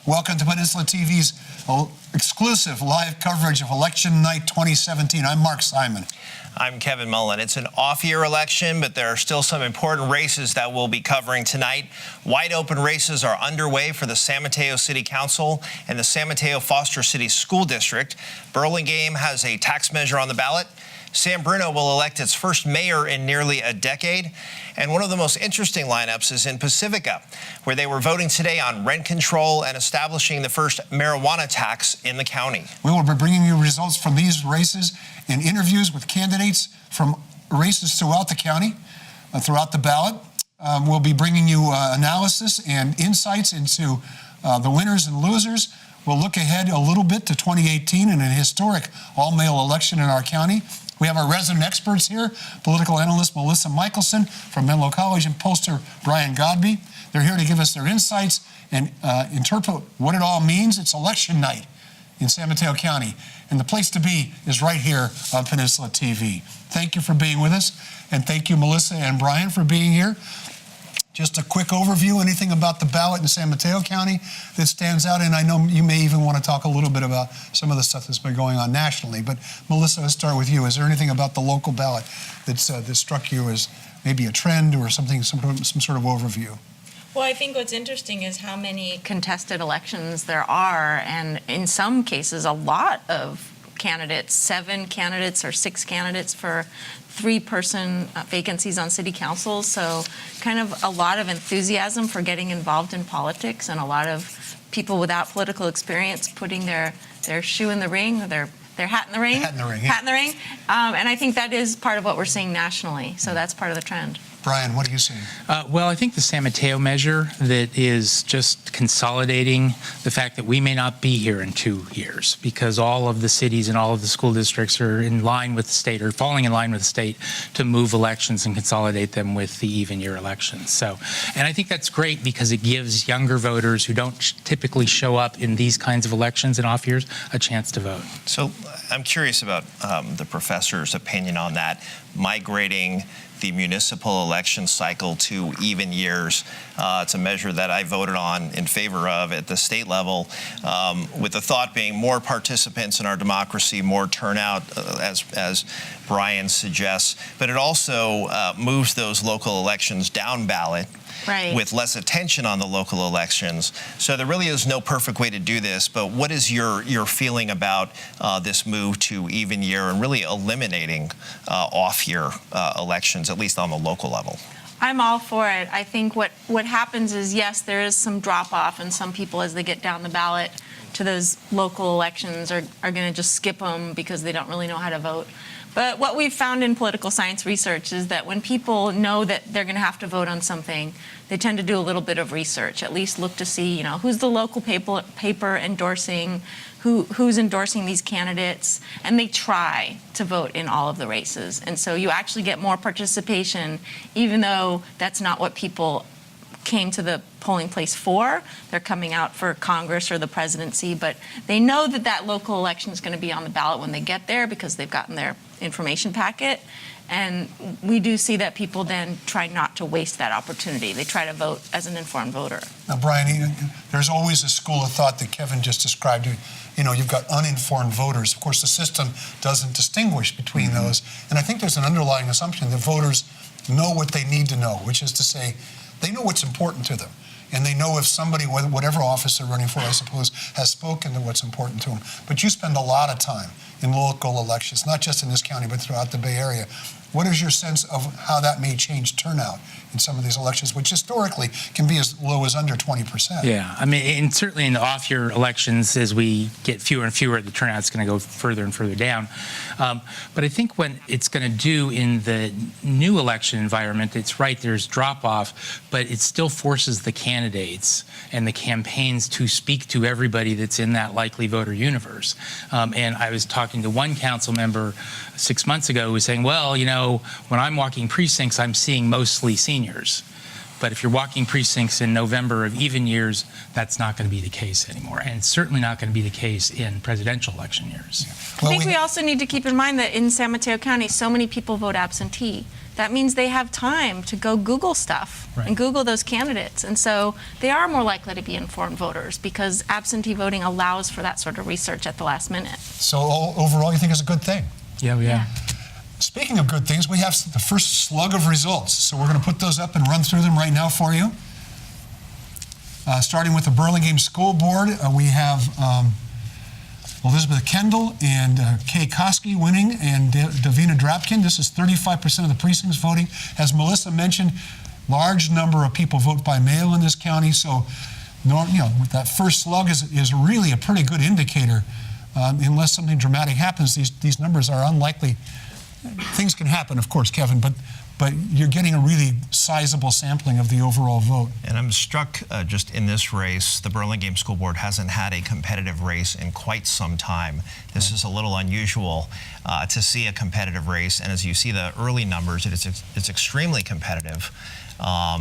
Welcome to Peninsula TV's exclusive live coverage of Election Night 2017. I'm Mark Simon. I'm Kevin Mullen. It's an off-year election, but there are still some important races that we'll be covering tonight. Wide open races are underway for the San Mateo City Council and the San Mateo Foster City School District. Burlingame has a tax measure on the ballot. San Bruno will elect its first mayor in nearly a decade. And one of the most interesting lineups is in Pacifica, where they were voting today on rent control and establishing the first marijuana tax in the county. We will be bringing you results from these races and interviews with candidates from races throughout the county, throughout the ballot. We'll be bringing you analysis and insights into the winners and losers. We'll look ahead a little bit to 2018 and an historic all-male election in our county. We have our resident experts here, political analyst Melissa Michelson from Menlo College and pollster Brian Godby. They're here to give us their insights and interpret what it all means. It's election night in San Mateo County, and the place to be is right here on Peninsula TV. Thank you for being with us, and thank you, Melissa and Brian, for being here. Just a quick overview, anything about the ballot in San Mateo County that stands out, and I know you may even want to talk a little bit about some of the stuff that's been going on nationally, but Melissa, let's start with you. Is there anything about the local ballot that struck you as maybe a trend or something, some sort of overview? Well, I think what's interesting is how many contested elections there are, and in some cases, a lot of candidates, 7 candidates or 6 candidates for 3-person vacancies on city council. So kind of a lot of enthusiasm for getting involved in politics, and a lot of people without political experience putting their shoe in the ring, or their hat in the ring. Hat in the ring, yeah. Hat in the ring. And I think that is part of what we're seeing nationally. So that's part of the trend. Brian, what are you seeing? Well, I think the San Mateo measure that is just consolidating the fact that we may not be here in 2 years because all of the cities and all of the school districts are in line with the state, or falling in line with the state, to move elections and consolidate them with the even year elections. So, and I think that's great because it gives younger voters who don't typically show up in these kinds of elections in off years a chance to vote. So I'm curious about the professor's opinion on that, migrating the municipal election cycle to even years. It's a measure that I voted on in favor of at the state level, with the thought being more participants in our democracy, more turnout, as Brian suggests, but it also moves those local elections down ballot. Right. With less attention on the local elections. So there really is no perfect way to do this, but what is your feeling about this move to even year and really eliminating off-year elections, at least on the local level? I'm all for it. I think what happens is, yes, there is some drop-off, and some people, as they get down the ballot to those local elections, are going to just skip them because they don't really know how to vote. But what we've found in political science research is that when people know that they're going to have to vote on something, they tend to do a little bit of research, at least look to see, who's the local paper endorsing, who's endorsing these candidates, and they try to vote in all of the races. And so you actually get more participation, even though that's not what people came to the polling place for. They're coming out for Congress or the presidency, but they know that that local election is going to be on the ballot when they get there because they've gotten their information packet. And we do see that people then try not to waste that opportunity. They try to vote as an informed voter. Now, Brian, there's always a school of thought that Kevin just described. You've got uninformed voters. Of course, the system doesn't distinguish between those. And I think there's an underlying assumption that voters know what they need to know, which is to say, they know what's important to them. And they know if somebody, whatever office they're running for, I suppose, has spoken to what's important to them. But you spend a lot of time in local elections, not just in this county, but throughout the Bay Area. What is your sense of how that may change turnout in some of these elections, which historically can be as low as under 20%? Yeah, I mean, and certainly in the off-year elections, as we get fewer and fewer, the turnout's going to go further and further down. But I think what it's going to do in the new election environment, it's right, there's drop-off, but it still forces the candidates and the campaigns to speak to everybody that's in that likely voter universe. And I was talking to one council member 6 months ago who was saying, well, when I'm walking precincts, I'm seeing mostly seniors. But if you're walking precincts in November of even years, that's not going to be the case anymore. And it's certainly not going to be the case in presidential election years. I think we also need to keep in mind that in San Mateo County, so many people vote absentee. that means they have time to go Google stuff Right. and Google those candidates. And so they are more likely to be informed voters because absentee voting allows for that sort of research at the last minute. So overall, you think it's a good thing? Yeah. Speaking of good things, we have the first slug of results. So we're going to put those up and run through them right now for you. Starting with the Burlingame School Board, we have Elizabeth Kendall and Kay Koski winning, and Davina Drapkin. This is 35% of the precincts voting. As Melissa mentioned, large number of people vote by mail in this county, so that first slug is really a pretty good indicator. Unless something dramatic happens, these numbers are unlikely. Things can happen, of course, Kevin, but you're getting a really sizable sampling of the overall vote. And I'm struck just in this race, the Burlingame School Board hasn't had a competitive race in quite some time. This is a little unusual to see a competitive race, and as you see the early numbers, it's extremely competitive.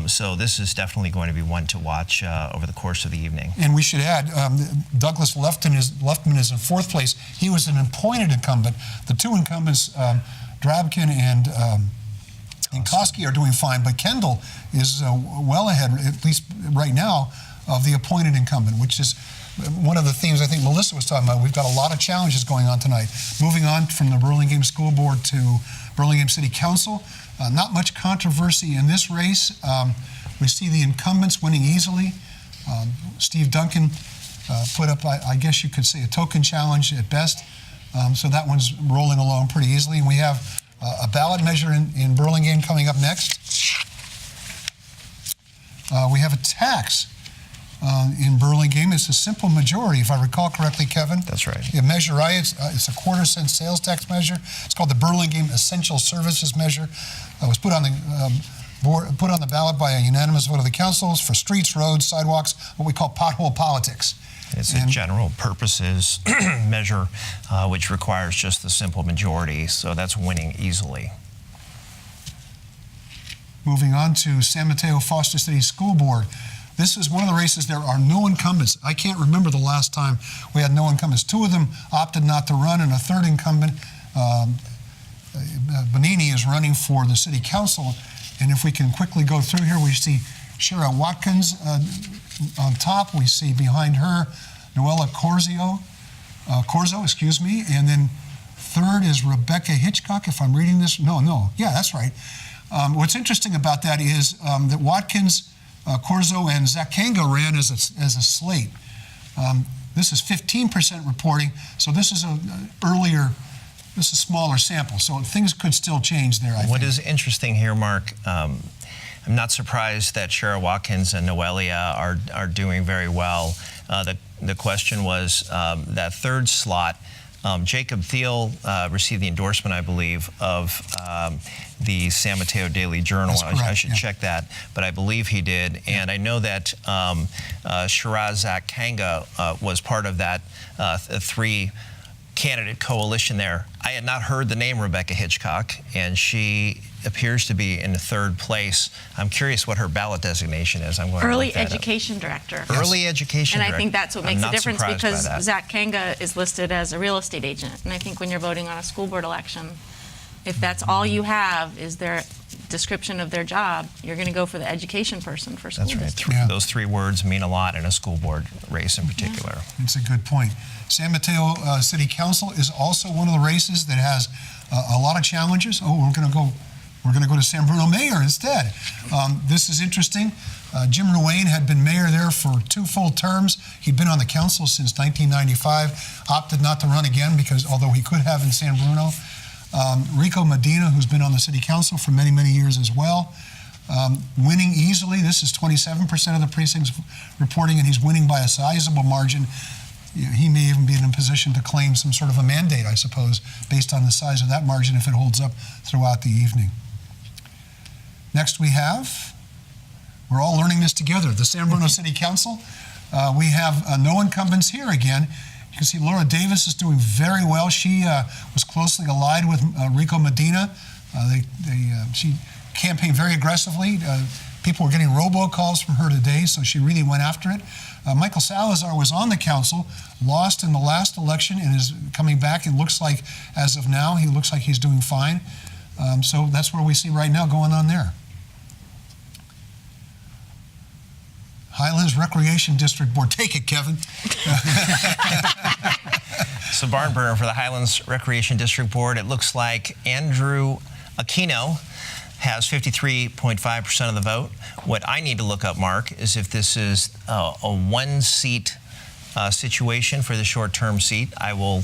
So this is definitely going to be one to watch over the course of the evening. And we should add, Douglas Luftman is in fourth place. He was an appointed incumbent. The two incumbents, Drabkin and Koski, are doing fine, but Kendall is well ahead, at least right now, of the appointed incumbent, which is one of the themes I think Melissa was talking about. We've got a lot of challenges going on tonight. Moving on from the Burlingame School Board to Burlingame City Council, not much controversy in this race. We see the incumbents winning easily. Steve Duncan put up, I guess you could say, a token challenge at best. So that one's rolling along pretty easily. And we have a ballot measure in Burlingame coming up next. We have a tax in Burlingame. It's a simple majority, if I recall correctly, Kevin. That's right. Yeah, Measure I, it's a quarter-cent sales tax measure. It's called the Burlingame Essential Services Measure. It was put on the ballot by a unanimous vote of the councils for streets, roads, sidewalks, what we call pothole politics. It's a general purposes measure, which requires just the simple majority, so that's winning easily. Moving on to San Mateo Foster City School Board. This is one of the races. There are no incumbents. I can't remember the last time we had no incumbents. Two of them opted not to run, and a third incumbent, Bonini, is running for the city council. And if we can quickly go through here, we see Cheryl Watkins on top. We see behind her Noella Corzo, and then third is Rebecca Hitchcock, if I'm reading this. Yeah, that's right. What's interesting about that is that Watkins, Corzo, and Zakanga ran as a slate. This is 15% reporting, so this is a smaller sample, so things could still change there, I think. What is interesting here, Mark, I'm not surprised that Cheryl Watkins and Noelia are doing very well. The question was that third slot. Jacob Thiel received the endorsement, I believe, of the San Mateo Daily Journal. That's correct, I should yeah. check that, but I believe he did. And I know that Shiraz Zakanga was part of that three-candidate coalition there. I had not heard the name Rebecca Hitchcock, and she appears to be in third place. I'm curious what her ballot designation is. I'm going Early to look that education director. up. Early education And director. I think that's what makes I'm the difference, not surprised because by that. Zach Kanga is listed as a real estate agent. And I think when you're voting on a school board election, if that's all you have is their description of their job, you're going to go for the education person for school That's right. district. Yeah. Those three words mean a lot in a school board race in particular. It's a good point. San Mateo City Council is also one of the races that has a lot of challenges. We're going to go to San Bruno Mayor instead. This is interesting. Jim Ruane had been mayor there for 2 full terms. He'd been on the council since 1995, opted not to run again because although he could have in San Bruno. Rico Medina, who's been on the city council for many, many years as well, winning easily. This is 27% of the precincts reporting, and he's winning by a sizable margin. He may even be in a position to claim some sort of a mandate, I suppose, based on the size of that margin if it holds up throughout the evening. Next we're all learning this together, the San Bruno City Council. We have no incumbents here again. You can see Laura Davis is doing very well. She was closely allied with Rico Medina. She campaigned very aggressively. People were getting robocalls from her today, so she really went after it. Michael Salazar was on the council, lost in the last election, and is coming back. It looks like, as of now, he looks like he's doing fine. So that's where we see right now going on there. Highlands Recreation District Board. Take it, Kevin. So barn burner for the Highlands Recreation District Board. It looks like Andrew Aquino has 53.5% of the vote. What I need to look up, Mark, is if this is a one-seat situation for the short-term seat. I will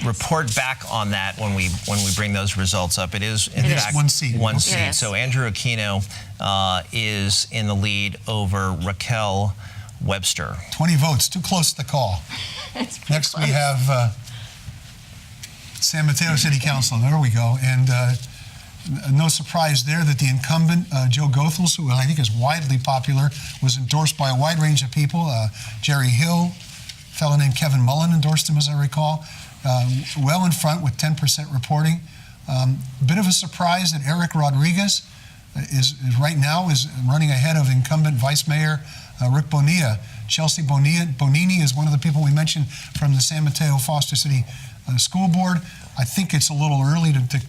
report back on that when we bring those results up. It is, in fact, one seat. One Okay. seat. Yes. So Andrew Aquino is in the lead over Raquel Webster. 20 votes, too close to call. Next we have San Mateo City Council. There we go. And no surprise there that the incumbent, Joe Goethals, who I think is widely popular, was endorsed by a wide range of people. Jerry Hill, a fellow named Kevin Mullen endorsed him, as I recall. Well in front with 10% reporting. Bit of a surprise that Eric Rodriguez is right now running ahead of incumbent Vice Mayor Rick Bonilla. Chelsea Bonini is one of the people we mentioned from the San Mateo Foster City School Board. I think it's a little early to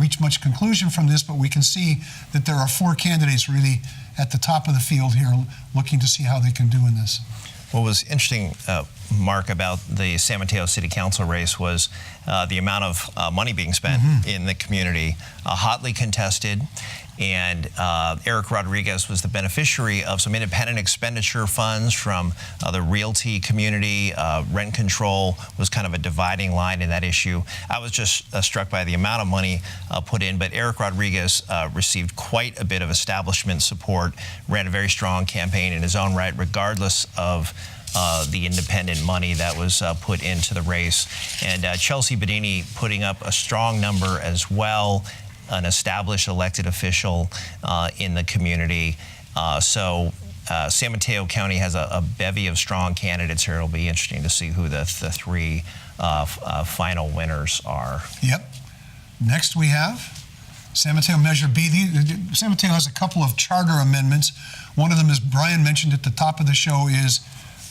reach much conclusion from this, but we can see that there are 4 candidates really at the top of the field here looking to see how they can do in this. What was interesting, Mark, about the San Mateo City Council race was the amount of money being spent in the community, hotly contested. And Eric Rodriguez was the beneficiary of some independent expenditure funds from the realty community. Rent control was kind of a dividing line in that issue. I was just struck by the amount of money put in, but Eric Rodriguez received quite a bit of establishment support, ran a very strong campaign in his own right, regardless of the independent money that was put into the race. And Chelsea Bonini putting up a strong number as well, an established elected official in the community. So San Mateo County has a bevy of strong candidates here. It'll be interesting to see who the 3 final winners are. Yep. Next we have San Mateo Measure B. San Mateo has a couple of charter amendments. One of them, as Brian mentioned at the top of the show, is,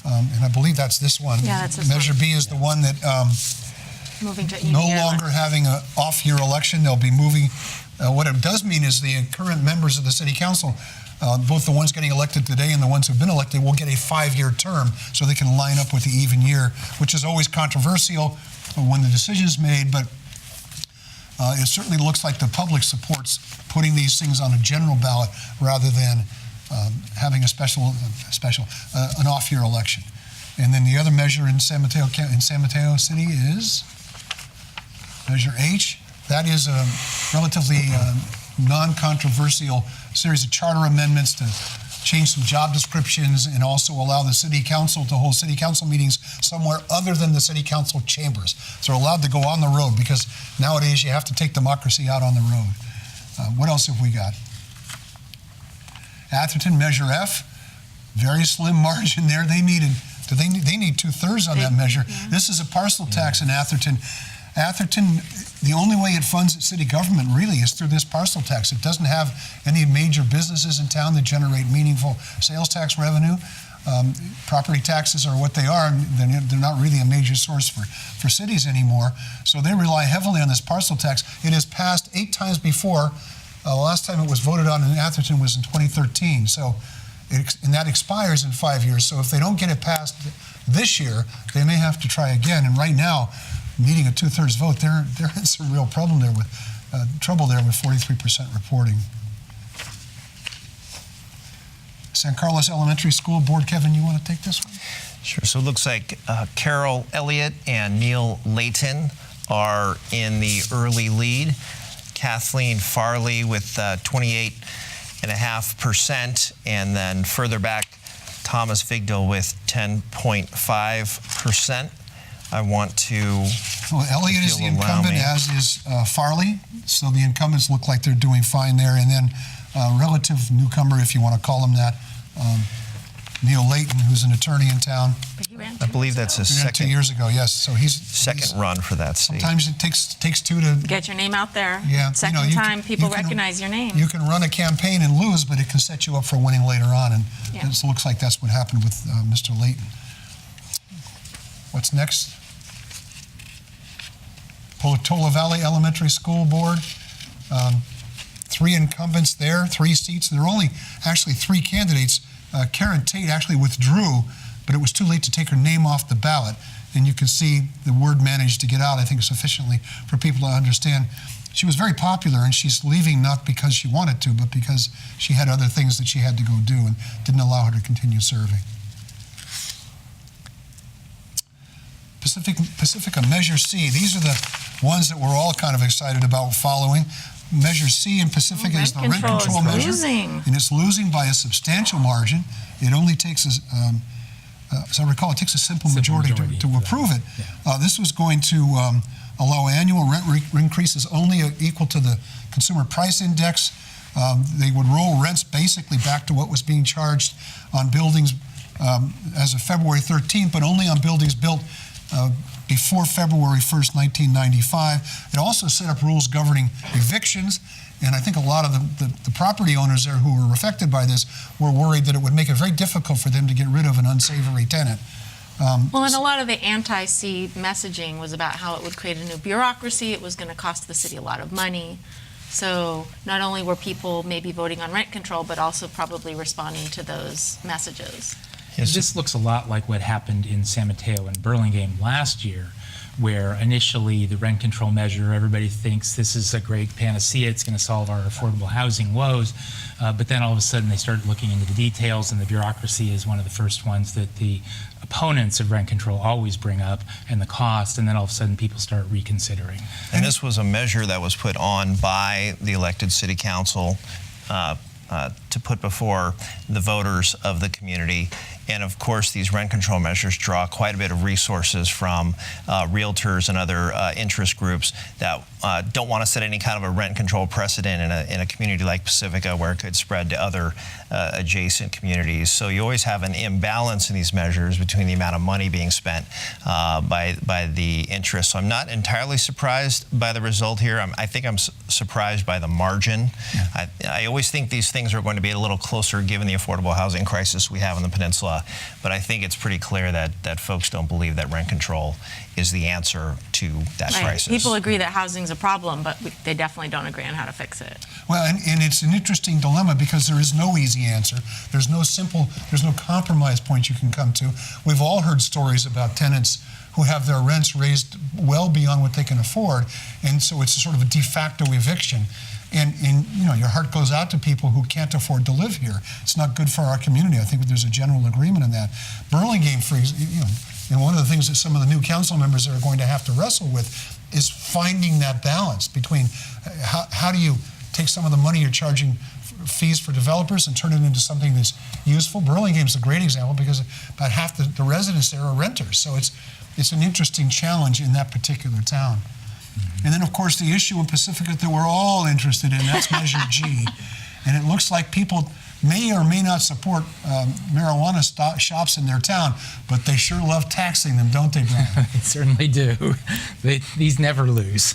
and I believe that's this one. Yeah, that's this Measure one. B is the one that Moving to no EDR. longer having an off-year election. They'll be moving. What it does mean is the current members of the city council, both the ones getting elected today and the ones who've been elected, will get a 5-year term so they can line up with the even year, which is always controversial when the decision is made, but it certainly looks like the public supports putting these things on a general ballot rather than having an off-year election. And then the other measure in San Mateo City is Measure H. That is a relatively non-controversial series of charter amendments to change some job descriptions and also allow the city council to hold city council meetings somewhere other than the city council chambers. So they're allowed to go on the road because nowadays you have to take democracy out on the road. What else have we got? Atherton Measure F, very slim margin there. They need 2/3 on that measure. Yeah. This is a parcel tax in Atherton. Atherton, the only way it funds its city government really is through this parcel tax. It doesn't have any major businesses in town that generate meaningful sales tax revenue. Property taxes are what they are, and they're not really a major source for cities anymore. So they rely heavily on this parcel tax. It has passed 8 times before. The last time it was voted on in Atherton was in 2013. So, and that expires in 5 years. So if they don't get it passed this year, they may have to try again. And right now, needing a 2/3 vote, there is some real trouble there with 43% reporting. San Carlos Elementary School Board, Kevin, you want to take this one? Sure. So it looks like Carol Elliott and Neil Layton are in the early lead. Kathleen Farley with 28.5%, and then further back, Thomas Vigdal with 10.5%. I want to. Well, Elliott is the If you'll allow incumbent, me. as is Farley. So the incumbents look like they're doing fine there. And then relative newcomer, if you want to call him that, Neil Layton, who's an attorney in town. But he ran I believe that's his He ran 2 second years ago, yes. So he's run for that seat. Sometimes it takes 2 to. Get your name out there. Yeah, Second you time can- people you can- recognize your name. You can run a campaign and lose, but it can set you up for winning later on. And Yeah. it looks like that's what happened with Mr. Layton. What's next? Portola Valley Elementary School Board. Three incumbents there, 3 seats. There are only actually 3 candidates. Karen Tate actually withdrew, but it was too late to take her name off the ballot. And you can see the word managed to get out, I think, sufficiently for people to understand. She was very popular, and she's leaving not because she wanted to, but because she had other things that she had to go do and didn't allow her to continue serving. Pacifica Measure C, these are the ones that we're all kind of excited about following. Measure C in Pacifica is the rent control measure, and it's losing by a substantial margin. It only takes, as I recall, it takes a simple majority to approve it. Yeah. This was going to allow annual rent increases only equal to the consumer price index. They would roll rents basically back to what was being charged on buildings as of February 13th, but only on buildings built before February 1st, 1995. It also set up rules governing evictions, and I think a lot of the property owners there who were affected by this were worried that it would make it very difficult for them to get rid of an unsavory tenant. Well, and a lot of the anti-C messaging was about how it would create a new bureaucracy, it was going to cost the city a lot of money. So not only were people maybe voting on rent control, but also probably responding to those messages. Yes. This looks a lot like what happened in San Mateo and Burlingame last year, where initially the rent control measure, everybody thinks this is a great panacea, it's going to solve our affordable housing woes, but then all of a sudden they start looking into the details, and the bureaucracy is one of the first ones that the opponents of rent control always bring up, and the cost, and then all of a sudden people start reconsidering. And this was a measure that was put on by the elected city council to put before the voters of the community. And of course, these rent control measures draw quite a bit of resources from realtors and other interest groups that don't want to set any kind of a rent control precedent in a community like Pacifica, where it could spread to other adjacent communities. So you always have an imbalance in these measures between the amount of money being spent by the interest. So I'm not entirely surprised by the result here. I think I'm surprised by the margin. Yeah. I always think these things are going to be a little closer given the affordable housing crisis we have in the peninsula. But I think it's pretty clear that folks don't believe that rent control is the answer to that crisis. People agree that housing's a problem, but they definitely don't agree on how to fix it. Well, and it's an interesting dilemma because there is no easy answer. There's no compromise point you can come to. We've all heard stories about tenants who have their rents raised well beyond what they can afford, and so it's sort of a de facto eviction. And you know, your heart goes out to people who can't afford to live here. It's not good for our community. I think there's a general agreement on that. Burlingame, and one of the things that some of the new council members are going to have to wrestle with is finding that balance between how do you take some of the money you're charging fees for developers and turn it into something that's useful. Burlingame's a great example because about half the residents there are renters. So it's an interesting challenge in that particular town. And then, of course, the issue in Pacifica that we're all interested in, that's Measure G. And it looks like people may or may not support marijuana shops in their town, but they sure love taxing them, don't they, Brian? They certainly do. These never lose.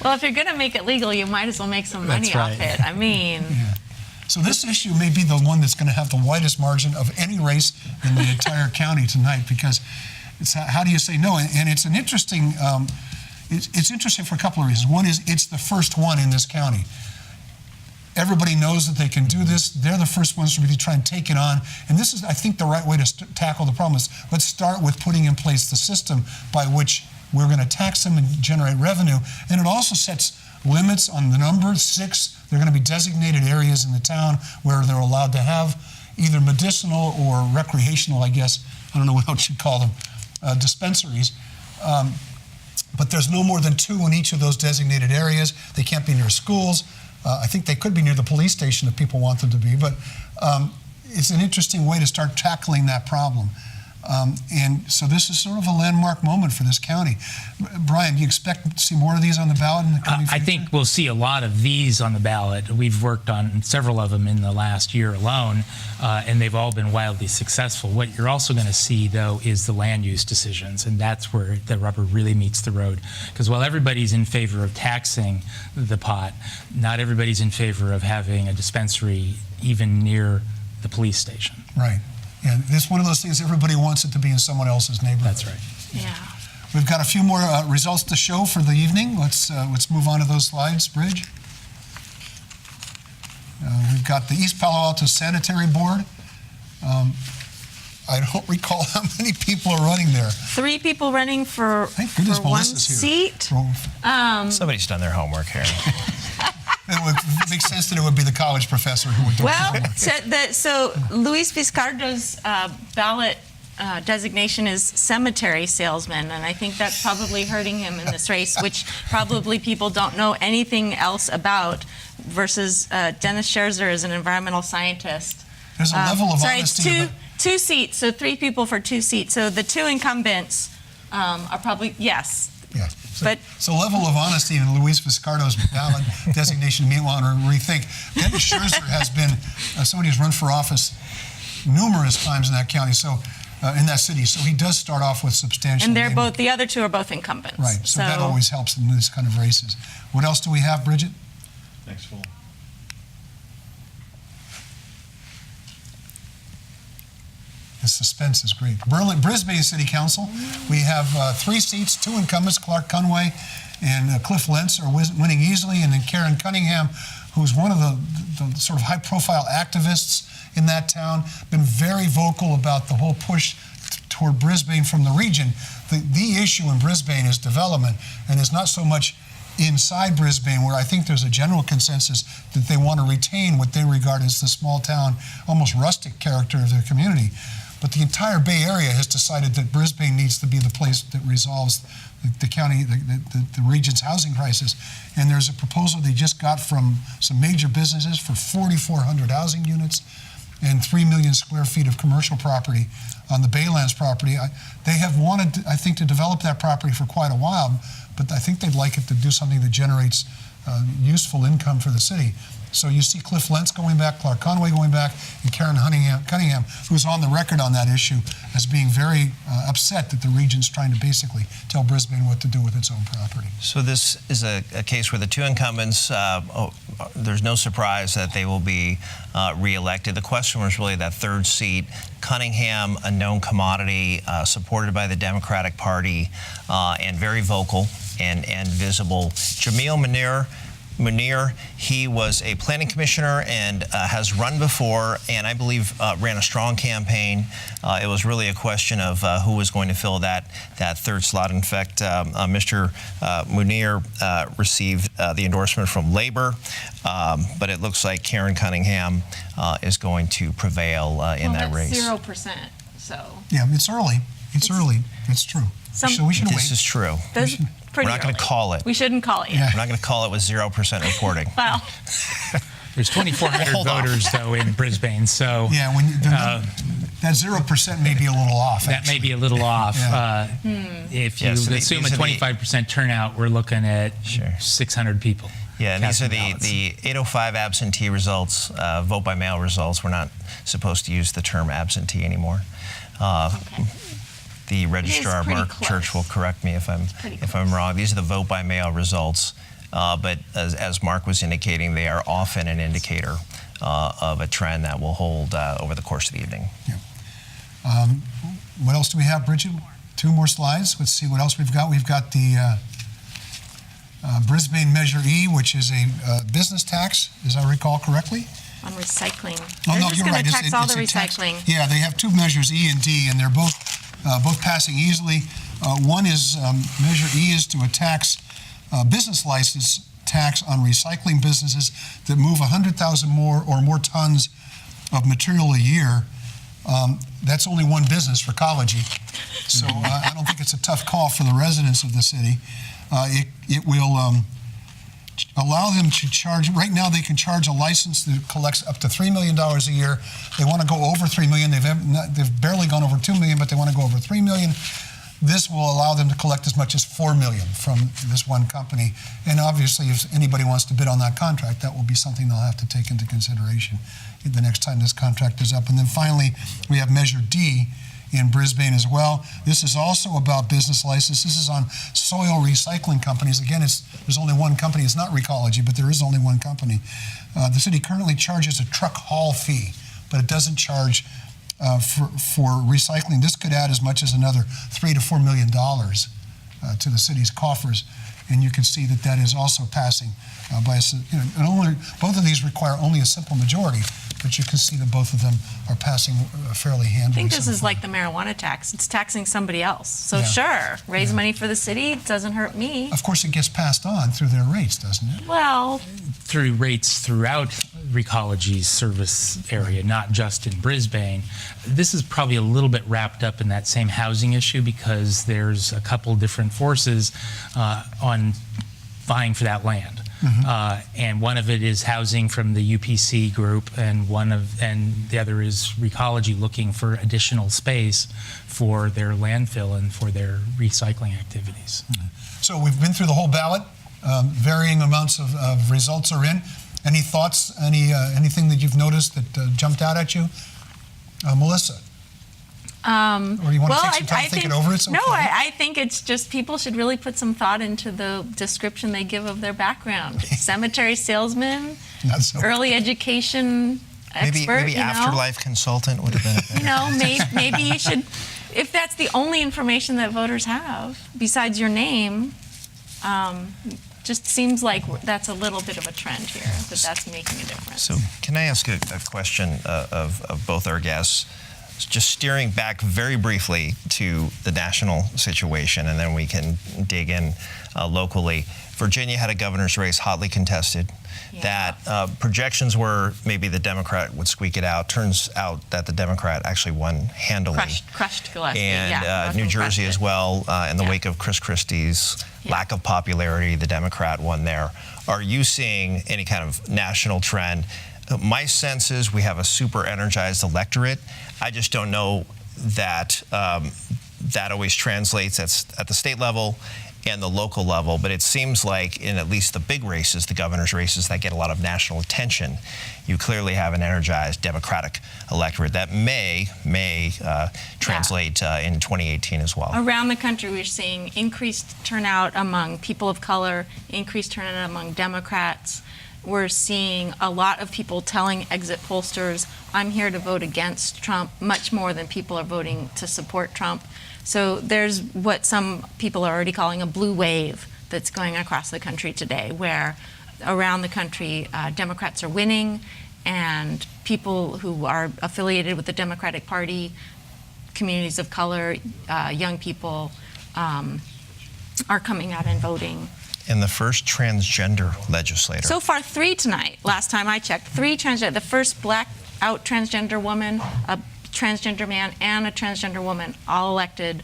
Well, if you're going to make it legal, you might as well make some money off it. I mean... Yeah. So this issue may be the one that's going to have the widest margin of any race in the entire county tonight, because it's how do you say no? And it's an interesting, it's interesting for a couple of reasons. One is it's the first one in this county. Everybody knows that they can do this. They're the first ones to really try and take it on. And this is, I think, the right way to tackle the problem. Is let's start with putting in place the system by which we're going to tax them and generate revenue. And it also sets limits on the number, 6. They're going to be designated areas in the town where they're allowed to have either medicinal or recreational, I guess, I don't know what else you'd call them, dispensaries. But there's no more than 2 in each of those designated areas. They can't be near schools. I think they could be near the police station if people want them to be. But it's an interesting way to start tackling that problem. And so this is sort of a landmark moment for this county. Brian, do you expect to see more of these on the ballot in the coming future? I think we'll see a lot of these on the ballot. We've worked on several of them in the last year alone, and they've all been wildly successful. What you're also going to see, though, is the land use decisions, and that's where the rubber really meets the road. Because while everybody's in favor of taxing the pot, not everybody's in favor of having a dispensary even near the police station. Right. Yeah, it's one of those things everybody wants it to be in someone else's neighborhood. That's right. Yeah. We've got a few more results to show for the evening. Let's move on to those slides, Bridge. We've got the East Palo Alto Sanitary Board. I don't recall how many people are running there. 3 people running for one Melissa's here. seat. Somebody's done their homework here. It would make sense that it would be the college professor who would do it. So Luis Vizcardo's ballot designation is cemetery salesman, and I think that's probably hurting him in this race, which probably people don't know anything else about, versus Dennis Scherzer is an environmental scientist. There's a level of honesty. Sorry, it's 2 seats, so 3 people for 2 seats. So the 2 incumbents are probably, yes. Yeah. But so level of honesty in Luis Vizcardo's ballot designation, meanwhile, to rethink. Dennis Scherzer has been somebody who's run for office numerous times in that county, so in that city. So he does start off with substantial. And the other 2 are both incumbents. Right. So that always helps in these kind of races. What else do we have, Bridget? Next full. The suspense is great. Brisbane City Council, we have 3 seats, 2 incumbents, Clark Conway and Cliff Lentz are winning easily, and then Karen Cunningham, who's one of the sort of high-profile activists in that town, been very vocal about the whole push toward Brisbane from the region. The issue in Brisbane is development, and it's not so much inside Brisbane, where I think there's a general consensus that they want to retain what they regard as the small town, almost rustic character of their community. But the entire Bay Area has decided that Brisbane needs to be the place that resolves the county, the region's housing crisis. And there's a proposal they just got from some major businesses for 4,400 housing units and 3 million square feet of commercial property on the Baylands property. They have wanted, I think, to develop that property for quite a while, but I think they'd like it to do something that generates useful income for the city. So you see Cliff Lentz going back, Clark Conway going back, and Karen Cunningham, who's on the record on that issue as being very upset that the region's trying to basically tell Brisbane what to do with its own property. So this is a case where the 2 incumbents, there's no surprise that they will be re-elected. The question was really that 3rd seat. Cunningham, a known commodity, supported by the Democratic Party, and very vocal and visible. Jamil Munir, he was a planning commissioner and has run before, and I believe ran a strong campaign. It was really a question of who was going to fill that 3rd slot. In fact, Mr. Munir received the endorsement from Labor, but it looks like Karen Cunningham is going to prevail in that race. 0%. So yeah, it's early. It's early. It's true. So we should wait. This is true. We're not going to call it. We shouldn't call it yet. Yeah. We're not going to call it with 0% reporting. Well, There's 2,400 voters, though, in Brisbane, so Yeah, when that 0% may be a little off. that may be a little off. Yeah. If you Yeah, so assume a these are the- 25% turnout, we're looking at 600 people. Yeah, and these are casting ballots. the 805 absentee results, vote by mail results. We're not supposed to use the term absentee anymore. okay. The registrar, pretty Mark close. Church, will correct me if pretty I'm wrong. These are the vote by mail results, but as Mark was indicating, they are often an indicator of a trend that will hold over the course of the evening. Yeah. What else do we have, Bridget? 2 more slides. Let's see what else we've got. We've got the Brisbane Measure E, which is a business tax, as I recall correctly. On recycling. Oh, They're no, just you're going right. to tax all the a tax. recycling. Yeah, they have 2 measures, E and D, and they're both passing easily. One is Measure E is to a tax business license tax on recycling businesses that move 100,000 or more tons of material a year. That's only one business for Ecology, so I don't think it's a tough call for the residents of the city. It will allow them to charge. Right now, they can charge a license that collects up to $3 million a year. They want to go over $3 million. They've barely gone over $2 million, but they want to go over $3 million. This will allow them to collect as much as $4 million from this one company. And obviously, if anybody wants to bid on that contract, that will be something they'll have to take into consideration the next time this contract is up. And then finally, we have Measure D in Brisbane as well. This is also about business license. This is on soil recycling companies. Again, there's only one company. It's not Recology, but there is only one company. The city currently charges a truck haul fee, but it doesn't charge for recycling. This could add as much as another $3 to $4 million to the city's coffers. And you can see that that is also passing by both of these require only a simple majority, but you can see that both of them are passing fairly handily. I think this is like the marijuana tax. It's taxing somebody else. So Yeah. sure, raise money for the city, it doesn't hurt me. Of course, it gets passed on through their rates, doesn't it? Well, Through rates throughout Recology's service area, not just in Brisbane. This is probably a little bit wrapped up in that same housing issue because there's a couple different forces on vying for that land. And one of it is housing from the UPC group, and the other is Recology looking for additional space for their landfill and for their recycling activities. So we've been through the whole ballot. Varying amounts of results are in. Any thoughts? Anything that you've noticed that jumped out at you, Melissa? Or you want to take some time to think it over? It's okay. No, I think it's just people should really put some thought into the description they give of their background. Cemetery salesman, Not so. early education expert. Maybe afterlife consultant would have been a better. Maybe you should, if that's the only information that voters have besides your name, just seems like that's a little bit of a trend here, that's making a difference. So can I ask a question of both our guests? Just steering back very briefly to the national situation, and then we can dig in locally. Virginia had a governor's race hotly contested. Yeah. That projections were maybe the Democrat would squeak it out. Turns out that the Democrat actually won handily. Crushed Gillespie, And New Jersey as well, in the wake of Chris Christie's lack of popularity, the Democrat won there. Are you seeing any kind of national trend? My sense is we have a super energized electorate. I just don't know that that always translates at the state level and the local level, but it seems like in at least the big races, the governor's races that get a lot of national attention, you clearly have an energized Democratic electorate that may translate in 2018 as well. Around the country, we're seeing increased turnout among people of color, increased turnout among Democrats. We're seeing a lot of people telling exit pollsters, I'm here to vote against Trump, much more than people are voting to support Trump. So there's what some people are already calling a blue wave that's going across the country today, where around the country, Democrats are winning, and people who are affiliated with the Democratic Party, communities of color, young people, are coming out and voting. And the first transgender legislator. So far, 3 tonight. Last time I checked, 3 transgender. The first black out transgender woman, a transgender man, and a transgender woman, all elected.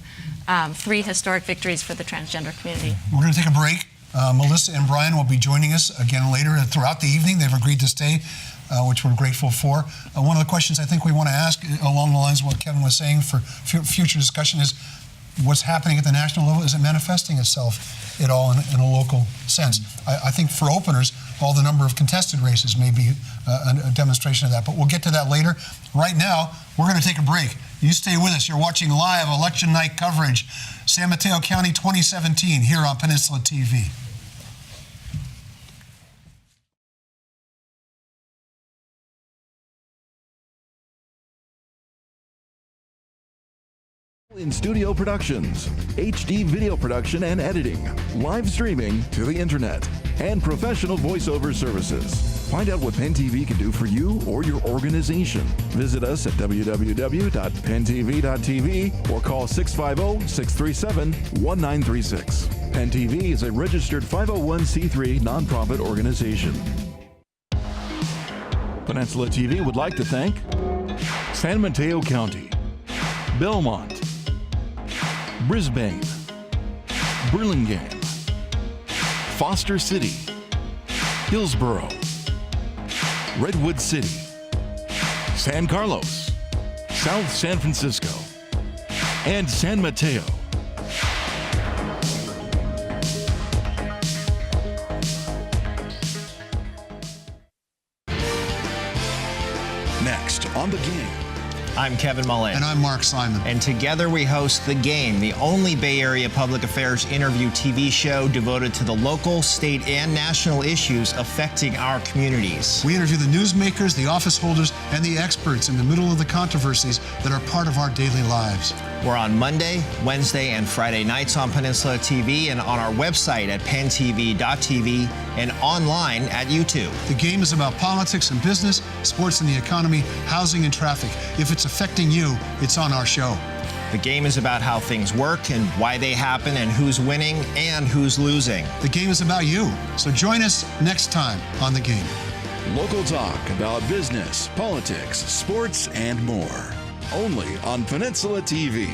3 historic victories for the transgender community. We're going to take a break. Melissa and Brian will be joining us again later throughout the evening. They've agreed to stay, which we're grateful for. One of the questions I think we want to ask along the lines of what Kevin was saying for future discussion is, what's happening at the national level, is it manifesting itself at all in a local sense? I think for openers, all the number of contested races may be a demonstration of that, but we'll get to that later. Right now, we're going to take a break. You stay with us. You're watching live election night coverage, San Mateo County 2017, here on Peninsula TV. In studio productions, HD video production and editing, live streaming to the internet, and professional voiceover services. Find out what Penn TV can do for you or your organization. Visit us at www.penntv.tv or call 650-637-1936. Penn TV is a registered 501c3 nonprofit organization. Peninsula TV would like to thank San Mateo County, Belmont, Brisbane, Burlingame, Foster City, Hillsborough, Redwood City, San Carlos, South San Francisco, and San Mateo. Next on The Game. I'm Kevin Mullen. And I'm Mark Simon. And together we host The Game, the only Bay Area public affairs interview TV show devoted to the local, state, and national issues affecting our communities. We interview the newsmakers, the office holders, and the experts in the middle of the controversies that are part of our daily lives. We're on Monday, Wednesday, and Friday nights on Peninsula TV and on our website at pentv.tv and online at YouTube. The game is about politics and business, sports and the economy, housing and traffic. If it's affecting you, it's on our show. The game is about how things work and why they happen and who's winning and who's losing. The game is about you. So join us next time on The Game. Local talk about business, politics, sports, and more. Only on Peninsula TV.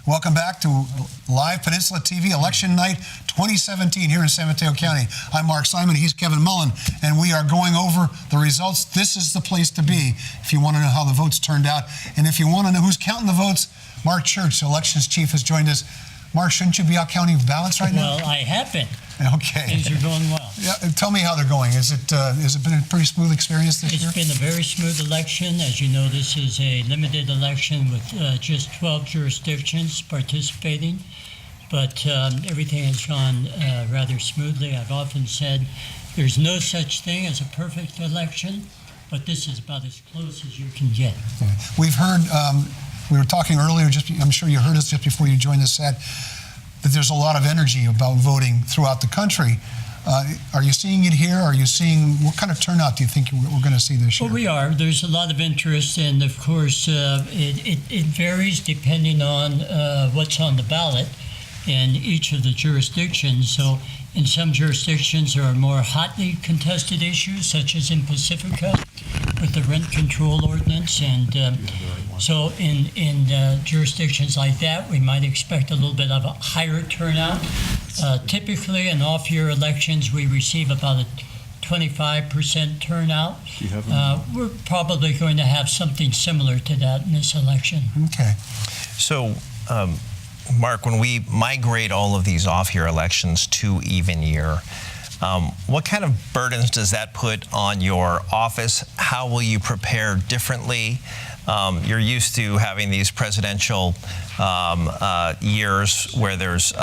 Welcome back to live Peninsula TV Election Night 2017 here in San Mateo County. I'm Mark Simon, he's Kevin Mullen, and we are going over the results. This is the place to be if you want to know how the votes turned out. And if you want to know who's counting the votes, Mark Church, elections chief, has joined us. Mark, shouldn't you be out counting ballots right now? Well, I have been. Okay. Things are going well. Yeah, tell me how they're going. Has it been a pretty smooth experience this year? It's been a very smooth election. As you know, this is a limited election with just 12 jurisdictions participating, but everything has gone rather smoothly. I've often said there's no such thing as a perfect election, but this is about as close as you can get. We've heard, we were talking earlier, I'm sure you heard us just before you joined the set, that there's a lot of energy about voting throughout the country. Are you seeing it here? Are you seeing, what kind of turnout do you think we're going to see this year? Well, we are. There's a lot of interest, and of course, it varies depending on what's on the ballot in each of the jurisdictions. So in some jurisdictions, there are more hotly contested issues, such as in Pacifica with the rent control ordinance. And so in jurisdictions like that, we might expect a little bit of a higher turnout. Typically, in off-year elections, we receive about a 25% turnout. We're probably going to have something similar to that in this election. Okay. So, Mark, when we migrate all of these off-year elections to even year, what kind of burdens does that put on your office? How will you prepare differently? You're used to having these presidential years where there's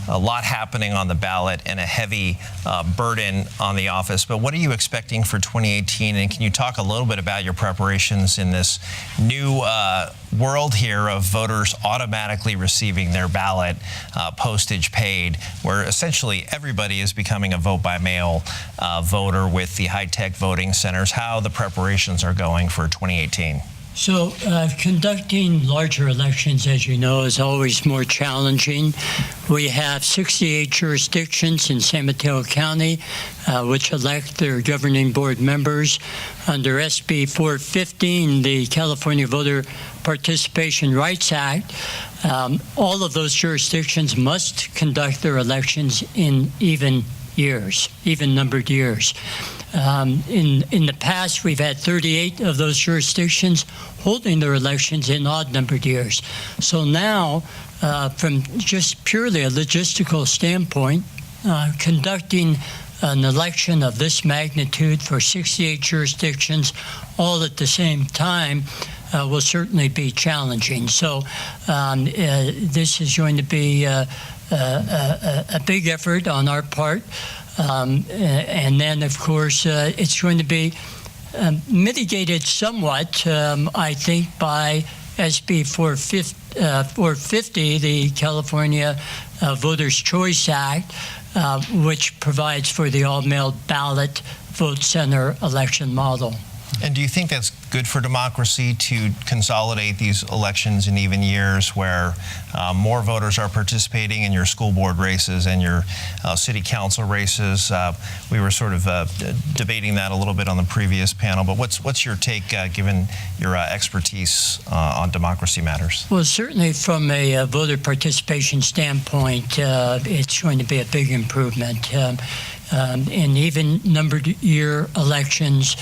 a lot happening on the ballot and a heavy burden on the office. But what are you expecting for 2018? And can you talk a little bit about your preparations in this new world here of voters automatically receiving their ballot, postage paid, where essentially everybody is becoming a vote-by-mail voter with the high-tech voting centers? How the preparations are going for 2018? So conducting larger elections, as you know, is always more challenging. We have 68 jurisdictions in San Mateo County which elect their governing board members. Under SB 415, the California Voter Participation Rights Act, all of those jurisdictions must conduct their elections in even years, even numbered years. In the past, we've had 38 of those jurisdictions holding their elections in odd-numbered years. So now, from just purely a logistical standpoint, conducting an election of this magnitude for 68 jurisdictions all at the same time will certainly be challenging. So this is going to be a big effort on our part. And then, of course, it's going to be mitigated somewhat, I think, by SB 450, the California Voters' Choice Act, which provides for the all-mail ballot vote center election model. And do you think that's good for democracy to consolidate these elections in even years where more voters are participating in your school board races and your city council races? We were sort of debating that a little bit on the previous panel, but what's your take given your expertise on democracy matters? Well, certainly from a voter participation standpoint, it's going to be a big improvement. In even numbered year elections,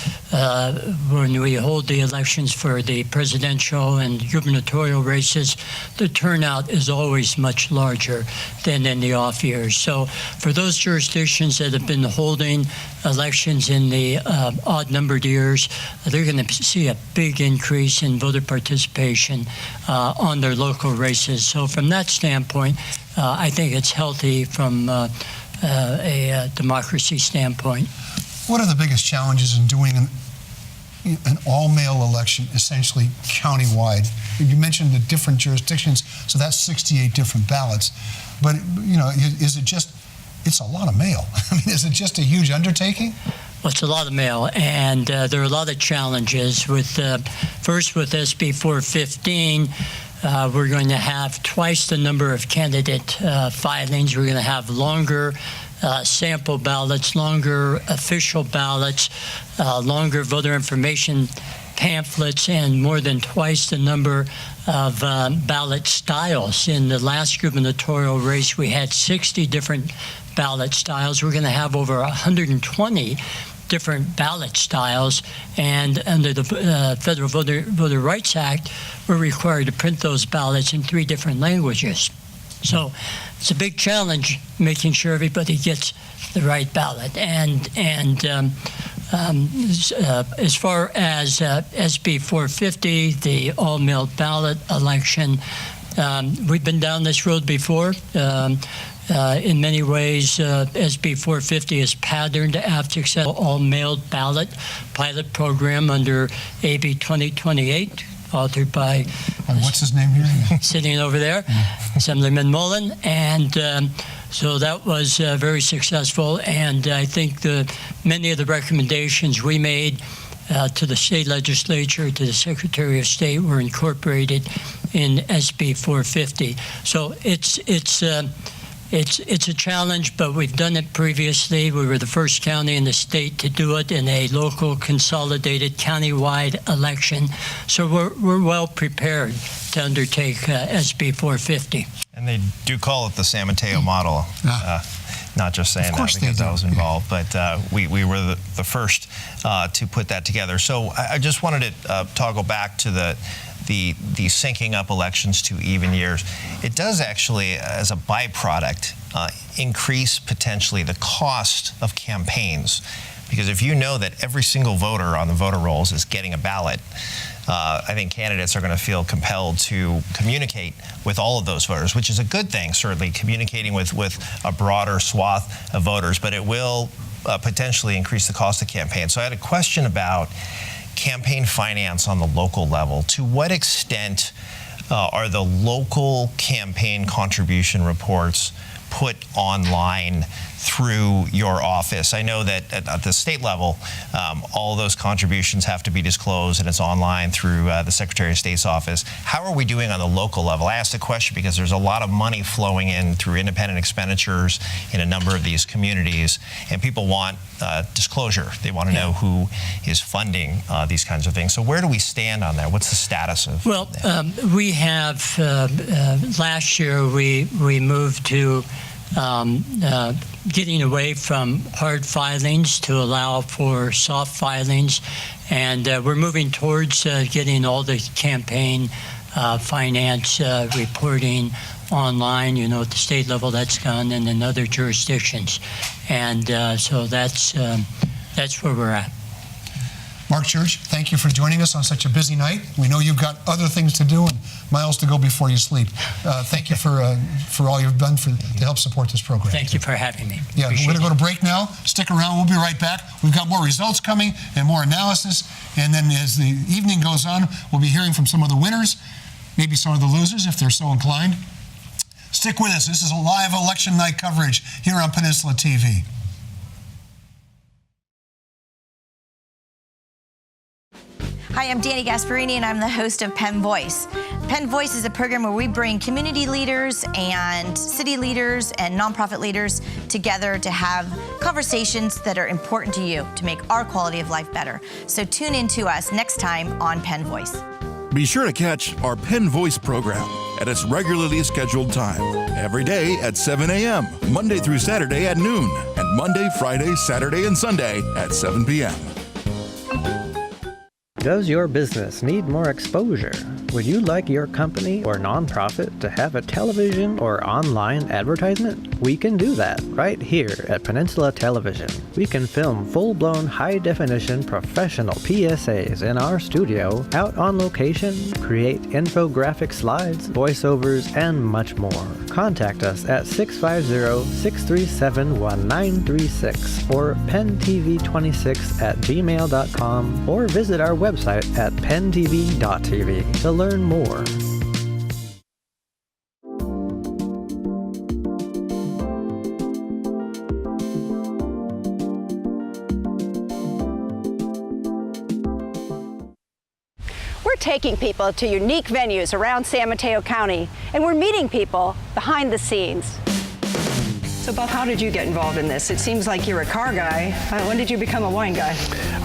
when we hold the elections for the presidential and gubernatorial races, the turnout is always much larger than in the off years. So for those jurisdictions that have been holding elections in the odd numbered years, they're going to see a big increase in voter participation on their local races. So from that standpoint, I think it's healthy from a democracy standpoint. What are the biggest challenges in doing an all-mail election, essentially countywide? You mentioned the different jurisdictions, so that's 68 different ballots. But, is it just, it's a lot of mail. I mean, is it just a huge undertaking? Well, it's a lot of mail, and there are a lot of challenges. First, with SB 415, we're going to have twice the number of candidate filings. We're going to have longer sample ballots, longer official ballots, longer voter information pamphlets, and more than twice the number of ballot styles. In the last gubernatorial race, we had 60 different ballot styles. We're going to have over 120 different ballot styles, and under the Federal Voter Rights Act, we're required to print those ballots in 3 different languages. So it's a big challenge making sure everybody gets the right ballot. And as far as SB 450, the all-mail ballot election, we've been down this road before. In many ways, SB 450 is patterned after successful all-mail ballot pilot program under AB 2028, authored by what's his name here? sitting over there, Assemblyman Mullen, and so that was very successful. And I think many of the recommendations we made to the state legislature, to the Secretary of State, were incorporated in SB 450. So it's a challenge, but we've done it previously. We were the first county in the state to do it in a local consolidated countywide election. So we're well prepared to undertake SB 450. And they do call it the San Mateo model. Not just saying that because I was involved, but we were the first to put that together. So I just wanted to toggle back to the syncing up elections to even years. It does actually, as a byproduct, increase potentially the cost of campaigns, because if you know that every single voter on the voter rolls is getting a ballot, I think candidates are going to feel compelled to communicate with all of those voters, which is a good thing, certainly communicating with a broader swath of voters, but it will potentially increase the cost of campaigns. So I had a question about campaign finance on the local level. To what extent are the local campaign contribution reports put online through your office? I know that at the state level, all those contributions have to be disclosed, and it's online through the Secretary of State's office. How are we doing on the local level? I asked the question because there's a lot of money flowing in through independent expenditures in a number of these communities, and people want disclosure. They want to know who is funding these kinds of things. So where do we stand on that? What's the status of that? We have, last year, we moved to getting away from hard filings to allow for soft filings, and we're moving towards getting all the campaign finance reporting online. At the state level that's done, and in other jurisdictions, and so that's where we're at. Mark Church, thank you for joining us on such a busy night. We know you've got other things to do and miles to go before you sleep. Thank you for all you've done to help support this program. Thank you for having me. Yeah, we're going to go to break now. Stick around. We'll be right back. We've got more results coming and more analysis. And then as the evening goes on, we'll be hearing from some of the winners, maybe some of the losers if they're so inclined. Stick with us. This is a live election night coverage here on Peninsula TV. Hi, I'm Danny Gasparini, and I'm the host of Penn Voice. Penn Voice is a program where we bring community leaders and city leaders and nonprofit leaders together to have conversations that are important to you to make our quality of life better. So tune in to us next time on Penn Voice. Be sure to catch our Penn Voice program at its regularly scheduled time, every day at 7 a.m., Monday through Saturday at noon, and Monday, Friday, Saturday, and Sunday at 7 p.m. Does your business need more exposure? Would you like your company or nonprofit to have a television or online advertisement? We can do that right here at Peninsula Television. We can film full-blown high-definition professional PSAs in our studio, out on location, create infographic slides, voiceovers, and much more. Contact us at 650-637-1936 or pentv26@gmail.com or visit our website at pentv.tv to learn more. We're taking people to unique venues around San Mateo County, and we're meeting people behind the scenes. So Bob, how did you get involved in this? It seems like you're a car guy. When did you become a wine guy?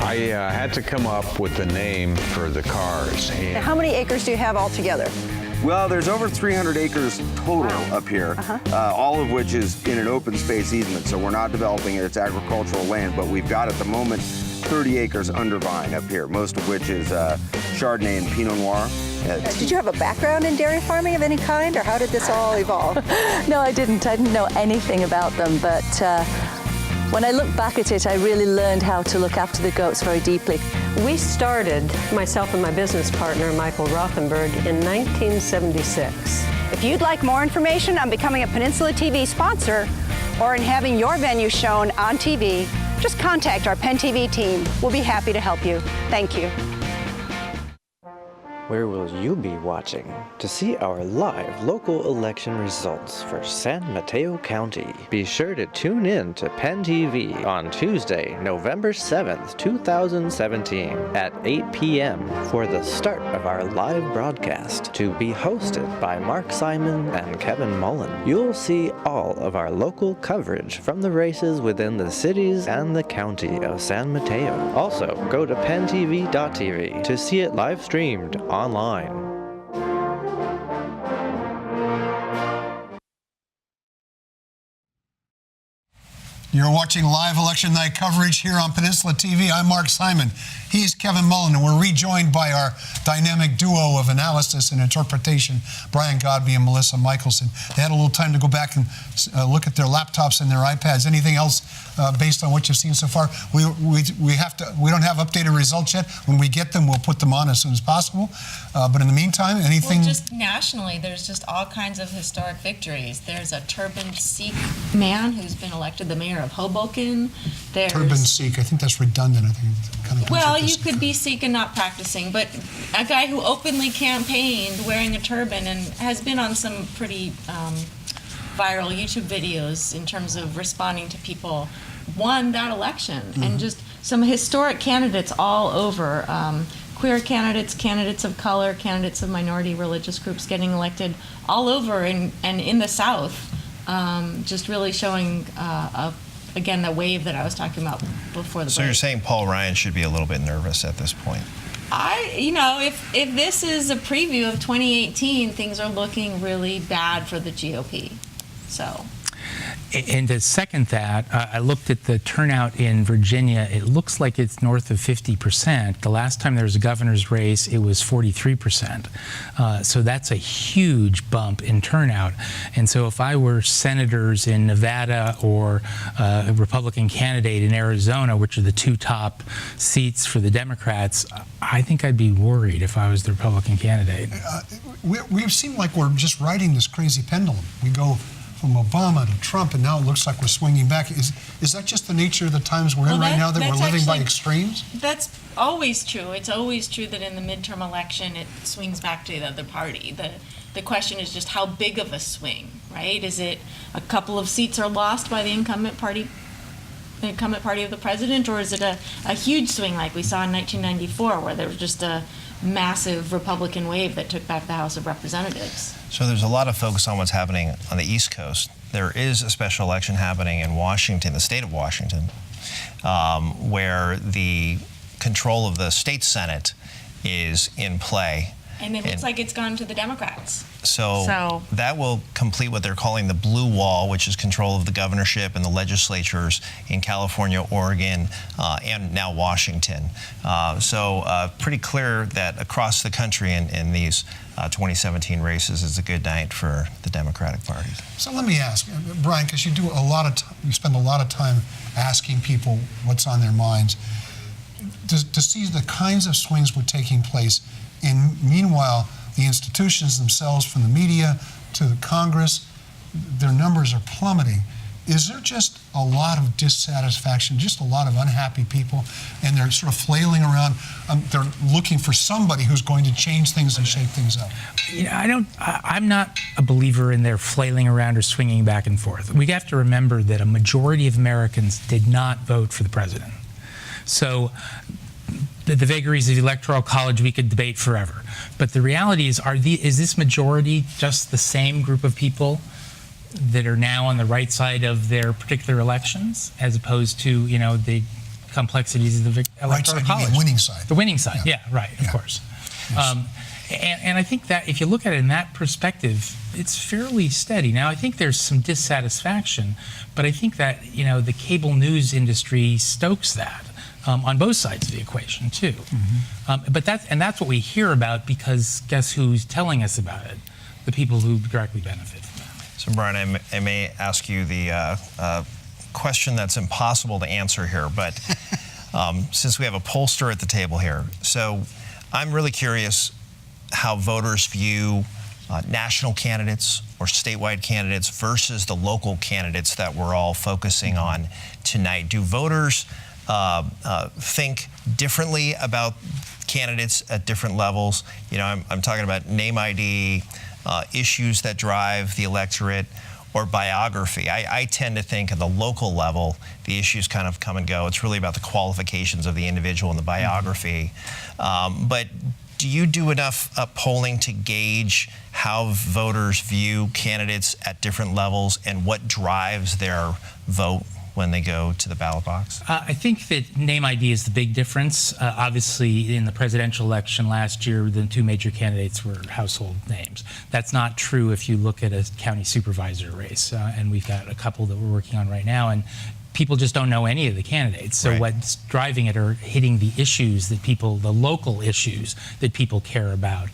I had to come up with the name for the cars. And how many acres do you have altogether? Well, there's over 300 acres total up here, all of which is in an open space easement, so we're not developing it. It's agricultural land, but we've got at the moment 30 acres under vine up here, most of which is Chardonnay and Pinot Noir. Did you have a background in dairy farming of any kind, or how did this all evolve? No, I didn't. I didn't know anything about them, but when I look back at it, I really learned how to look after the goats very deeply. We started, myself and my business partner, Michael Rothenberg, in 1976. If you'd like more information on becoming a Peninsula TV sponsor or in having your venue shown on TV, just contact our Penn TV team. We'll be happy to help you. Thank you. Where will you be watching to see our live local election results for San Mateo County? Be sure to tune in to Penn TV on Tuesday, November 7th, 2017 at 8 p.m. for the start of our live broadcast, to be hosted by Mark Simon and Kevin Mullen. You'll see all of our local coverage from the races within the cities and the county of San Mateo. Also, go to pentv.tv to see it live streamed online. You're watching live election night coverage here on Peninsula TV. I'm Mark Simon. He's Kevin Mullen, and we're rejoined by our dynamic duo of analysis and interpretation, Brian Godby and Melissa Michelson. They had a little time to go back and look at their laptops and their iPads. Anything else based on what you've seen so far? We don't have updated results yet. When we get them, we'll put them on as soon as possible. But in the meantime, anything? Well, just nationally, there's just all kinds of historic victories. There's a turbaned Sikh man who's been elected the mayor of Hoboken. There's Turban Sikh. I think that's redundant. I think. Well, you could be Sikh and not practicing, but a guy who openly campaigned wearing a turban and has been on some pretty viral YouTube videos in terms of responding to people, won that election. And just some historic candidates all over. Queer candidates, candidates of color, candidates of minority religious groups getting elected all over and in the South, just really showing again, the wave that I was talking about before the break. So you're saying Paul Ryan should be a little bit nervous at this point? If this is a preview of 2018, things are looking really bad for the GOP. So. And to second that, I looked at the turnout in Virginia. It looks like it's north of 50%. The last time there was a governor's race, it was 43%. So that's a huge bump in turnout. And so if I were senators in Nevada or a Republican candidate in Arizona, which are the two top seats for the Democrats, I think I'd be worried if I was the Republican candidate. We seem like we're just riding this crazy pendulum. We go from Obama to Trump, and now it looks like we're swinging back. Is that just the nature of the times we're in right now, that we're living by extremes? That's always true. It's always true that in the midterm election, it swings back to the other party. The question is just how big of a swing, right? Is it a couple of seats are lost by the incumbent party of the president, or is it a huge swing like we saw in 1994, where there was just a massive Republican wave that took back the House of Representatives? So there's a lot of focus on what's happening on the East Coast. There is a special election happening in Washington, the state of Washington, where the control of the state Senate is in play. And it looks like it's gone to the Democrats. So that will complete what they're calling the blue wall, which is control of the governorship and the legislatures in California, Oregon, and now Washington. Pretty clear that across the country in these 2017 races is a good night for the Democratic Party. So let me ask, Brian, because you do you spend a lot of time asking people what's on their minds. To see the kinds of swings were taking place, and meanwhile, the institutions themselves, from the media to the Congress, their numbers are plummeting. Is there just a lot of dissatisfaction, just a lot of unhappy people, and they're sort of flailing around? They're looking for somebody who's going to change things and shake things up. I'm not a believer in their flailing around or swinging back and forth. We have to remember that a majority of Americans did not vote for the president. The vagaries of the Electoral College we could debate forever. But the reality is, is this majority just the same group of people that are now on the right side of their particular elections, as opposed to, the complexities of the Electoral College? Right side, the winning side. The winning side, yeah right, of course. Yes. And I think that if you look at it in that perspective, it's fairly steady. Now, I think there's some dissatisfaction, but I think that, the cable news industry stokes that. On both sides of the equation, too. Mm-hmm. But that's what we hear about, because guess who's telling us about it? The people who directly benefit from that. So, Brian, I may ask you the question that's impossible to answer here, but since we have a pollster at the table here, so I'm really curious how voters view national candidates or statewide candidates versus the local candidates that we're all focusing on tonight. Do voters think differently about candidates at different levels? I'm talking about name ID, issues that drive the electorate, or biography. I tend to think at the local level, the issues kind of come and go. It's really about the qualifications of the individual and the biography. But do you do enough polling to gauge how voters view candidates at different levels and what drives their vote when they go to the ballot box? I think that name ID is the big difference. Obviously, in the presidential election last year, the two major candidates were household names. That's not true if you look at a county supervisor race, and we've got a couple that we're working on right now, and people just don't know any of the candidates. So what's driving it are hitting the issues that the local issues that people care about.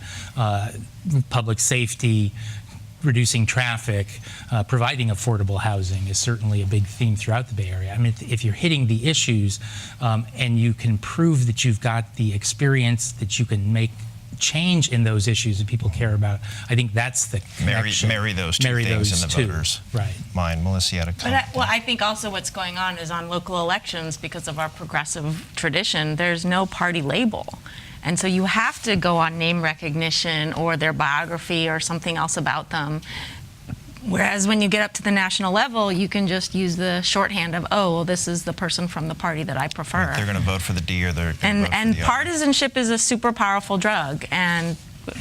Public safety, reducing traffic, providing affordable housing is certainly a big theme throughout the Bay Area. I mean, if you're hitting the issues and you can prove that you've got the experience, that you can make change in those issues that people care about, I think that's the connection. Marry those two things in the voters' mind. Melissa, you had a comment. But I think also what's going on is on local elections, because of our progressive tradition, there's no party label. And so you have to go on name recognition or their biography or something else about them. Whereas when you get up to the national level, you can just use the shorthand of, oh, well, this is the person from the party that I prefer. They're going to vote for the D, or they're going to vote for the And other. partisanship is a super powerful drug, and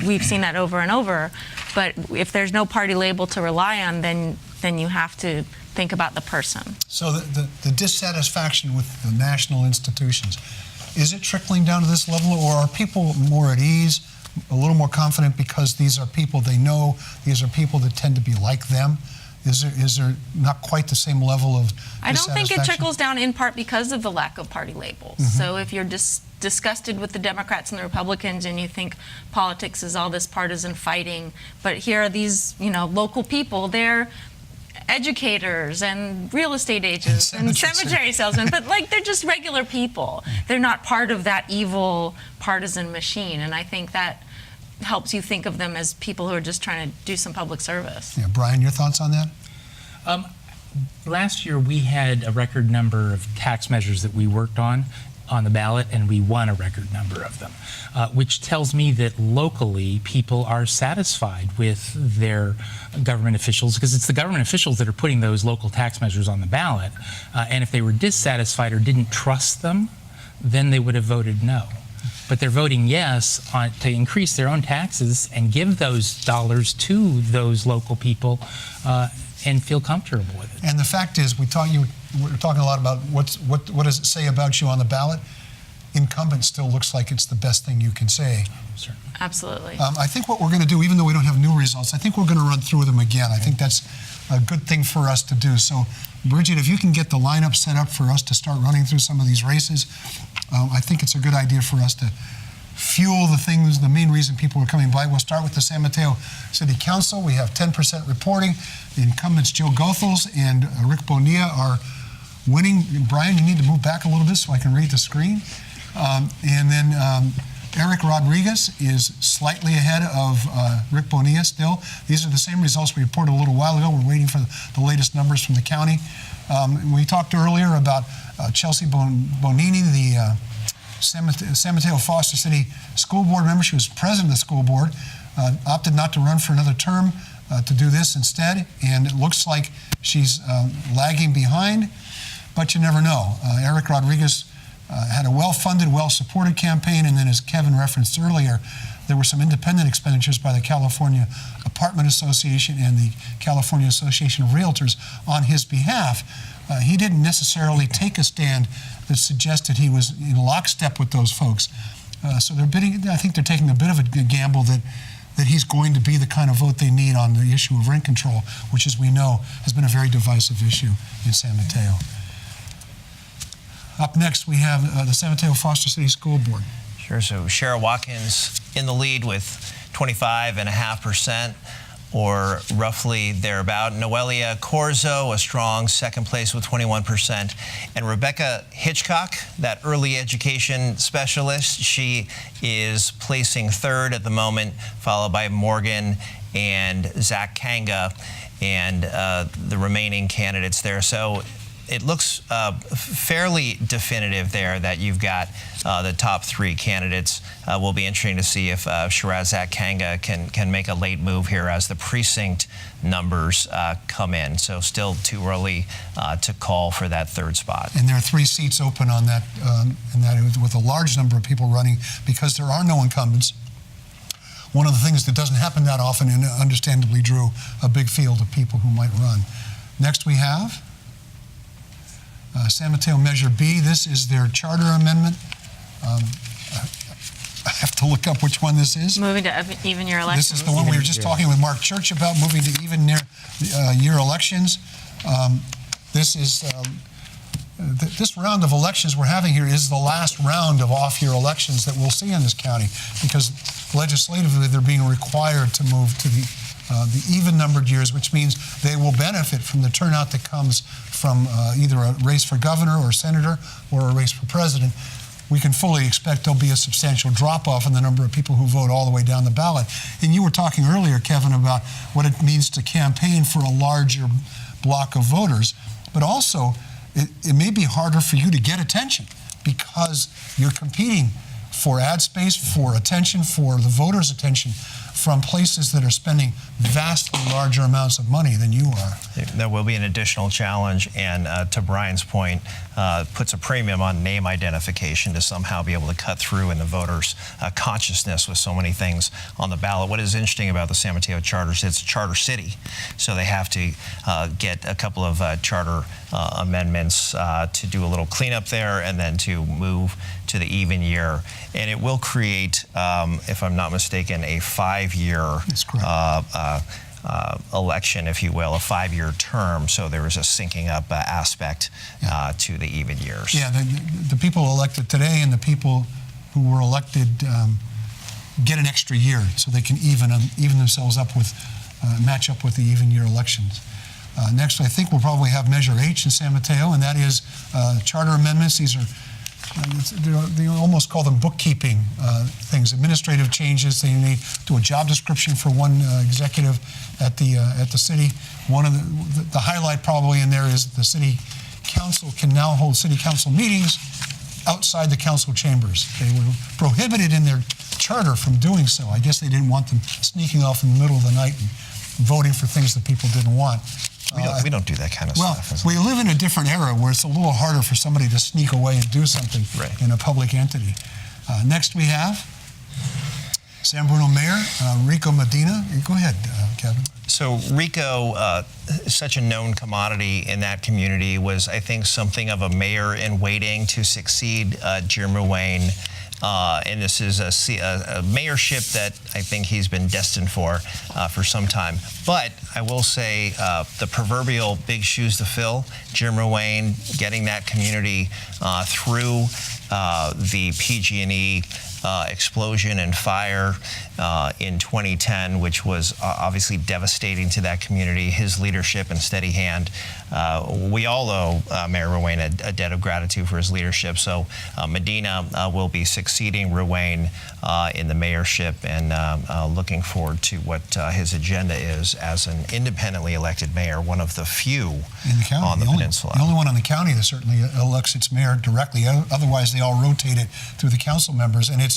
we've seen that over and over. But if there's no party label to rely on, then you have to think about the person. So the dissatisfaction with the national institutions, is it trickling down to this level, or are people more at ease, a little more confident because these are people they know, these are people that tend to be like them? Is there not quite the same level of dissatisfaction? I don't think it trickles down in part because of the lack of party labels. Mm-hmm. So if you're disgusted with the Democrats and the Republicans and you think politics is all this partisan fighting, but here are these, local people, they're educators and real estate agents and cemetery salesmen, but they're just regular people. They're not part of that evil partisan machine, and I think that helps you think of them as people who are just trying to do some public service. Yeah, Brian, your thoughts on that? Last year we had a record number of tax measures that we worked on the ballot, and we won a record number of them, which tells me that locally people are satisfied with their government officials, because it's the government officials that are putting those local tax measures on the ballot. And if they were dissatisfied or didn't trust them, then they would have voted no. But they're voting yes to increase their own taxes and give those dollars to those local people and feel comfortable with it. And the fact is, we're talking a lot about what does it say about you on the ballot. incumbent still looks like it's the best thing you can say. Absolutely. I think what we're going to do, even though we don't have new results, I think we're going to run through them again. I think that's a good thing for us to do. So, Bridget, if you can get the lineup set up for us to start running through some of these races, I think it's a good idea for us to fuel the things, the main reason people are coming by. We'll start with the San Mateo City Council. We have 10% reporting. The incumbents, Jill Goethals and Rick Bonilla, are winning. Brian, you need to move back a little bit so I can read the screen. And then Eric Rodriguez is slightly ahead of Rick Bonilla still. These are the same results we reported a little while ago. We're waiting for the latest numbers from the county. We talked earlier about Chelsea Bonini, the San Mateo Foster City School Board member. She was president of the school board, opted not to run for another term to do this instead, and it looks like she's lagging behind, but you never know. Eric Rodriguez had a well-funded, well-supported campaign, and then as Kevin referenced earlier, there were some independent expenditures by the California Apartment Association and the California Association of Realtors on his behalf. He didn't necessarily take a stand that suggested he was in lockstep with those folks. So they're bidding, I think they're taking a bit of a gamble that he's going to be the kind of vote they need on the issue of rent control, which, as we know, has been a very divisive issue in San Mateo. Up next, we have the San Mateo Foster City School Board. Sure. So Cheryl Watkins in the lead with 25.5%, or roughly thereabout. Noelia Corzo, a strong second place with 21%. And Rebecca Hitchcock, that early education specialist, she is placing third at the moment, followed by Morgan and Zach Kanga and the remaining candidates there. So it looks fairly definitive there that you've got the top three candidates. Will be interesting to see if Shirazak Kanga can make a late move here as the precinct numbers come in. So still too early to call for that third spot. And there are 3 seats open on that, and that is with a large number of people running because there are no incumbents. One of the things that doesn't happen that often and understandably drew a big field of people who might run. Next we have San Mateo Measure B. This is their charter amendment. I have to look up which one this is. Moving to even year elections. This is the one we were just talking with Mark Church about, moving to even year elections. This is this round of elections we're having here is the last round of off-year elections that we'll see in this county, because legislatively they're being required to move to the even-numbered years, which means they will benefit from the turnout that comes from either a race for governor or senator or a race for president. We can fully expect there'll be a substantial drop-off in the number of people who vote all the way down the ballot. And you were talking earlier, Kevin, about what it means to campaign for a larger block of voters, but also it may be harder for you to get attention because you're competing for ad space, for attention, for the voters' attention from places that are spending vastly larger amounts of money than you are. There will be an additional challenge, and to Brian's point, puts a premium on name identification to somehow be able to cut through in the voters' consciousness with so many things on the ballot. What is interesting about the San Mateo charter is it's a charter city, so they have to get a couple of charter amendments to do a little cleanup there and then to move to the even year. And it will create, if I'm not mistaken, a 5-year election, if you will, a 5-year term. So there is a syncing up aspect to the even years. Yeah, the people elected today and the people who were elected get an extra year, so they can even themselves up with, match up with the even year elections. Next, I think we'll probably have Measure H in San Mateo, and that is charter amendments. These are they almost call them bookkeeping things, administrative changes. They need to do a job description for one executive at the city. One of the highlight probably in there is the city council can now hold city council meetings outside the council chambers. They were prohibited in their charter from doing so. I guess they didn't want them sneaking off in the middle of the night and voting for things that people didn't want. We don't do that kind of stuff. Well, we live in a different era where it's a little harder for somebody to sneak away and do something in a public entity. Next we have San Bruno Mayor, Rico Medina. Go ahead, Kevin. So Rico, such a known commodity in that community, was, I think, something of a mayor in waiting to succeed Jim Ruane. And this is a mayorship that I think he's been destined for some time. But I will say the proverbial big shoes to fill, Jim Ruane getting that community through the PG&E explosion and fire in 2010, which was obviously devastating to that community. His leadership and steady hand. We all owe Mayor Ruane a debt of gratitude for his leadership. So Medina will be succeeding Ruane in the mayorship, and looking forward to what his agenda is as an independently elected mayor, one of the few in the county, on the peninsula. The only one on the county that certainly elects its mayor directly. Otherwise, they all rotate it through the council members. And it's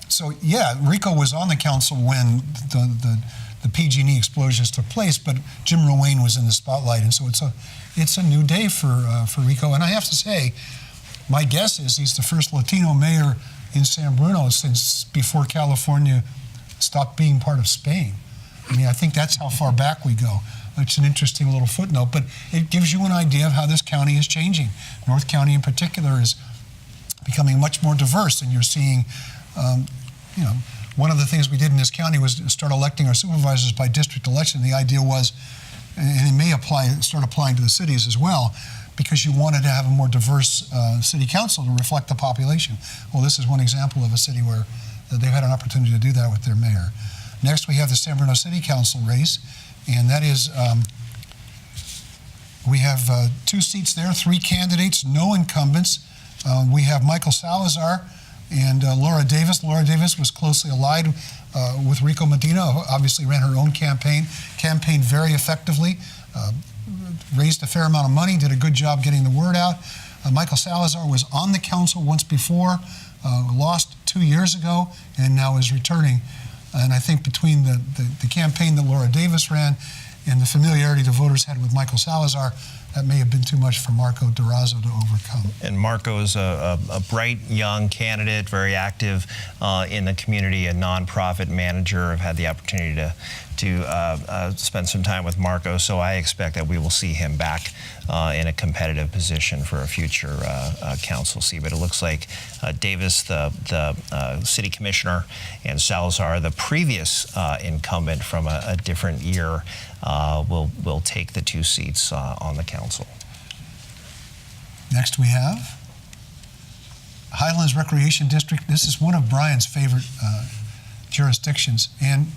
so, yeah, Rico was on the council when the PG&E explosions took place, but Jim Ruane was in the spotlight, and so it's a new day for Rico. And I have to say, my guess is he's the first Latino mayor in San Bruno since before California stopped being part of Spain. I mean, I think that's how far back we go. It's an interesting little footnote, but it gives you an idea of how this county is changing. North County in particular is becoming much more diverse, and you're seeing, one of the things we did in this county was start electing our supervisors by district election. The idea was, and it may start applying to the cities as well, because you wanted to have a more diverse city council to reflect the population. Well, this is one example of a city where they've had an opportunity to do that with their mayor. Next, we have the San Bruno City Council race, and that is, we have 2 seats there, 3 candidates, no incumbents. We have Michael Salazar and Laura Davis. Laura Davis was closely allied with Rico Medina, obviously ran her own campaigned very effectively, raised a fair amount of money, did a good job getting the word out. Michael Salazar was on the council once before, lost 2 years ago, and now is returning. And I think between the campaign that Laura Davis ran and the familiarity the voters had with Michael Salazar, that may have been too much for Marco Durazo to overcome. And Marco is a bright young candidate, very active in the community, a nonprofit manager. I've had the opportunity to spend some time with Marco, so I expect that we will see him back in a competitive position for a future council seat. But it looks like Davis, the city commissioner, and Salazar, the previous incumbent from a different year, will take the 2 seats on the council. Next we have Highlands Recreation District. This is one of Brian's favorite jurisdictions, and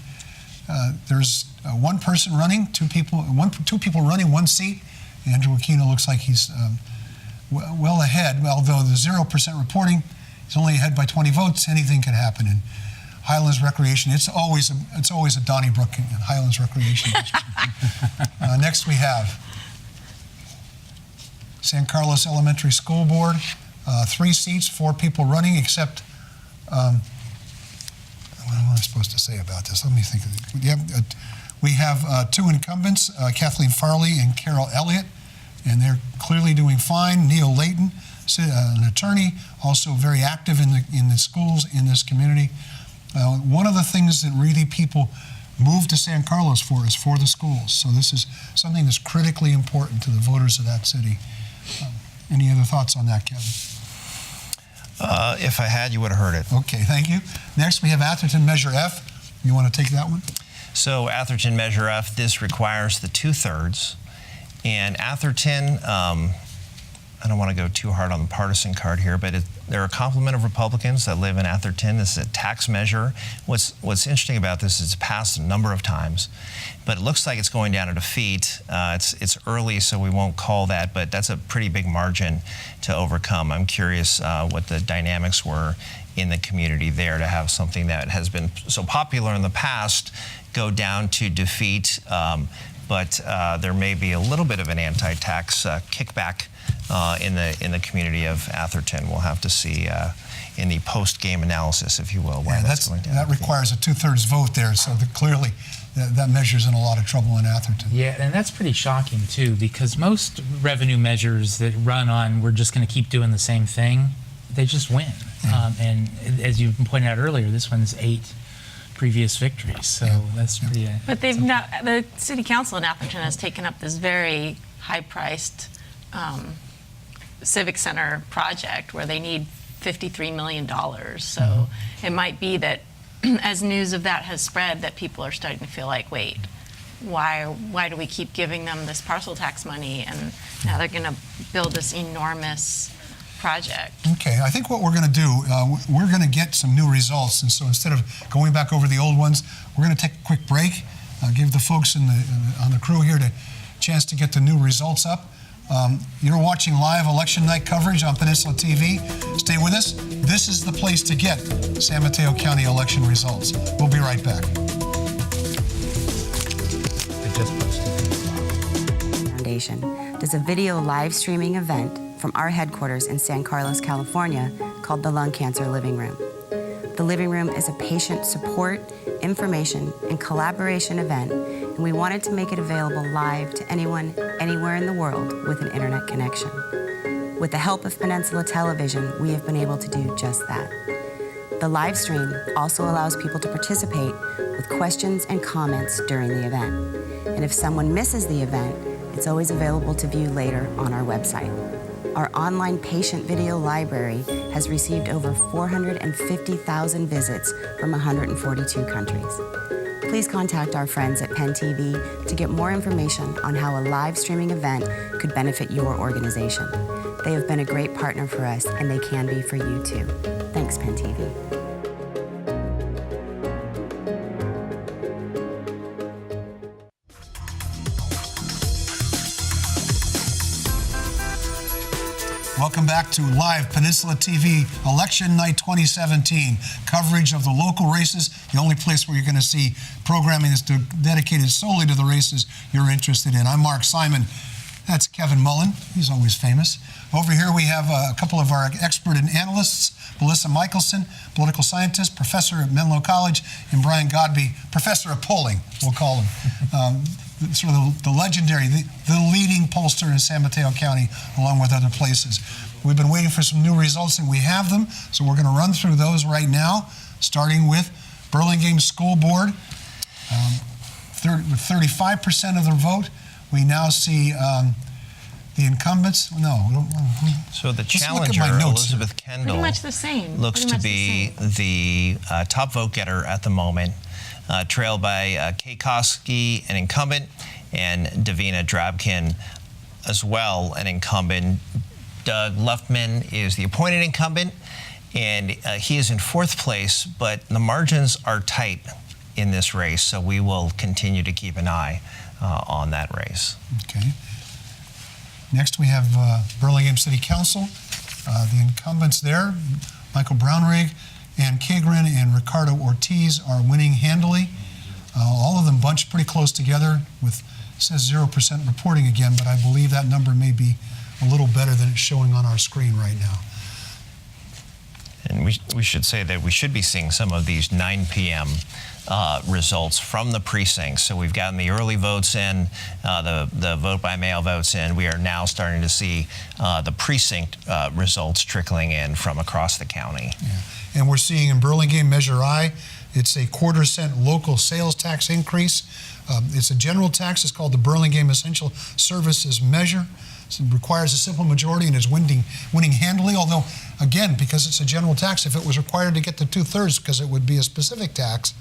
there's one person running, two people running, 1 seat. Andrew Aquino looks like he's well ahead, although the 0% reporting, he's only ahead by 20 votes. Anything can happen in Highlands Recreation. It's always a Donnybrook in Highlands Recreation District. Next we have San Carlos Elementary School Board, 3 seats, 4 people running, except, what am I supposed to say about this? Let me think of it. We have 2 incumbents, Kathleen Farley and Carol Elliott, and they're clearly doing fine. Neil Layton, an attorney, also very active in the schools in this community. One of the things that really people move to San Carlos for is for the schools. So this is something that's critically important to the voters of that city. Any other thoughts on that, Kevin? If I had, you would have heard it. Okay, thank you. Next, we have Atherton Measure F. You want to take that one? So Atherton Measure F, this requires the 2/3. And Atherton, I don't want to go too hard on the partisan card here, but there are a complement of Republicans that live in Atherton. This is a tax measure. What's interesting about this is it's passed a number of times, but it looks like it's going down to defeat. It's early, so we won't call that, but that's a pretty big margin to overcome. I'm curious what the dynamics were in the community there to have something that has been so popular in the past go down to defeat, but there may be a little bit of an anti-tax kickback in the community of Atherton. We'll have to see in the post-game analysis, if you will, why that's going down. That requires a 2/3 vote there, so clearly that measure's in a lot of trouble in Atherton. Yeah, and that's pretty shocking too, because most revenue measures that run on we're just going to keep doing the same thing, they just win. And as you pointed out earlier, this one's 8 previous victories. So that's pretty. But they've not. The city council in Atherton has taken up this very high-priced civic center project where they need $53 million. So it might be that as news of that has spread, that people are starting to feel like, wait, why do we keep giving them this parcel tax money, and now they're going to build this enormous project? Okay, I think what we're going to do, we're going to get some new results, and so instead of going back over the old ones, we're going to take a quick break, give the folks on the crew here a chance to get the new results up. You're watching live election night coverage on Peninsula TV. Stay with us. This is the place to get San Mateo County election results. We'll be right back. Foundation does a video live streaming event from our headquarters in San Carlos, California, called the Lung Cancer Living Room. The Living Room is a patient support, information, and collaboration event, and we wanted to make it available live to anyone, anywhere in the world with an internet connection. With the help of Peninsula Television, we have been able to do just that. The live stream also allows people to participate with questions and comments during the event. And if someone misses the event, it's always available to view later on our website. Our online patient video library has received over 450,000 visits from 142 countries. Please contact our friends at Penn TV to get more information on how a live streaming event could benefit your organization. They have been a great partner for us, and they can be for you too. Thanks, Penn TV. Welcome back to live Peninsula TV Election Night 2017 coverage of the local races. The only place where you're going to see programming is dedicated solely to the races you're interested in. I'm Mark Simon. That's Kevin Mullen. He's always famous. Over here we have a couple of our expert analysts, Melissa Michelson, political scientist, professor at Menlo College, and Brian Godby, professor of polling, we'll call him. Sort of the legendary, the leading pollster in San Mateo County, along with other places. We've been waiting for some new results, and we have them, so we're going to run through those right now, starting with Burlingame School Board. With 35% of the vote, we now see the incumbents. So the Just challenger, look at my notes. Elizabeth Kendall, Pretty much the same. looks to be the top vote getter at the moment, trailed by Kay Koski, an incumbent, and Davina Drabkin as well, an incumbent. Doug Luftman is the appointed incumbent, and he is in fourth place, but the margins are tight in this race, so we will continue to keep an eye on that race. Okay. Next we have Burlingame City Council. The incumbents there, Michael Brownrigg, Ann Kagrin, and Ricardo Ortiz are winning handily. All of them bunched pretty close together with, it says 0% reporting again, but I believe that number may be a little better than it's showing on our screen right now. And we should say that we should be seeing some of these 9 p.m. Results from the precincts. So we've gotten the early votes in, the vote by mail votes in. We are now starting to see the precinct results trickling in from across the county. Yeah. And we're seeing in Burlingame Measure I, it's a 1/4 cent local sales tax increase. It's a general tax. It's called the Burlingame Essential Services Measure. It requires a simple majority and is winning handily, although, again, because it's a general tax, if it was required to get the 2/3 because it would be a specific tax,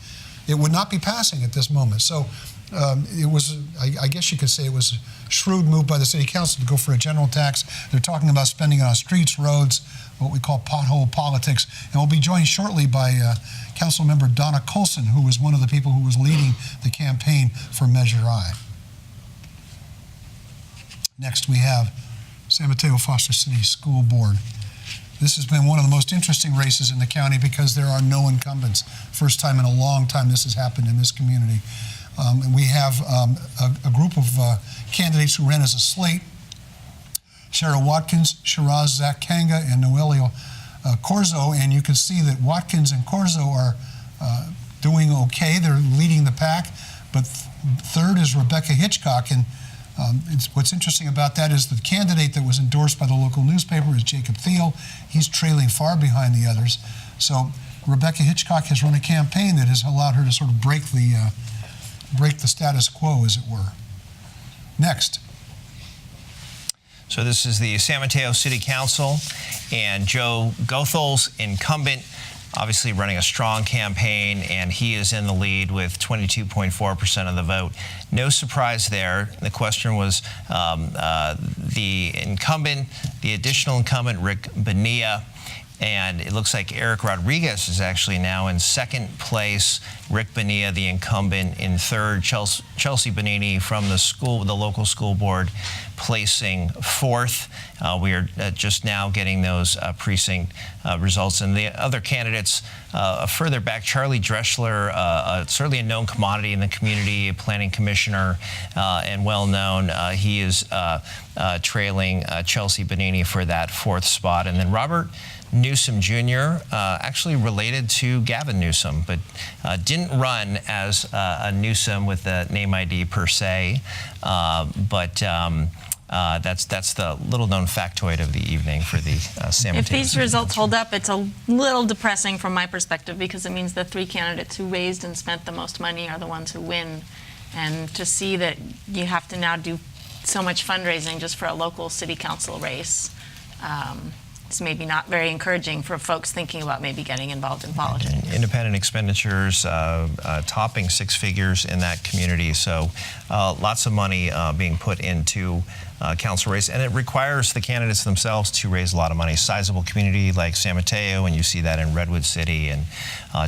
it would not be passing at this moment. So it was, I guess you could say it was a shrewd move by the City Council to go for a general tax. They're talking about spending it on streets, roads, what we call pothole politics. And we'll be joined shortly by Council Member Donna Colson, who was one of the people who was leading the campaign for Measure I. Next, we have San Mateo Foster City School Board. This has been one of the most interesting races in the county because there are no incumbents. First time in a long time this has happened in this community. And we have a group of candidates who ran as a slate: Cheryl Watkins, Shiraz Zakanga, and Noelio Corzo. And you can see that Watkins and Corzo are doing okay. They're leading the pack. But third is Rebecca Hitchcock. And what's interesting about that is the candidate that was endorsed by the local newspaper is Jacob Thiel. He's trailing far behind the others. So Rebecca Hitchcock has run a campaign that has allowed her to sort of break the status quo, as it were. Next. So this is the San Mateo City Council, and Joe Gothel's incumbent, obviously running a strong campaign, and he is in the lead with 22.4% of the vote. No surprise there. The question was the incumbent, the additional incumbent, Rick Bonilla, and it looks like Eric Rodriguez is actually now in second place. Rick Bonilla, the incumbent, in third. Chelsea Bonini from the local school board, placing fourth. We are just now getting those precinct results. And the other candidates further back, Charlie Dreschler, certainly a known commodity in the community, a planning commissioner and well-known. He is trailing Chelsea Bonini for that fourth spot. And then Robert Newsom Jr., actually related to Gavin Newsom, but didn't run as a Newsom with the name ID per se, but that's the little-known factoid of the evening for the San Mateo. If these results hold up, it's a little depressing from my perspective, because it means the three candidates who raised and spent the most money are the ones who win. And to see that you have to now do so much fundraising just for a local city council race, it's maybe not very encouraging for folks thinking about maybe getting involved in politics. Independent expenditures topping six figures in that community, so lots of money being put into council race, and it requires the candidates themselves to raise a lot of money. Sizable community like San Mateo, and you see that in Redwood City and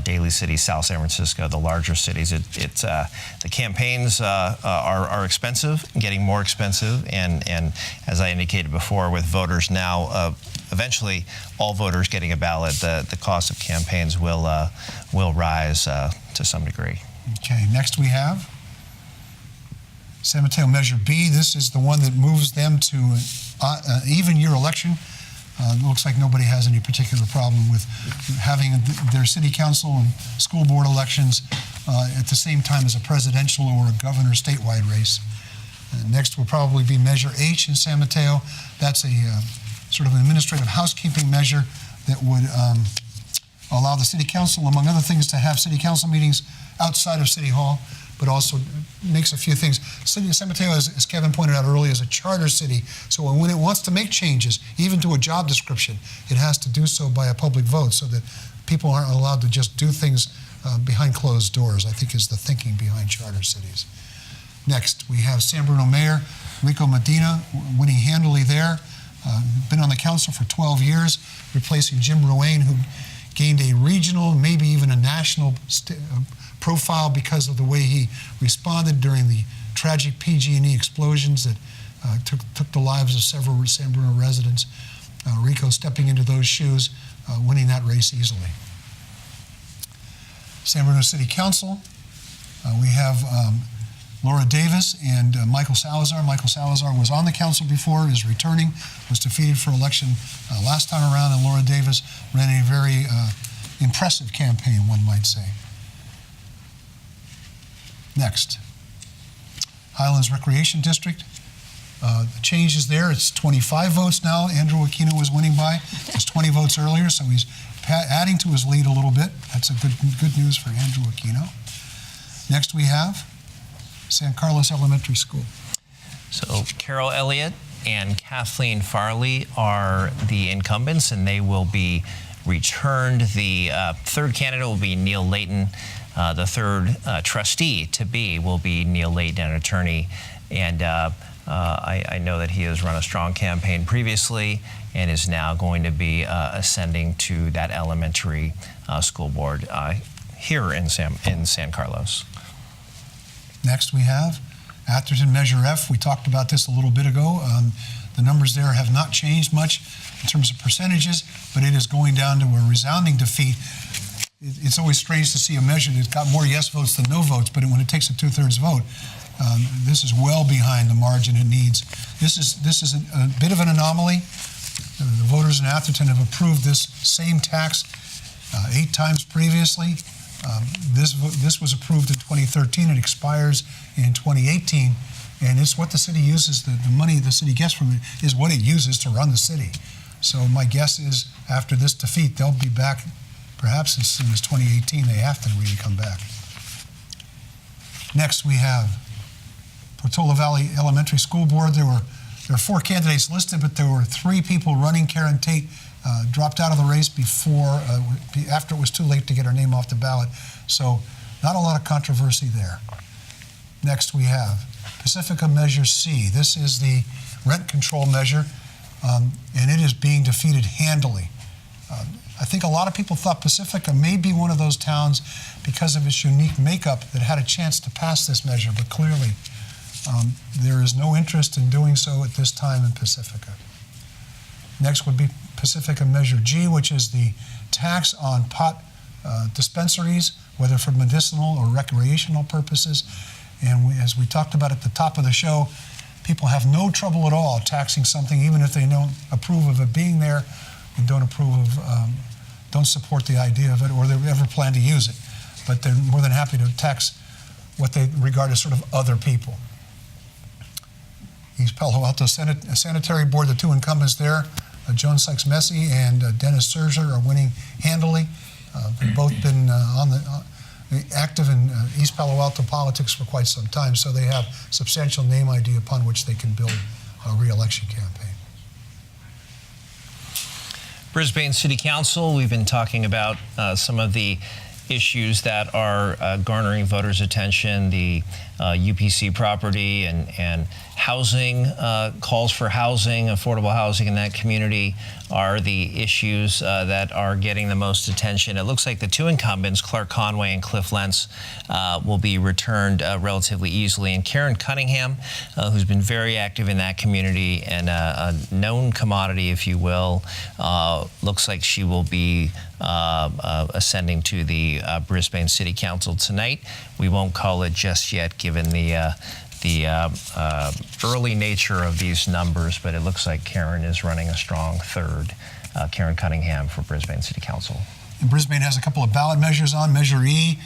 Daly City, South San Francisco, the larger cities. The campaigns are expensive, getting more expensive, and as I indicated before, with voters now eventually all voters getting a ballot, the cost of campaigns will rise to some degree. Okay, next we have San Mateo Measure B. This is the one that moves them to an even year election. It looks like nobody has any particular problem with having their city council and school board elections at the same time as a presidential or a governor statewide race. Next will probably be Measure H in San Mateo. That's a sort of an administrative housekeeping measure that would allow the city council, among other things, to have city council meetings outside of City Hall, but also makes a few things. City of San Mateo, as Kevin pointed out earlier, is a charter city, so when it wants to make changes, even to a job description, it has to do so by a public vote, so that people aren't allowed to just do things behind closed doors, I think is the thinking behind charter cities. Next, we have San Bruno Mayor Rico Medina winning handily there. Been on the council for 12 years, replacing Jim Ruane, who gained a regional, maybe even a national profile because of the way he responded during the tragic PG&E explosions that took the lives of several San Bruno residents. Rico stepping into those shoes, winning that race easily. San Bruno City Council, we have Laura Davis and Michael Salazar. Michael Salazar was on the council before, is returning, was defeated for election last time around, and Laura Davis ran a very impressive campaign, one might say. Next, Highlands Recreation District. The change is there. It's 25 votes now. Andrew Aquino was winning by. It was 20 votes earlier, so he's adding to his lead a little bit. That's a good news for Andrew Aquino. Next we have San Carlos Elementary School. So Carol Elliott and Kathleen Farley are the incumbents, and they will be returned. The third candidate will be Neil Layton. The third trustee to be will be Neil Layton, an attorney, and I know that he has run a strong campaign previously and is now going to be ascending to that elementary school board here in San Carlos. Next we have Atherton Measure F. We talked about this a little bit ago. The numbers there have not changed much in terms of percentages, but it is going down to a resounding defeat. It's always strange to see a measure that's got more yes votes than no votes, but when it takes a 2/3 vote, this is well behind the margin it needs. This is a bit of an anomaly. The voters in Atherton have approved this same tax 8 times previously. This was approved in 2013. It expires in 2018, and it's what the city uses. The money the city gets from it is what it uses to run the city. So my guess is after this defeat, they'll be back perhaps as soon as 2018, they have to really come back. Next, we have Portola Valley Elementary School Board. There are 4 candidates listed, but there were 3 people running. Karen Tate dropped out of the race after it was too late to get her name off the ballot. So not a lot of controversy there. Next, we have Pacifica Measure C. This is the rent control measure, and it is being defeated handily. I think a lot of people thought Pacifica may be one of those towns because of its unique makeup that had a chance to pass this measure, but clearly there is no interest in doing so at this time in Pacifica. Next would be Pacifica Measure G, which is the tax on pot dispensaries, whether for medicinal or recreational purposes. And as we talked about at the top of the show, people have no trouble at all taxing something, even if they don't approve of it being there and don't support the idea of it, or they ever plan to use it. But they're more than happy to tax what they regard as sort of other people. East Palo Alto Sanitary Board, the 2 incumbents there, Joan Sykes-Messy and Dennis Serger, are winning handily. They've both been active in East Palo Alto politics for quite some time, so they have substantial name ID upon which they can build a re-election campaign. Brisbane City Council, we've been talking about some of the issues that are garnering voters' attention, the UPC property and housing, calls for housing, affordable housing in that community are the issues that are getting the most attention. It looks like the 2 incumbents, Clark Conway and Cliff Lentz, will be returned relatively easily. And Karen Cunningham, who's been very active in that community and a known commodity, if you will, looks like she will be ascending to the Brisbane City Council tonight. We won't call it just yet, given the early nature of these numbers, but it looks like Karen is running a strong third. Karen Cunningham for Brisbane City Council. And Brisbane has a couple of ballot measures on. Measure E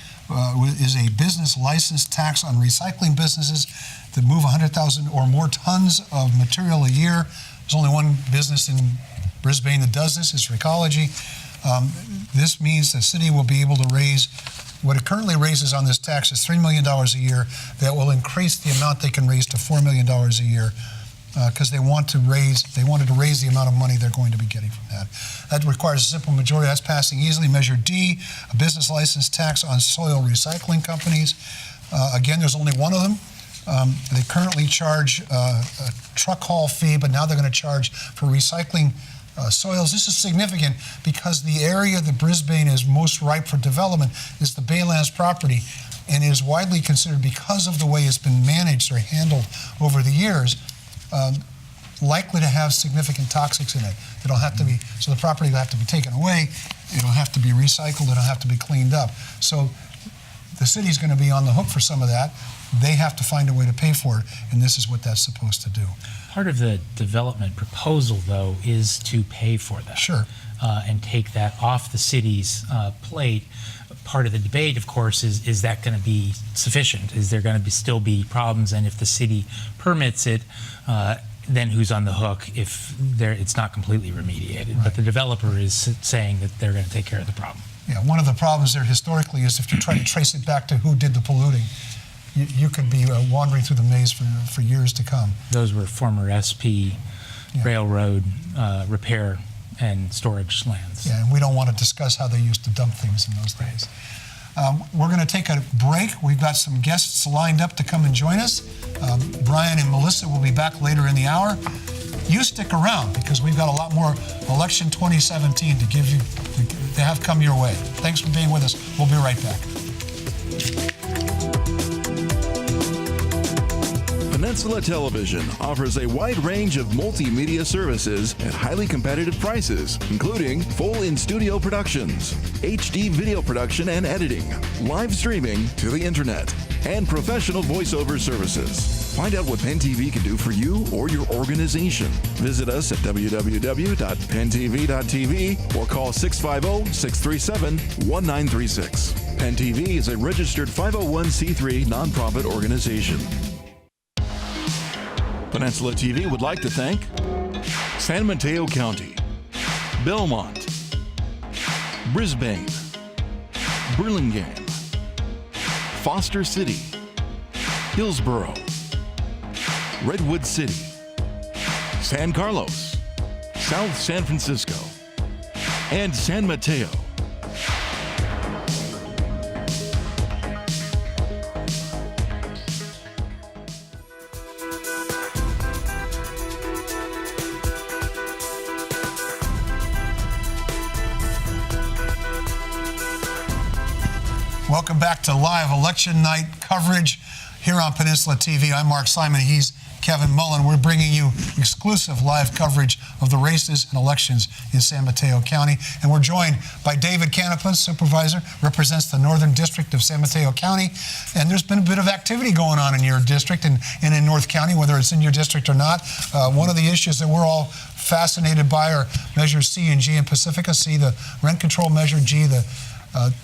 is a business license tax on recycling businesses that move 100,000 or more tons of material a year. There's only one business in Brisbane that does this, it's Recology. This means the city will be able to raise what it currently raises on this tax is $3 million a year. That will increase the amount they can raise to $4 million a year because they wanted to raise the amount of money they're going to be getting from that. That requires a simple majority. That's passing easily. Measure D, a business license tax on soil recycling companies. Again, there's only one of them. They currently charge a truck haul fee, but now they're going to charge for recycling soils. This is significant because the area that Brisbane is most ripe for development is the Baylands property, and it is widely considered, because of the way it's been managed or handled over the years, likely to have significant toxics in it. It'll have to be, so the property will have to be taken away, it'll have to be recycled, it'll have to be cleaned up. So the city's going to be on the hook for some of that. They have to find a way to pay for it, and this is what that's supposed to do. Part of the development proposal, though, is to pay for that. Sure. And take that off the city's plate. Part of the debate, of course, is that going to be sufficient? Is there going to still be problems? And if the city permits it, then who's on the hook if it's not completely remediated? Right. But the developer is saying that they're going to take care of the problem. Yeah, one of the problems there historically is if you try to trace it back to who did the polluting, you could be wandering through the maze for years to come. Those were former SP railroad repair and storage lands. Yeah, and we don't want to discuss how they used to dump things in those days. We're going to take a break. We've got some guests lined up to come and join us. Brian and Melissa will be back later in the hour. You stick around because we've got a lot more Election 2017 to give you, to have come your way. Thanks for being with us. We'll be right back. Peninsula Television offers a wide range of multimedia services at highly competitive prices, including full in-studio productions, HD video production and editing, live streaming to the internet, and professional voiceover services. Find out what Penn TV can do for you or your organization. Visit us at www.penntv.tv or call 650-637-1936. Penn TV is a registered 501c3 nonprofit organization. Peninsula TV would like to thank San Mateo County, Belmont, Brisbane, Burlingame, Foster City, Hillsborough, Redwood City, San Carlos, South San Francisco, and San Mateo. Welcome back to live election night coverage here on Peninsula TV. I'm Mark Simon. He's Kevin Mullen. We're bringing you exclusive live coverage of the races and elections in San Mateo County. And we're joined by David Canopus, supervisor, represents the Northern District of San Mateo County. And there's been a bit of activity going on in your district and in North County, whether it's in your district or not. One of the issues that we're all fascinated by are Measures C and G in Pacifica. C, the rent control measure, G, the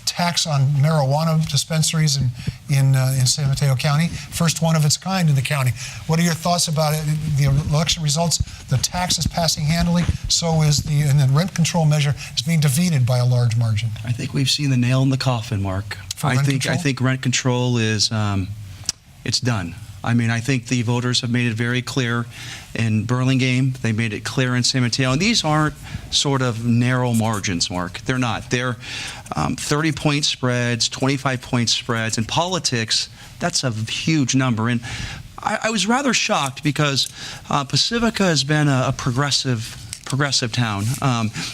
tax on marijuana dispensaries in San Mateo County. First one of its kind in the county. What are your thoughts about it? The election results, the tax is passing handily, so is and the rent control measure is being defeated by a large margin. I think we've seen the nail in the coffin, Mark. I think rent control is, it's done. I mean, I think the voters have made it very clear in Burlingame. They made it clear in San Mateo. And these aren't sort of narrow margins, Mark. They're not. They're 30-point spreads, 25-point spreads. In politics, that's a huge number. And I was rather shocked because Pacifica has been a progressive town.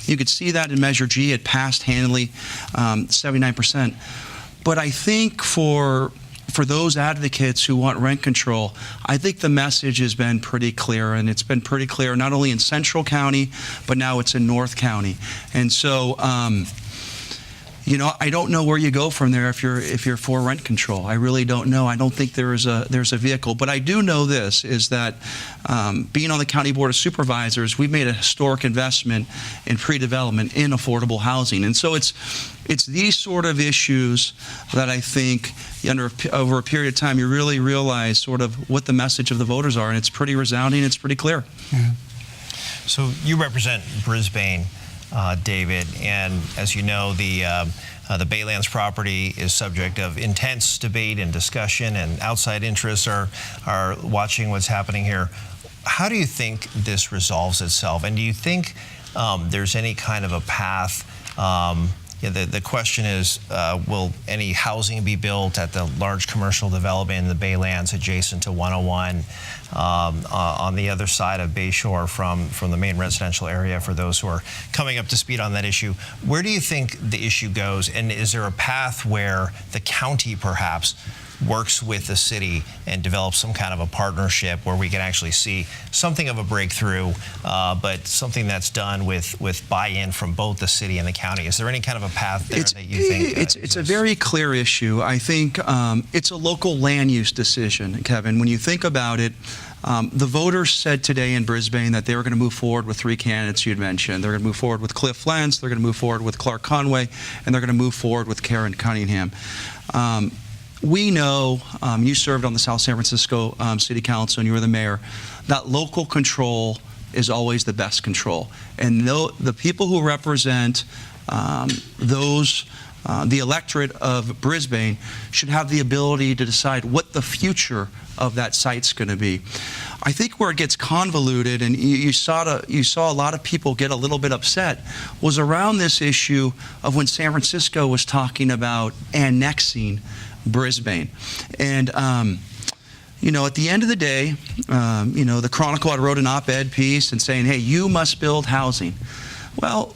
You could see that in Measure G. It passed handily, 79%. But I think for those advocates who want rent control, I think the message has been pretty clear, and it's been pretty clear not only in Central County, but now it's in North County. And so, you know, I don't know where you go from there if you're for rent control. I really don't know. I don't think there's a vehicle. But I do know this, is that being on the County Board of Supervisors, we've made a historic investment in pre-development in affordable housing. And so it's these sort of issues that I think over a period of time you really realize sort of what the message of the voters are, and it's pretty resounding, it's pretty clear. Yeah. So you represent Brisbane, David, and as you know, the Baylands property is subject of intense debate and discussion, and outside interests are watching what's happening here. How do you think this resolves itself, and do you think there's any kind of a path? The question is, will any housing be built at the large commercial development in the Baylands adjacent to 101 on the other side of Bayshore from the main residential area, for those who are coming up to speed on that issue? Where do you think the issue goes, and is there a path where the county perhaps works with the city and develops some kind of a partnership where we can actually see something of a breakthrough, but something that's done with buy-in from both the city and the county? Is there any kind of a path there that you think it's a very clear issue. I think it's a local land use decision, Kevin. When you think about it, the voters said today in Brisbane that they were going to move forward with three candidates you'd mentioned. They're going to move forward with Cliff Lentz, they're going to move forward with Clark Conway, and they're going to move forward with Karen Cunningham. We know, you served on the South San Francisco City Council and you were the mayor, that local control is always the best control. And the people who represent the electorate of Brisbane should have the ability to decide what the future of that site's going to be. I think where it gets convoluted, and you saw a lot of people get a little bit upset, was around this issue of when San Francisco was talking about annexing Brisbane. And you know, at the end of the day, you know, the Chronicle had wrote an op-ed piece and saying, hey, you must build housing. Well,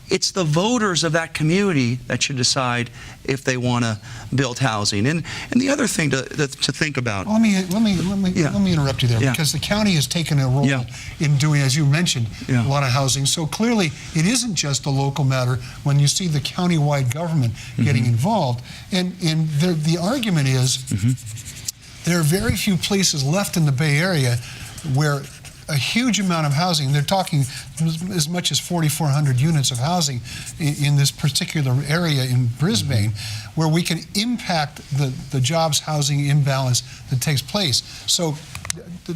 it's the voters of that community that should decide if they want to build housing. And the other thing to think about. Well, let me interrupt you there, because the county has taken a role in doing, as you mentioned, a lot of housing. So clearly, it isn't just a local matter when you see the countywide government getting involved. And the argument is there are very few places left in the Bay Area where a huge amount of housing, they're talking as much as 4,400 units of housing in this particular area in Brisbane, where we can impact the jobs housing imbalance that takes place. So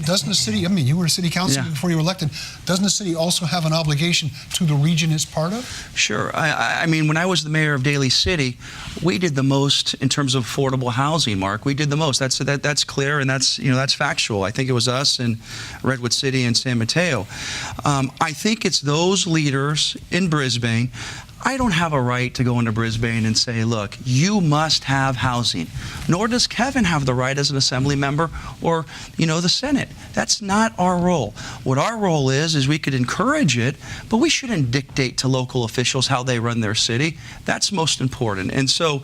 doesn't the city, I mean, you were a city councilman before you were elected, doesn't the city also have an obligation to the region it's part of? Sure. I mean, when I was the mayor of Daly City, we did the most in terms of affordable housing, Mark. We did the most. That's clear, and that's factual. I think it was us and Redwood City and San Mateo. I think it's those leaders in Brisbane. I don't have a right to go into Brisbane and say, look, you must have housing. Nor does Kevin have the right as an assembly member or, the Senate. That's not our role. What our role is we could encourage it, but we shouldn't dictate to local officials how they run their city. That's most important. And so,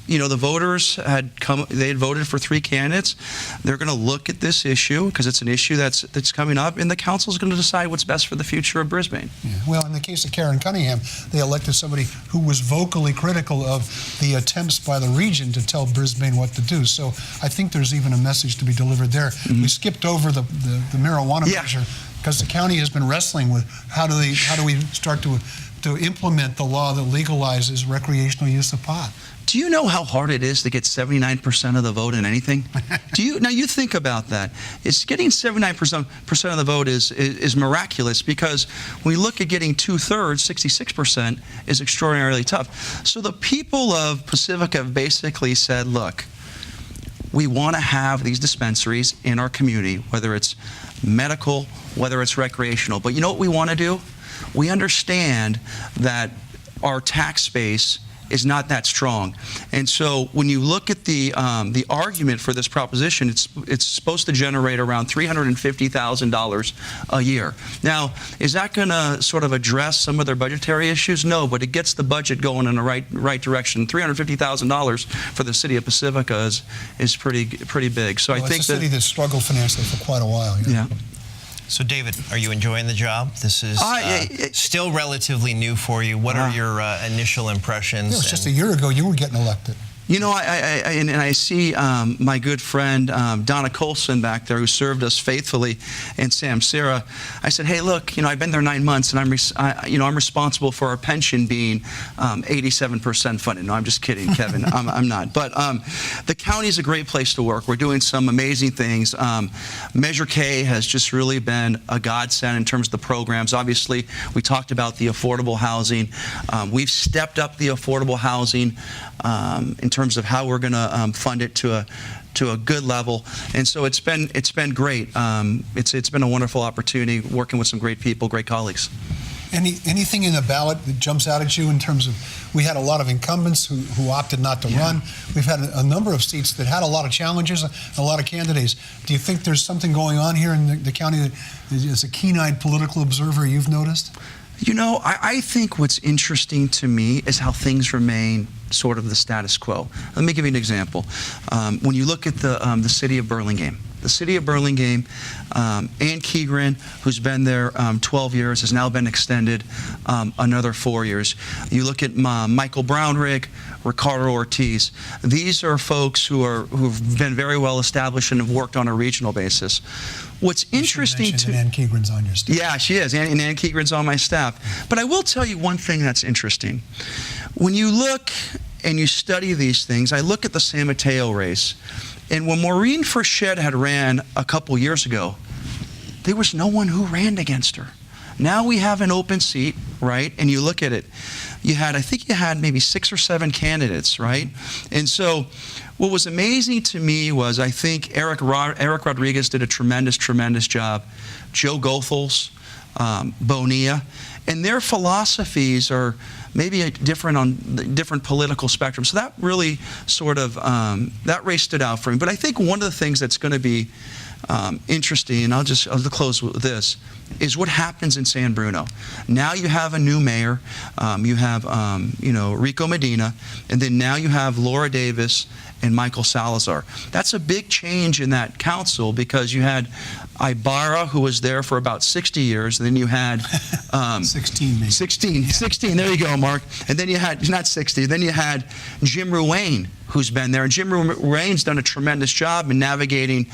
the voters they had voted for 3 candidates. They're going to look at this issue because it's an issue that's coming up, and the council's going to decide what's best for the future of Brisbane. Yeah. Well, in the case of Karen Cunningham, they elected somebody who was vocally critical of the attempts by the region to tell Brisbane what to do. So I think there's even a message to be delivered there. Mm-hmm. We skipped over the marijuana measure because the county has been wrestling with how do we start to implement the law that legalizes recreational use of pot. Do you know how hard it is to get 79% of the vote in anything? Now you think about that. It's getting 79% of the vote is miraculous because when we look at getting 2/3, 66% is extraordinarily tough. So the people of Pacifica have basically said, look, we want to have these dispensaries in our community, whether it's medical, whether it's recreational. But you know what we want to do? We understand that our tax base is not that strong. And so when you look at the argument for this proposition, it's supposed to generate around $350,000 a year. Now, is that going to sort of address some of their budgetary issues? No, but it gets the budget going in the right direction. $350,000 for the city of Pacifica is pretty big. So I think it's a city that's struggled financially for quite a while. Yeah. So, David, are you enjoying the job? This is still relatively new for you. What are your initial impressions? It was just a year ago you were getting elected. I see my good friend Donna Colson back there who served us faithfully, and Sam Sarah. I said, hey, look, I've been there 9 months, and I'm responsible for our pension being 87% funded. No, I'm just kidding, Kevin. I'm not. But the county is a great place to work. We're doing some amazing things. Measure K has just really been a godsend in terms of the programs. Obviously, we talked about the affordable housing. We've stepped up the affordable housing in terms of how we're going to fund it to a good level, and so it's been great. It's been a wonderful opportunity working with some great people, great colleagues. Anything in the ballot that jumps out at you in terms of, we had a lot of incumbents who opted not to run. We've had a number of seats that had a lot of challenges, a lot of candidates. Do you think there's something going on here in the county that, as a keen-eyed political observer, you've noticed? I think what's interesting to me is how things remain sort of the status quo. Let me give you an example. When you look at the city of Burlingame, Ann Keegren, who's been there 12 years, has now been extended another 4 years. You look at Michael Brownrigg, Ricardo Ortiz. These are folks who've been very well established and have worked on a regional basis. What's interesting to Ann Keegren's on your staff. Yeah, she is. And Ann Keegren's on my staff. But I will tell you one thing that's interesting. When you look and you study these things, I look at the San Mateo race. And when Maureen Frechette had ran a couple years ago, there was no one who ran against her. Now we have an open seat, right? And you look at it. I think you had maybe 6 or 7 candidates, right? And so what was amazing to me was I think Eric Rodriguez did a tremendous job. Joe Goethals, Bonilla, and their philosophies are maybe different on different political spectrums. So that really sort of, that race stood out for me. But I think one of the things that's going to be interesting, and I'll close with this, is what happens in San Bruno. Now you have a new mayor, you have Rico Medina, and then now you have Laura Davis and Michael Salazar. That's a big change in that council because you had Ibarra, who was there for about 60 years, and then you had 16 maybe. 16, there you go, Mark. And then you had, not 60, then you had Jim Ruane, who's been there. And Jim Ruane's done a tremendous job in navigating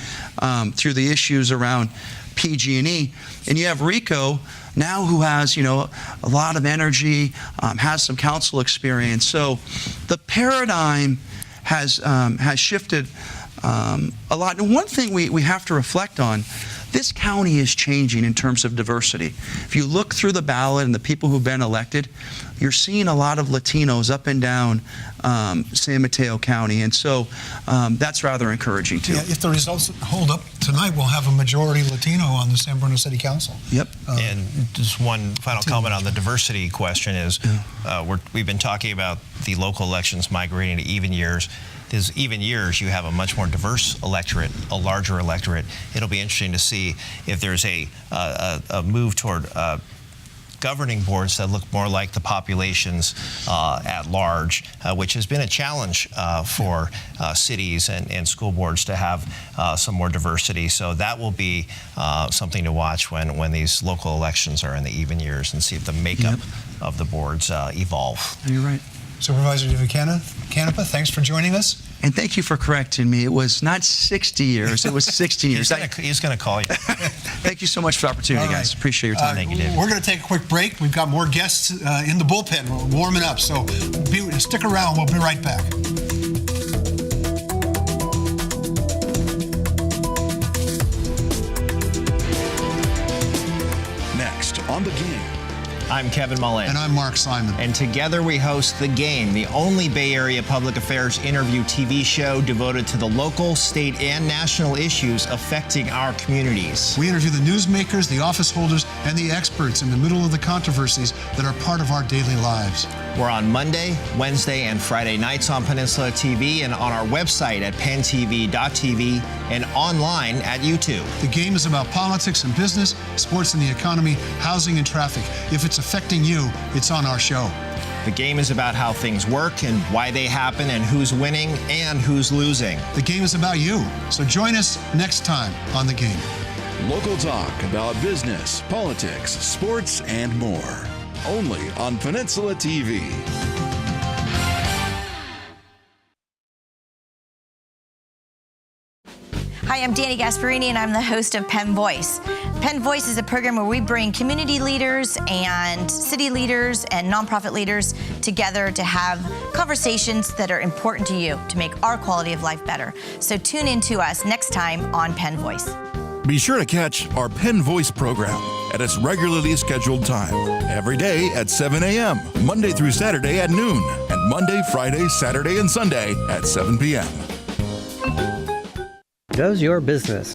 through the issues around PG&E. And you have Rico now, who has, a lot of energy, has some council experience. So the paradigm has shifted a lot. And one thing we have to reflect on, this county is changing in terms of diversity. If you look through the ballot and the people who've been elected, you're seeing a lot of Latinos up and down San Mateo County, and so that's rather encouraging too. Yeah, if the results hold up tonight, we'll have a majority Latino on the San Bruno City Council. Yep. And just one final comment on the diversity question is, we've been talking about the local elections migrating to even years. There's even years, you have a much more diverse electorate, a larger electorate. It'll be interesting to see if there's a move toward governing boards that look more like the populations at large, which has been a challenge for cities and school boards to have some more diversity. So that will be something to watch when these local elections are in the even years, and see if the makeup of the boards evolve. You're right. Supervisor Canepa, thanks for joining us. And thank you for correcting me. It was not 60 years, it was 16 years. He's going to call you. Thank you so much for the opportunity, guys. Appreciate your time. Thank you, David. We're going to take a quick break. We've got more guests in the bullpen. We're warming up, so stick around. We'll be right back. Next on The Game. I'm Kevin Mullen. And I'm Mark Simon. And together we host The Game, the only Bay Area public affairs interview TV show devoted to the local, state, and national issues affecting our communities. We interview the newsmakers, the office holders, and the experts in the middle of the controversies that are part of our daily lives. We're on Monday, Wednesday, and Friday nights on Peninsula TV and on our website at pentv.tv and online at YouTube. The Game is about politics and business, sports and the economy, housing and traffic. If it's affecting you, it's on our show. The Game is about how things work and why they happen and who's winning and who's losing. The Game is about you. So join us next time on The Game. Local talk about business, politics, sports, and more. Only on Peninsula TV. Hi, I'm Danny Gasparini, and I'm the host of Penn Voice. Penn Voice is a program where we bring community leaders and city leaders and nonprofit leaders together to have conversations that are important to you to make our quality of life better. So tune in to us next time on Penn Voice. Be sure to catch our Penn Voice program at its regularly scheduled time, every day at 7 a.m., Monday through Saturday at noon, and Monday, Friday, Saturday, and Sunday at 7 p.m. Does your business?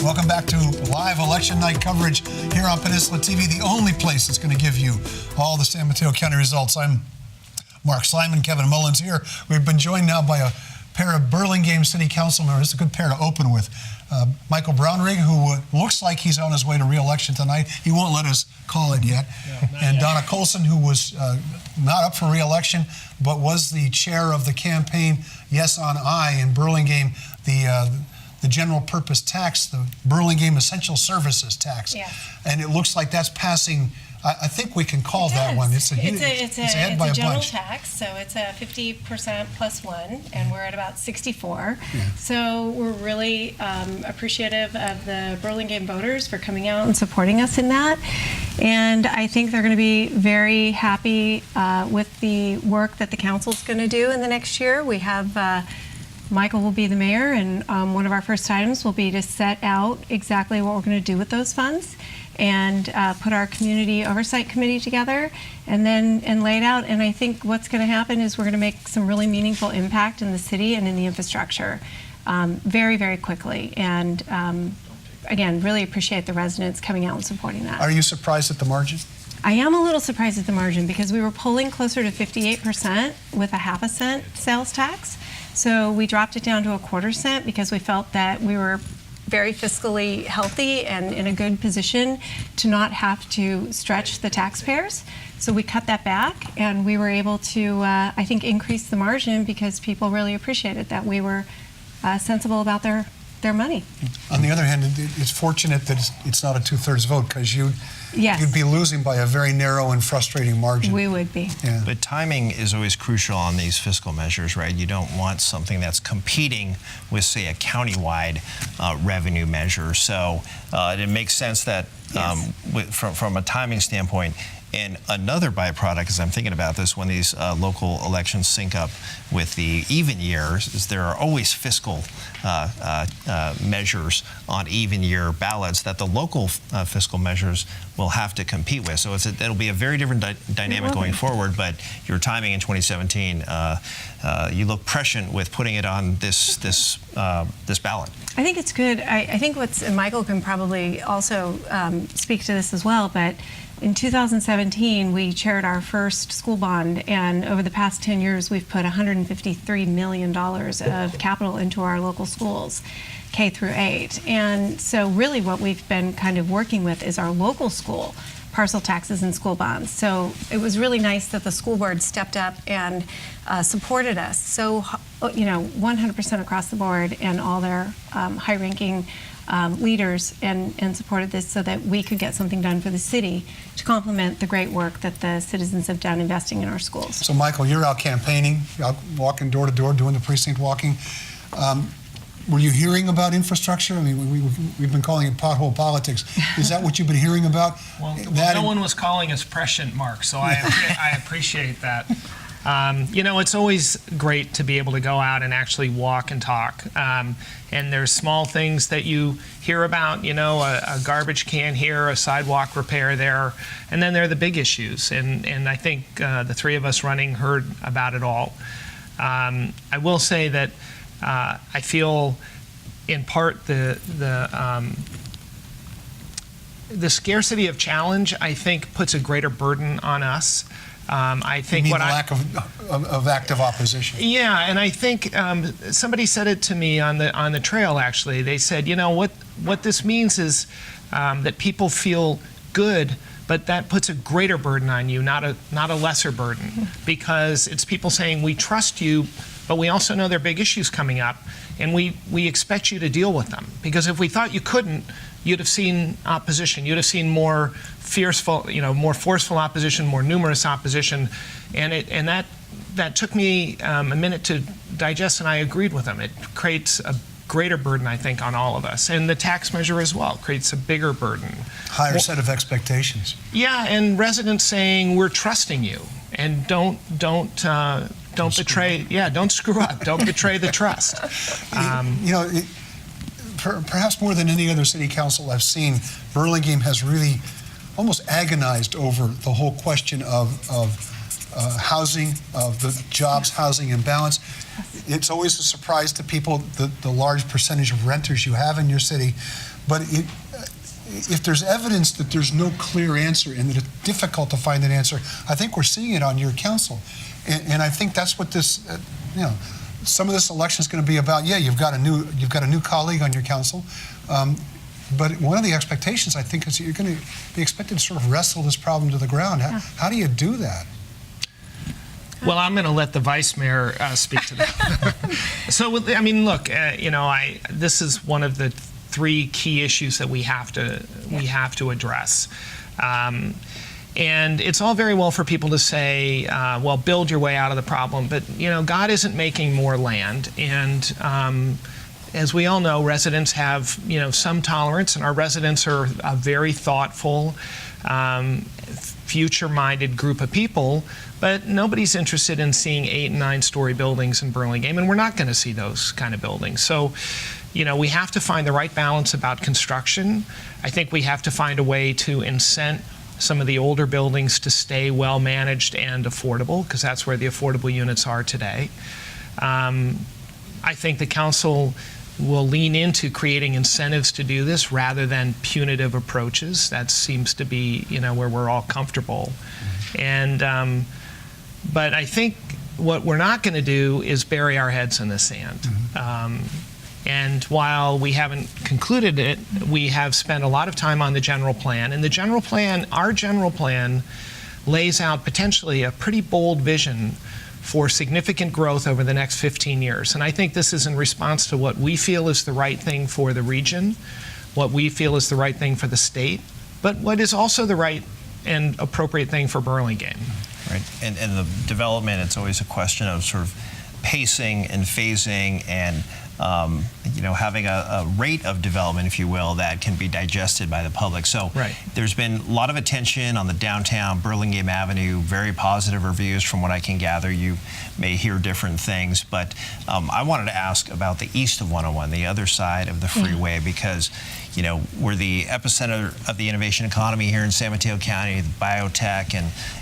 Welcome back to live election night coverage here on Peninsula TV, the only place that's going to give you all the San Mateo County results. I'm Mark Simon, Kevin Mullins here. We've been joined now by a pair of Burlingame City Council members. It's a good pair to open with. Michael Brownrigg, who looks like he's on his way to re-election tonight. He won't let us call it yet. And Donna Colson, who was not up for re-election, but was the chair of the campaign Yes on I in Burlingame, the general purpose tax, the Burlingame Essential Services tax. Yeah. And it looks like that's passing. I think we can call that one. It's ahead by a general bunch. tax, so it's a 50% plus one, and we're at about 64. Yeah. So we're really appreciative of the Burlingame voters for coming out and supporting us in that. And I think they're going to be very happy with the work that the council's going to do in the next year. We have Michael will be the mayor, and one of our first items will be to set out exactly what we're going to do with those funds, and put our community oversight committee together, and lay it out. And I think what's going to happen is we're going to make some really meaningful impact in the city and in the infrastructure very, very quickly. And again, really appreciate the residents coming out and supporting that. Are you surprised at the margin? I am a little surprised at the margin because we were polling closer to 58% with a half a cent sales tax. So we dropped it down to a quarter cent because we felt that we were very fiscally healthy and in a good position to not have to stretch the taxpayers. So we cut that back, and we were able to, I think, increase the margin because people really appreciated that we were sensible about their money. On the other hand, it's fortunate that it's not a 2/3 vote, because you'd be losing by a very narrow and frustrating margin. We would be. Yeah. But timing is always crucial on these fiscal measures, right? You don't want something that's competing with, say, a countywide revenue measure. So it makes sense that from a timing standpoint, And another byproduct, as I'm thinking about this, when these local elections sync up with the even years, is there are always fiscal measures on even year ballots that the local fiscal measures will have to compete with. So it'll be a very different dynamic going forward, but your timing in 2017, you look prescient with putting it on this ballot. I think it's good. I think and Michael can probably also speak to this as well, but in 2017, we chaired our first school bond, and over the past 10 years, we've put $153 million of capital into our local schools, K through 8. And so really what we've been kind of working with is our local school parcel taxes and school bonds. So it was really nice that the school board stepped up and supported us. So, 100% across the board, and all their high-ranking leaders and supported this so that we could get something done for the city to complement the great work that the citizens have done investing in our schools. So, Michael, you're out campaigning, out walking door to door, doing the precinct walking. Were you hearing about infrastructure? I mean, we've been calling it pothole politics. Is that what you've been hearing about? Well, no one was calling us prescient, Mark, so I appreciate that. It's always great to be able to go out and actually walk and talk. And there's small things that you hear about, a garbage can here, a sidewalk repair there, and then there are the big issues. And I think the three of us running heard about it all. I will say that I feel, in part, the scarcity of challenge, I think, puts a greater burden on us. I think you mean the lack of active opposition. Yeah, and I think somebody said it to me on the trail. Actually, they said, what this means is that people feel good, but that puts a greater burden on you, not a lesser burden, because it's people saying, we trust you, but we also know there are big issues coming up, and we expect you to deal with them. Because if we thought you couldn't, you'd have seen opposition. You'd have seen more more forceful opposition, more numerous opposition, and that took me a minute to digest, and I agreed with them. It creates a greater burden, I think, on all of us, and the tax measure as well creates a bigger burden. Higher set of expectations. Yeah, and residents saying we're trusting you, and don't betray. Yeah, don't screw up. Don't betray the trust. Perhaps more than any other city council I've seen, Burlingame has really almost agonized over the whole question of housing, of the jobs, housing imbalance. It's always a surprise to people the large percentage of renters you have in your city, but if there's evidence that there's no clear answer and that it's difficult to find an answer, I think we're seeing it on your council, and I think that's what this, some of this election is going to be about. Yeah, you've got a new colleague on your council. But one of the expectations, I think, is that you're going to be expected to sort of wrestle this problem to the ground. How do you do that? Well, I'm going to let the vice mayor speak to that. So, I mean, look, this is one of the three key issues that we have to address. And it's all very well for people to say, well, build your way out of the problem, but God isn't making more land, and as we all know, residents have some tolerance, and our residents are a very thoughtful, future-minded group of people, but nobody's interested in seeing 8- and 9-story buildings in Burlingame, and we're not going to see those kind of buildings. So, we have to find the right balance about construction. I think we have to find a way to incent some of the older buildings to stay well managed and affordable, because that's where the affordable units are today. I think the council will lean into creating incentives to do this rather than punitive approaches. That seems to be, where we're all comfortable. And, but I think what we're not going to do is bury our heads in the sand. And while we haven't concluded it, we have spent a lot of time on the general plan. And the general plan, our general plan, lays out potentially a pretty bold vision for significant growth over the next 15 years. And I think this is in response to what we feel is the right thing for the region, what we feel is the right thing for the state, but what is also the right and appropriate thing for Burlingame. Right, and the development, it's always a question of sort of pacing and phasing and having a rate of development, if you will, that can be digested by the public. So there's been a lot of attention on the downtown Burlingame Avenue, very positive reviews from what I can gather. You may hear different things, but I wanted to ask about the east of 101, the other side of the freeway, because we're the epicenter of the innovation economy here in San Mateo County, biotech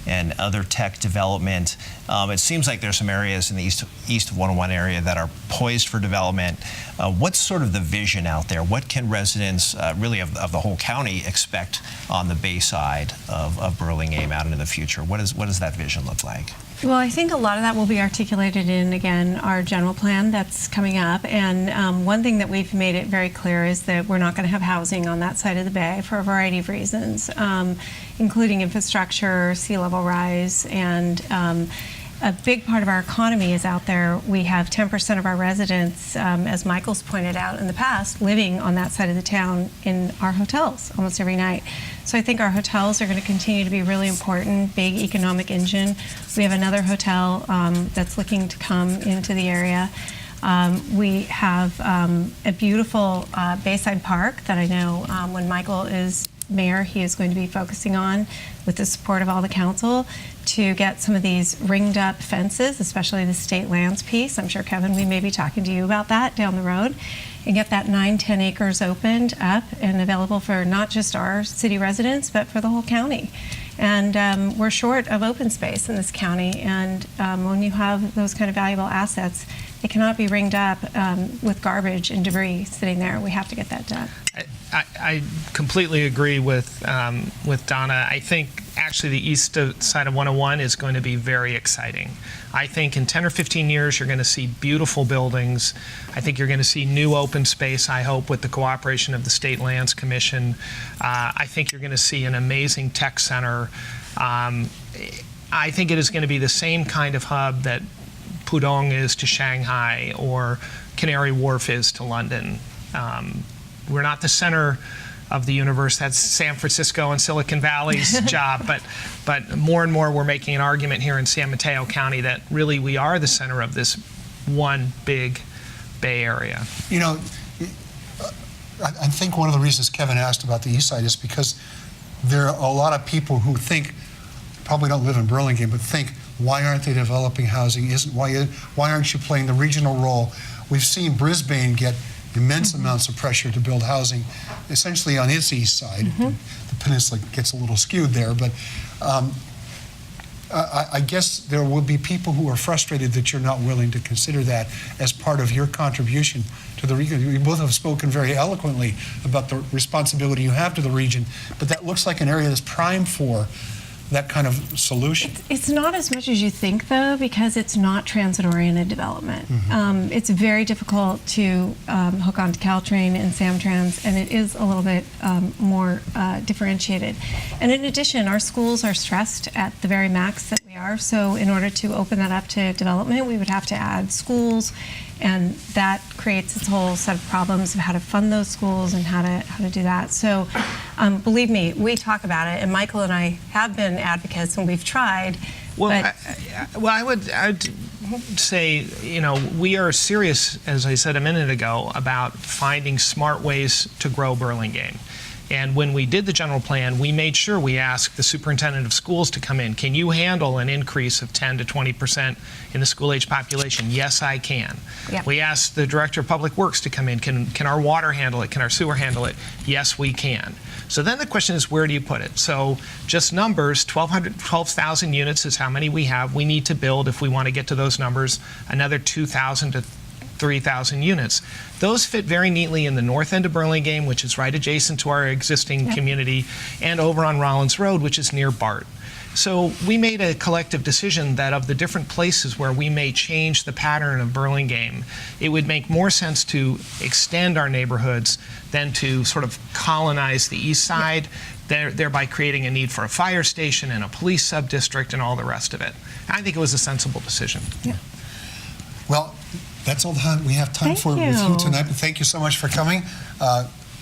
and other tech development. It seems like there's some areas in the east of 101 area that are poised for development. What's sort of the vision out there? What can residents really of the whole county expect on the bay side of Burlingame out into the future? What does that vision look like? Well, I think a lot of that will be articulated in, again, our general plan that's coming up. And one thing that we've made it very clear is that we're not going to have housing on that side of the bay for a variety of reasons, including infrastructure, sea level rise, and a big part of our economy is out there. We have 10% of our residents, as Michael's pointed out in the past, living on that side of the town in our hotels almost every night. So I think our hotels are going to continue to be really important, big economic engine. We have another hotel that's looking to come into the area. We have a beautiful Bayside Park that I know when Michael is mayor, he is going to be focusing on, with the support of all the council, to get some of these ringed up fences, especially the state lands piece. I'm sure, Kevin, we may be talking to you about that down the road, and get that 9-10 acres opened up and available for not just our city residents, but for the whole county. And we're short of open space in this county, and when you have those kind of valuable assets, it cannot be ringed up with garbage and debris sitting there. We have to get that done. I completely agree with Donna. I think actually the east side of 101 is going to be very exciting. I think in 10 or 15 years you're going to see beautiful buildings. I think you're going to see new open space, I hope, with the cooperation of the State Lands Commission. I think you're going to see an amazing tech center. I think it is going to be the same kind of hub that Pudong is to Shanghai or Canary Wharf is to London. We're not the center of the universe. That's San Francisco and Silicon Valley's job. But more and more we're making an argument here in San Mateo County that really we are the center of this one big Bay Area. I think one of the reasons Kevin asked about the east side is because there are a lot of people who think, probably don't live in Burlingame, but think, why aren't they developing housing? Why aren't you playing the regional role? We've seen Brisbane get immense amounts of pressure to build housing, essentially on its east side. The peninsula gets a little skewed there, but I guess there will be people who are frustrated that you're not willing to consider that as part of your contribution to the region. You both have spoken very eloquently about the responsibility you have to the region, but that looks like an area that's primed for that kind of solution. It's not as much as you think, though, because it's not transit-oriented development. It's very difficult to hook onto Caltrain and Samtrans, and it is a little bit more differentiated. And in addition, our schools are stressed at the very max that we are, so in order to open that up to development, we would have to add schools, and that creates its whole set of problems of how to fund those schools and how to do that. So believe me, we talk about it, and Michael and I have been advocates, and we've tried. Well, I would say, we are serious, as I said a minute ago, about finding smart ways to grow Burlingame. And when we did the general plan, we made sure we asked the superintendent of schools to come in. Can you handle an increase of 10 to 20% in the school-age population? Yes, I can. Yep. We asked the director of public works to come in. Can our water handle it? Can our sewer handle it? Yes, we can. So then the question is, where do you put it? So just numbers, 12,000 units is how many we have. We need to build, if we want to get to those numbers, another 2,000 to 3,000 units. Those fit very neatly in the north end of Burlingame, which is right adjacent to our existing community, and over on Rollins Road, which is near BART. So we made a collective decision that of the different places where we may change the pattern of Burlingame, it would make more sense to extend our neighborhoods than to sort of colonize the east side, thereby creating a need for a fire station and a police sub-district and all the rest of it. I think it was a sensible decision. Yeah. Well, that's all the time we have time for with you tonight, but thank you so much for coming.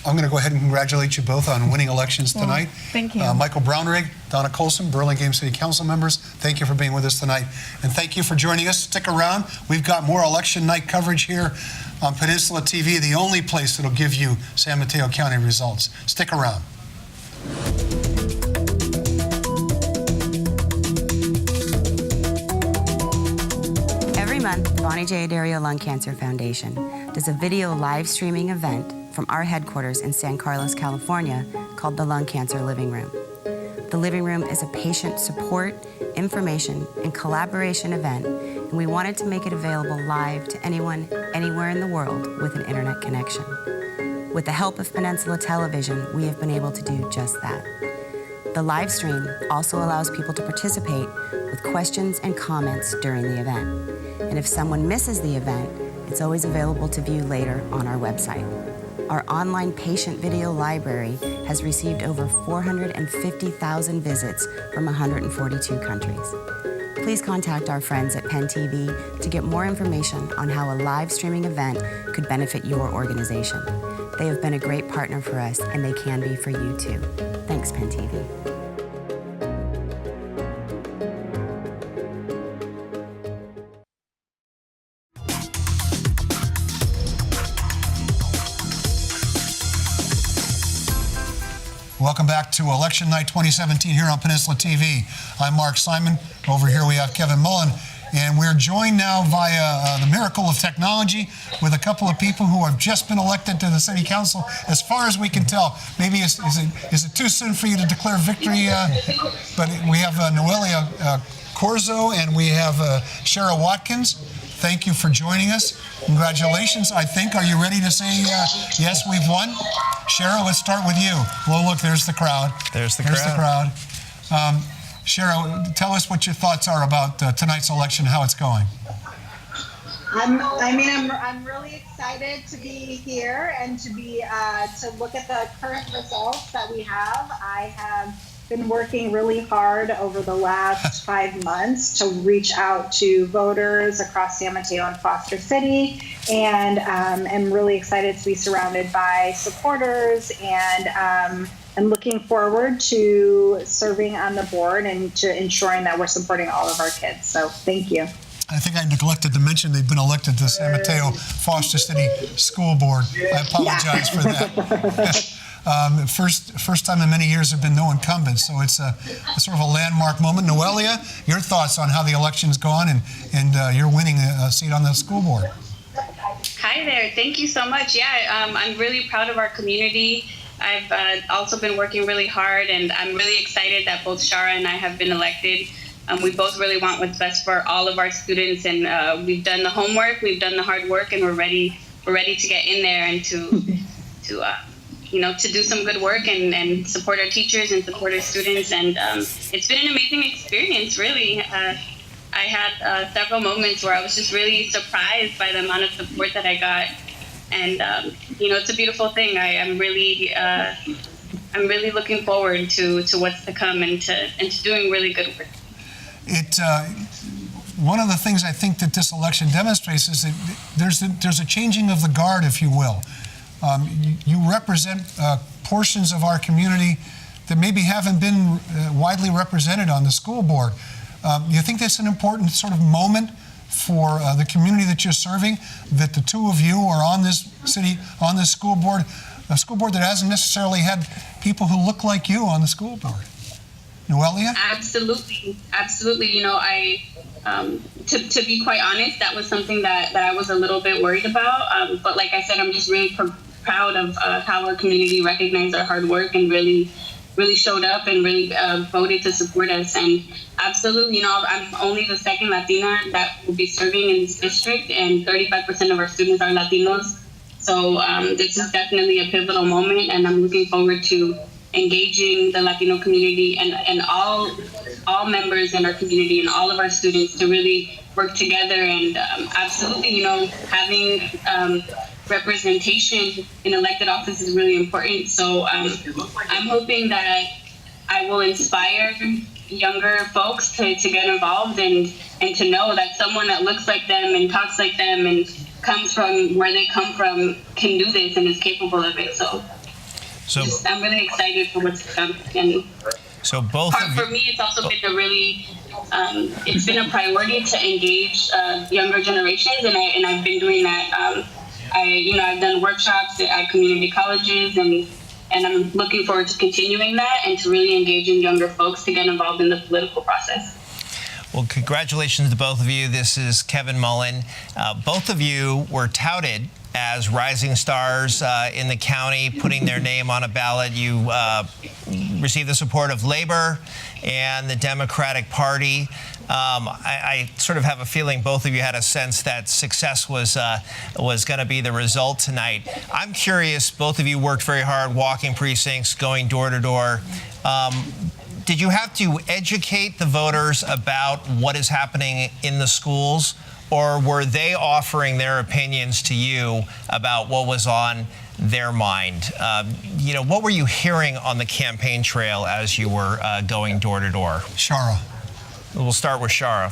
I'm going to go ahead and congratulate you both on winning elections tonight. Thank you. Michael Brownrigg, Donna Colson, Burlingame City Council members, thank you for being with us tonight. And thank you for joining us. Stick around. We've got more election night coverage here on Peninsula TV, the only place that'll give you San Mateo County results. Stick around. Every month, the Bonnie J. Dario Lung Cancer Foundation does a video live streaming event from our headquarters in San Carlos, California, called the Lung Cancer Living Room. The Living Room is a patient support, information, and collaboration event, and we wanted to make it available live to anyone, anywhere in the world with an internet connection. With the help of Peninsula Television, we have been able to do just that. The live stream also allows people to participate with questions and comments during the event. And if someone misses the event, it's always available to view later on our website. Our online patient video library has received over 450,000 visits from 142 countries. Please contact our friends at Penn TV to get more information on how a live streaming event could benefit your organization. They have been a great partner for us, and they can be for you too. Thanks, Penn TV. Welcome back to Election Night 2017 here on Peninsula TV. I'm Mark Simon. Over here we have Kevin Mullen. And we're joined now via the miracle of technology with a couple of people who have just been elected to the City Council, as far as we can tell. Maybe is it too soon for you to declare victory? But we have Noelia Corzo and we have Cheryl Watkins. Thank you for joining us. Congratulations, I think. Are you ready to say, yes, we've won? Cheryl, let's start with you. Well, look, there's the crowd. There's the crowd. Cheryl, tell us what your thoughts are about tonight's election, how it's going. I'm really excited to be here and to look at the current results that we have. I have been working really hard over the last 5 months to reach out to voters across San Mateo and Foster City, and am really excited to be surrounded by supporters and looking forward to serving on the board and to ensuring that we're supporting all of our kids. So thank you. I think I neglected to mention they've been elected to San Mateo Foster City School Board. I apologize for that. First time in many years there have been no incumbents, so it's a sort of a landmark moment. Noelia, your thoughts on how the election's gone and you're winning a seat on the school board. Hi there, thank you so much. Yeah, I'm really proud of our community. I've also been working really hard, and I'm really excited that both Shara and I have been elected. We both really want what's best for all of our students, and we've done the homework, we've done the hard work, and we're ready to get in there and to do some good work and support our teachers and support our students. And it's been an amazing experience, really. I had several moments where I was just really surprised by the amount of support that I got. And it's a beautiful thing. I'm really looking forward to what's to come and to doing really good work. One of the things I think that this election demonstrates is that there's a changing of the guard, if you will. You represent portions of our community that maybe haven't been widely represented on the school board. You think that's an important sort of moment for the community that you're serving, that the two of you are on this school board, a school board that hasn't necessarily had people who look like you on the school board? Noelia? Absolutely. To be quite honest, that was something that I was a little bit worried about. But like I said, I'm just really proud of how our community recognized our hard work and really showed up and really voted to support us. And absolutely, I'm only the second Latina that will be serving in this district, and 35% of our students are Latinos. So this is definitely a pivotal moment, and I'm looking forward to engaging the Latino community and all members in our community and all of our students to really work together. And absolutely, having representation in elected office is really important. So I'm hoping that I will inspire younger folks to get involved and to know that someone that looks like them and talks like them and comes from where they come from can do this and is capable of it. So I'm really excited for what's to come. And so both for me, it's also been it's been a priority to engage younger generations, and I've been doing that I've done workshops at community colleges, and I'm looking forward to continuing that and to really engaging younger folks to get involved in the political process. Well, congratulations to both of you. This is Kevin Mullen. Both of you were touted as rising stars in the county, putting their name on a ballot. You received the support of Labor and the Democratic Party. I sort of have a feeling both of you had a sense that success was going to be the result tonight. I'm curious, both of you worked very hard walking precincts, going door to door. Did you have to educate the voters about what is happening in the schools, or were they offering their opinions to you about what was on their mind? What were you hearing on the campaign trail as you were going door to door? Shara. We'll start with Shara.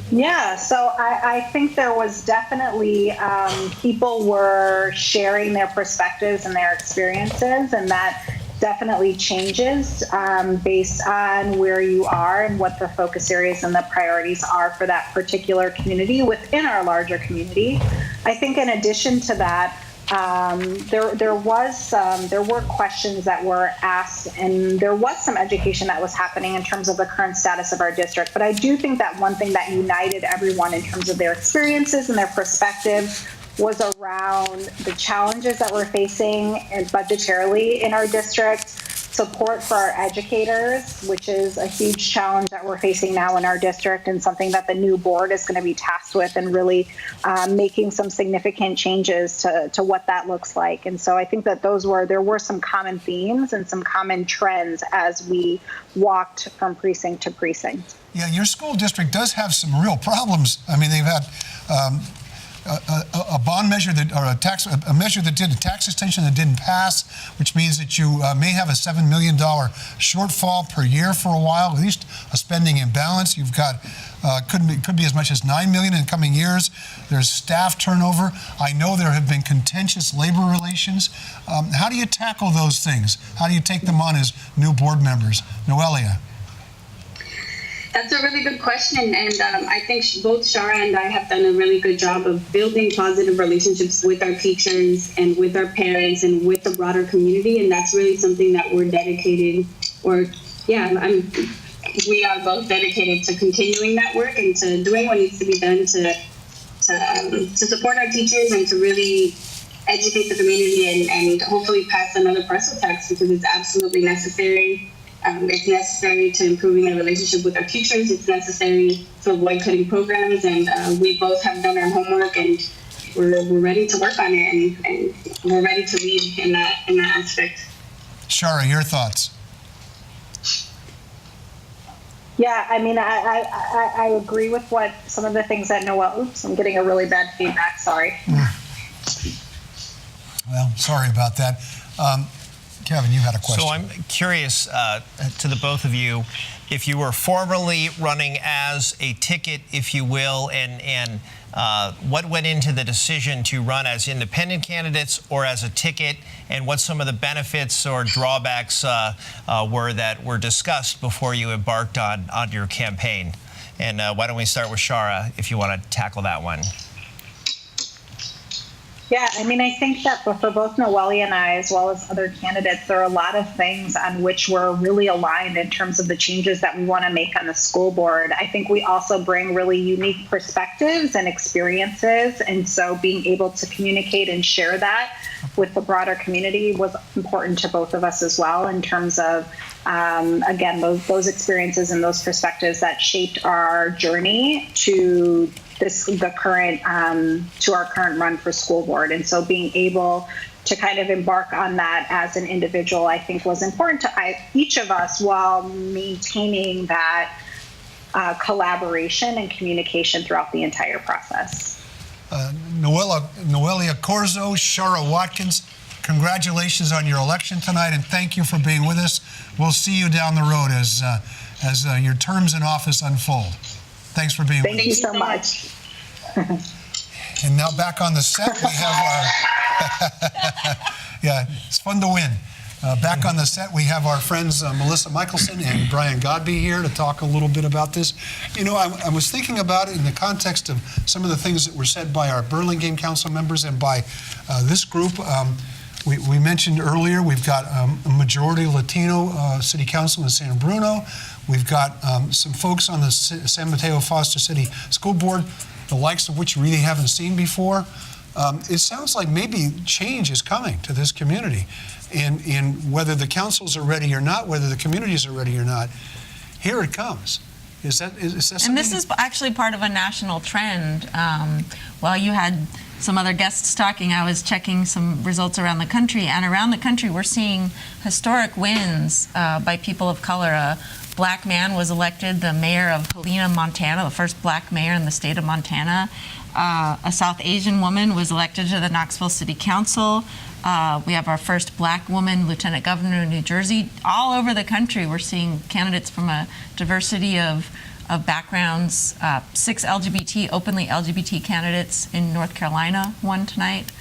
Yeah, so I think there was definitely people were sharing their perspectives and their experiences, and that definitely changes based on where you are and what the focus areas and the priorities are for that particular community within our larger community. I think in addition to that, there were questions that were asked, and there was some education that was happening in terms of the current status of our district. But I do think that one thing that united everyone in terms of their experiences and their perspective was around the challenges that we're facing budgetarily in our district, support for our educators, which is a huge challenge that we're facing now in our district, and something that the new board is going to be tasked with, and really making some significant changes to what that looks like. And so I think that there were some common themes and some common trends as we walked from precinct to precinct. Yeah, your school district does have some real problems. I mean, they've had a bond measure a measure that did a tax extension that didn't pass, which means that you may have a $7 million shortfall per year for a while, at least a spending imbalance. You've got could be as much as $9 million in coming years. There's staff turnover. I know there have been contentious labor relations. How do you tackle those things? How do you take them on as new board members? Noelia. That's a really good question, and I think both Shara and I have done a really good job of building positive relationships with our teachers and with our parents and with the broader community, and that's really something that we're dedicated, we are both dedicated to continuing that work and to doing what needs to be done to support our teachers and to really educate the community and hopefully pass another parcel tax, because it's absolutely necessary. It's necessary to improving the relationship with our teachers. It's necessary to avoid cutting programs, and we both have done our homework, and we're ready to work on it, and we're ready to lead in that aspect. Shara, your thoughts? Yeah, I mean, I agree with what some of the things that Noel. Oops, I'm getting a really bad feedback. Sorry. Well, sorry about that. Kevin, you had a question. So I'm curious to the both of you, if you were formerly running as a ticket, if you will, and what went into the decision to run as independent candidates or as a ticket, and what some of the benefits or drawbacks were that were discussed before you embarked on your campaign. And why don't we start with Shara, if you want to tackle that one. Yeah, I mean, I think that for both Noelia and I, as well as other candidates, there are a lot of things on which we're really aligned in terms of the changes that we want to make on the school board. I think we also bring really unique perspectives and experiences, and so being able to communicate and share that with the broader community was important to both of us as well, in terms of, again, those experiences and those perspectives that shaped our journey to our current run for school board. And so being able to kind of embark on that as an individual, I think was important to each of us, while maintaining that collaboration and communication throughout the entire process. Noelia Corzo, Cheryl Watkins, congratulations on your election tonight, and thank you for being with us. We'll see you down the road as your terms in office unfold. Thanks for being with us. Thank you so much. And now back on the set, we have our, yeah, it's fun to win. Back on the set, we have our friends Melissa Michelson and Brian Godby here to talk a little bit about this. You know, I was thinking about it in the context of some of the things that were said by our Burlingame Council members and by this group. We mentioned earlier we've got a majority Latino city council in San Bruno. We've got some folks on the San Mateo Foster City School Board, the likes of which you really haven't seen before. It sounds like maybe change is coming to this community. And whether the councils are ready or not, whether the communities are ready or not, here it comes. Is that something? And this is actually part of a national trend. While you had some other guests talking, I was checking some results around the country, and around the country we're seeing historic wins by people of color. A black man was elected the mayor of Helena, Montana, the first black mayor in the state of Montana. A South Asian woman was elected to the Knoxville City Council. We have our first black woman lieutenant governor in New Jersey. All over the country, we're seeing candidates from a diversity of backgrounds. 6 openly LGBT candidates in North Carolina won tonight.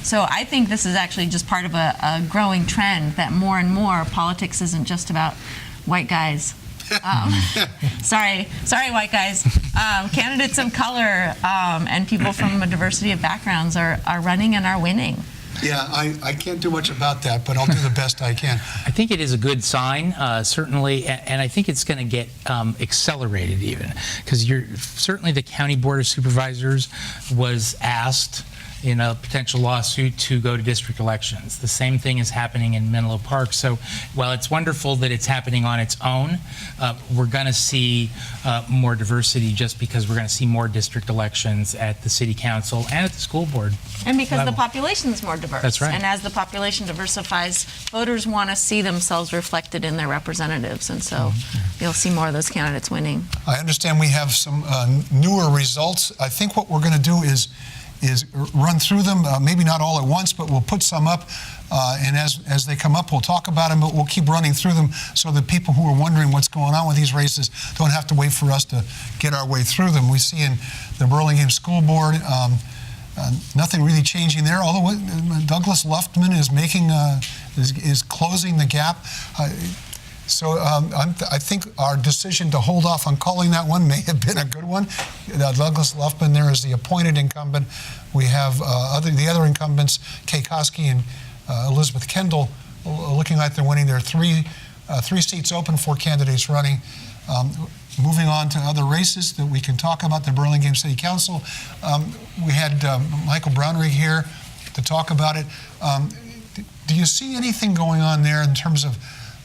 So I think this is actually just part of a growing trend that more and more politics isn't just about white guys. Sorry, white guys. Candidates of color and people from a diversity of backgrounds are running and are winning. Yeah, I can't do much about that, but I'll do the best I can. I think it is a good sign, certainly, and I think it's going to get accelerated even, because certainly the County Board of Supervisors was asked in a potential lawsuit to go to district elections. The same thing is happening in Menlo Park. So while it's wonderful that it's happening on its own, we're going to see more diversity just because we're going to see more district elections at the city council and at the school board. And because level. the population is more diverse. That's right. And as the population diversifies, voters want to see themselves reflected in their representatives. And so you'll see more of those candidates winning. I understand we have some newer results. I think what we're going to do is run through them, maybe not all at once, but we'll put some up, and as they come up, we'll talk about them, but we'll keep running through them so that people who are wondering what's going on with these races don't have to wait for us to get our way through them. We see in the Burlingame School Board, nothing really changing there, although Douglas Luftman is making, is closing the gap. So I think our decision to hold off on calling that one may have been a good one. Douglas Luftman there is the appointed incumbent. We have the other incumbents, Kay Koski and Elizabeth Kendall, looking like they're winning. There are three seats open, 4 candidates running. Moving on to other races that we can talk about, the Burlingame City Council. We had Michael Brownrigg here to talk about it. Do you see anything going on there in terms of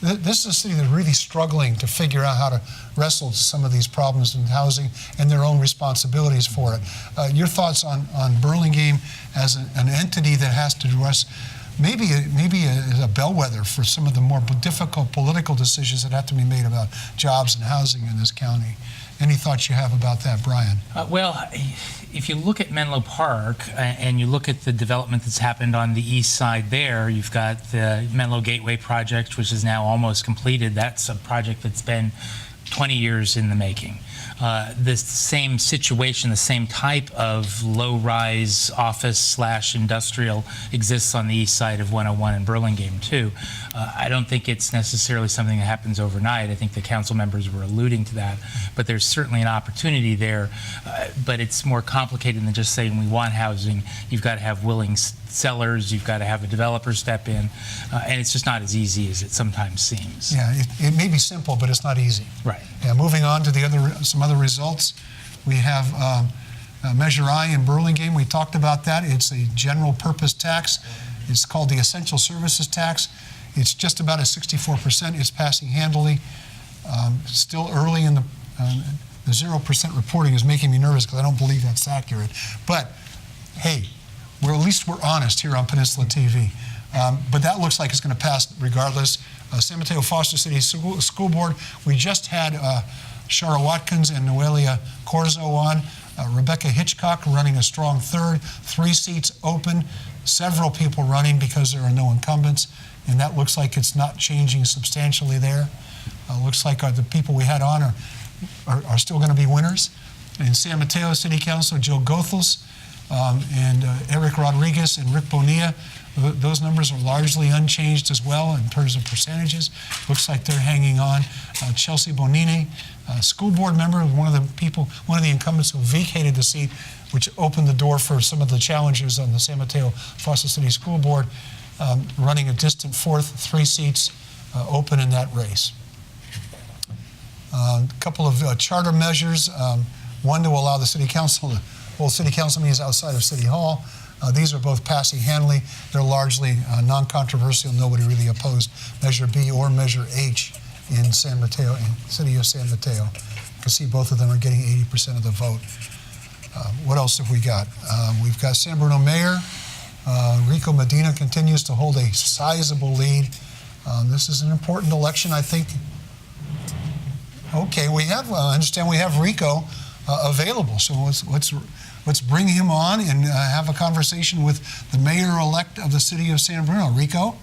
this is a city that's really struggling to figure out how to wrestle with some of these problems in housing and their own responsibilities for it. Your thoughts on Burlingame as an entity that has to address maybe a bellwether for some of the more difficult political decisions that have to be made about jobs and housing in this county. Any thoughts you have about that, Brian? Well, if you look at Menlo Park and you look at the development that's happened on the east side there, you've got the Menlo Gateway project, which is now almost completed. That's a project that's been 20 years in the making. The same situation, the same type of low-rise office/industrial exists on the east side of 101 in Burlingame too. I don't think it's necessarily something that happens overnight. I think the council members were alluding to that, but there's certainly an opportunity there. But it's more complicated than just saying we want housing. You've got to have willing sellers, you've got to have a developer step in, and it's just not as easy as it sometimes seems. Yeah, it may be simple, but it's not easy. Right. Yeah, moving on to some other results, we have Measure I in Burlingame. We talked about that. It's a general purpose tax. It's called the Essential Services Tax. It's just about at 64%. It's passing handily. Still early in the 0% reporting is making me nervous because I don't believe that's accurate. But hey, at least we're honest here on Peninsula TV. But that looks like it's going to pass regardless. San Mateo Foster City School Board, we just had Cheryl Watkins and Noelia Corzo on. Rebecca Hitchcock running a strong third. 3 seats open. Several people running because there are no incumbents. And that looks like it's not changing substantially there. Looks like the people we had on are still going to be winners. In San Mateo City Council, Jill Goethals and Eric Rodriguez and Rick Bonilla Those numbers are largely unchanged as well in terms of percentages. Looks like they're hanging on. Chelsea Bonini, school board member, one of the incumbents who vacated the seat, which opened the door for some of the challenges on the San Mateo Foster City School Board, running a distant fourth, 3 seats open in that race. A couple of charter measures, one to allow the city council to hold city council meetings outside of City Hall. These are both passing handily. They're largely non-controversial. Nobody really opposed Measure B or Measure H in San Mateo, in the city of San Mateo. You can see both of them are getting 80% of the vote. What else have we got? We've got San Bruno Mayor. Rico Medina continues to hold a sizable lead. This is an important election, I think. Okay, we have, I understand we have Rico available, so let's bring him on and have a conversation with the mayor-elect of the city of San Bruno. Rico?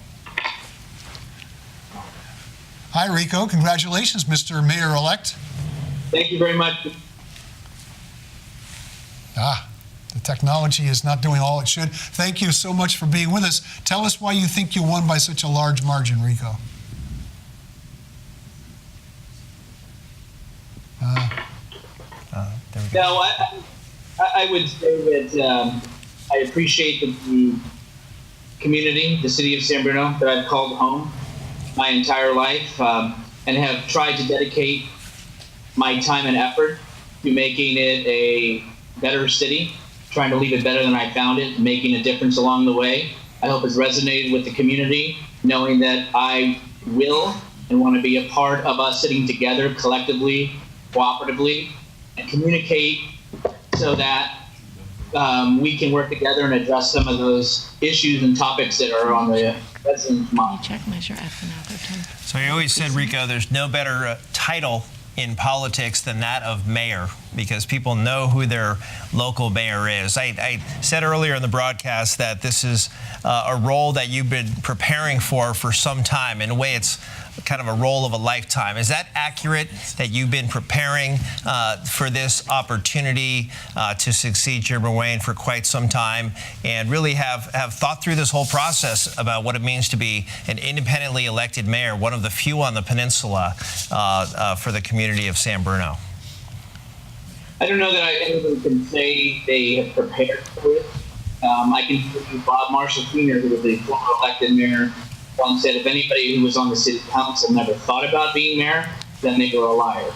Hi, Rico. Congratulations, Mr. Mayor-elect. Thank you very much. The technology is not doing all it should. Thank you so much for being with us. Tell us why you think you won by such a large margin, Rico. No, I would say that I appreciate the community, the city of San Bruno, that I've called home my entire life, and have tried to dedicate my time and effort to making it a better city, trying to leave it better than I found it, making a difference along the way. I hope it's resonated with the community, knowing that I will and want to be a part of us sitting together collectively, cooperatively, and communicate so that we can work together and address some of those issues and topics that are on the residents' mind. Check Measure F and Atherton. So I always said, Rico, there's no better title in politics than that of mayor, because people know who their local mayor is. I said earlier in the broadcast that this is a role that you've been preparing for some time. In a way, it's kind of a role of a lifetime. Is that accurate, that you've been preparing for this opportunity to succeed Chairman Wayne for quite some time, and really have thought through this whole process about what it means to be an independently elected mayor, one of the few on the peninsula for the community of San Bruno? I don't know that anyone can say they have prepared for it. I can tell you Bob Marshall Sr., who was the former elected mayor, once said if anybody who was on the city council never thought about being mayor, then they were a liar.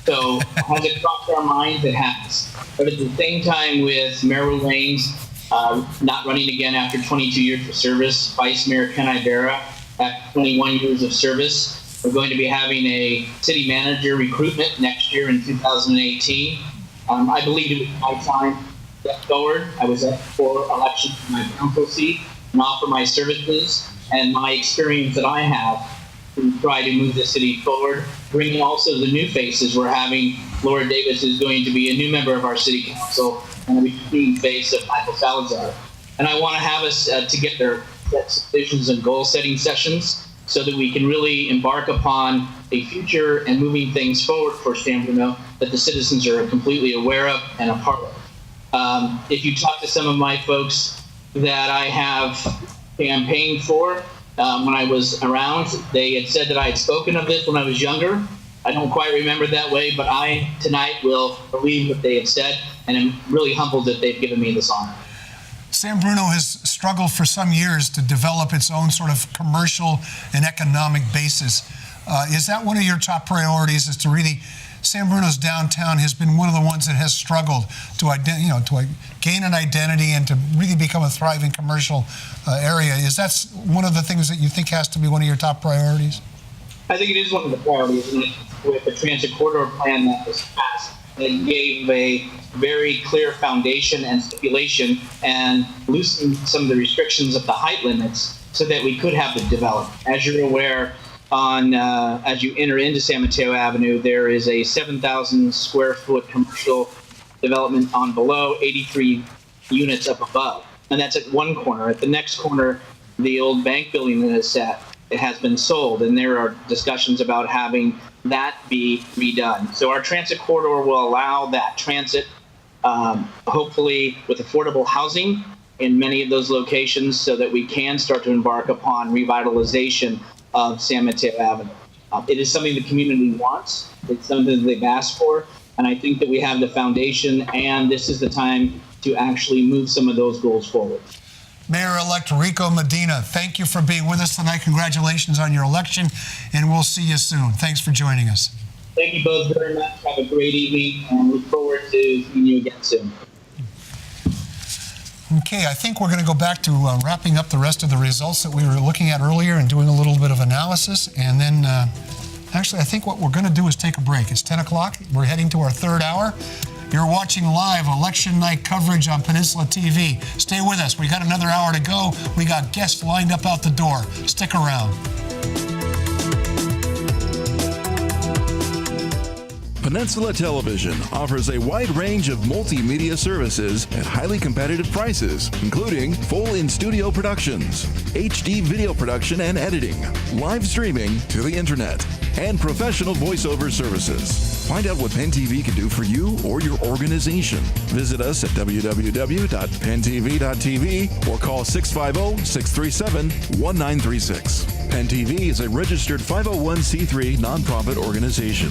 So has it crossed our minds? It has. But at the same time, with Mayor Lane's not running again after 22 years of service, Vice Mayor Ken Ibera after 21 years of service, we're going to be having a city manager recruitment next year in 2018. I believe it was my time to step forward. I was up for election for my council seat and offer my services and my experience that I have to try to move the city forward, bringing also the new faces. We're having Laura Davis is going to be a new member of our city council and a new face of Michael Salazar. And I want to have us to get their visions and goal setting sessions so that we can really embark upon a future and moving things forward for San Bruno that the citizens are completely aware of and a part of. If you talk to some of my folks that I have campaigned for when I was around, they had said that I had spoken of this when I was younger. I don't quite remember that way, but I tonight will believe what they had said, and I'm really humbled that they've given me this honor. San Bruno has struggled for some years to develop its own sort of commercial and economic basis. Is that one of your top priorities, is to really, San Bruno's downtown has been one of the ones that has struggled to gain an identity and to really become a thriving commercial area. Is that one of the things that you think has to be one of your top priorities? I think it is one of the priorities, and with the transit corridor plan that was passed, it gave a very clear foundation and stipulation and loosened some of the restrictions of the height limits so that we could have it develop. As you're aware, as you enter into San Mateo Avenue, there is a 7,000 square foot commercial development on below, 83 units up above. And that's at one corner. At the next corner, the old bank building that is set, it has been sold, and there are discussions about having that be redone. So our transit corridor will allow that transit, hopefully with affordable housing in many of those locations so that we can start to embark upon revitalization of San Mateo Avenue. It is something the community wants. It's something that they've asked for. And I think that we have the foundation, and this is the time to actually move some of those goals forward. Mayor-elect Rico Medina, thank you for being with us tonight. Congratulations on your election, and we'll see you soon. Thanks for joining us. Thank you both very much. Have a great evening, and look forward to seeing you again soon. Okay, I think we're going to go back to wrapping up the rest of the results that we were looking at earlier and doing a little bit of analysis. And then, actually, I think what we're going to do is take a break. It's 10 o'clock. We're heading to our third hour. You're watching live election night coverage on Peninsula TV. Stay with us. We got another hour to go. We got guests lined up out the door. Stick around. Peninsula Television offers a wide range of multimedia services at highly competitive prices, including full in-studio productions, HD video production and editing, live streaming to the internet, and professional voiceover services. Find out what Penn TV can do for you or your organization. Visit us at www.penntv.tv or call 650-637-1936. Penn TV is a registered 501c3 nonprofit organization.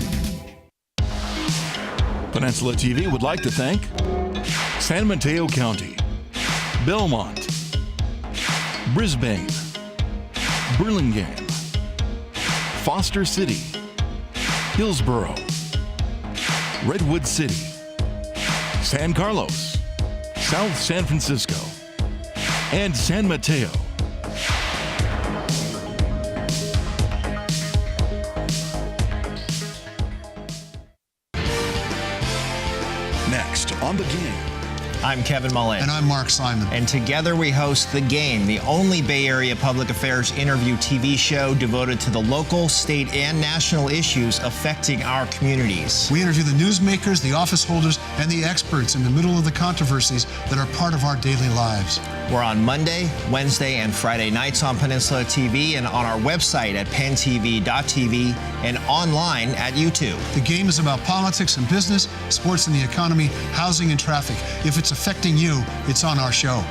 Peninsula TV would like to thank San Mateo County, Belmont, Brisbane, Burlingame, Foster City, Hillsborough, Redwood City, San Carlos, South San Francisco, and San Mateo. Next on The Game. I'm Kevin Mullen. And I'm Mark Simon. And together we host The Game, the only Bay Area public affairs interview TV show devoted to the local, state, and national issues affecting our communities. We interview the newsmakers, the office holders, and the experts in the middle of the controversies that are part of our daily lives. We're on Monday, Wednesday, and Friday nights on Peninsula TV and on our website at penntv.tv and online at YouTube. The Game is about politics and business, sports and the economy, housing and traffic. If it's affecting you, it's on our show.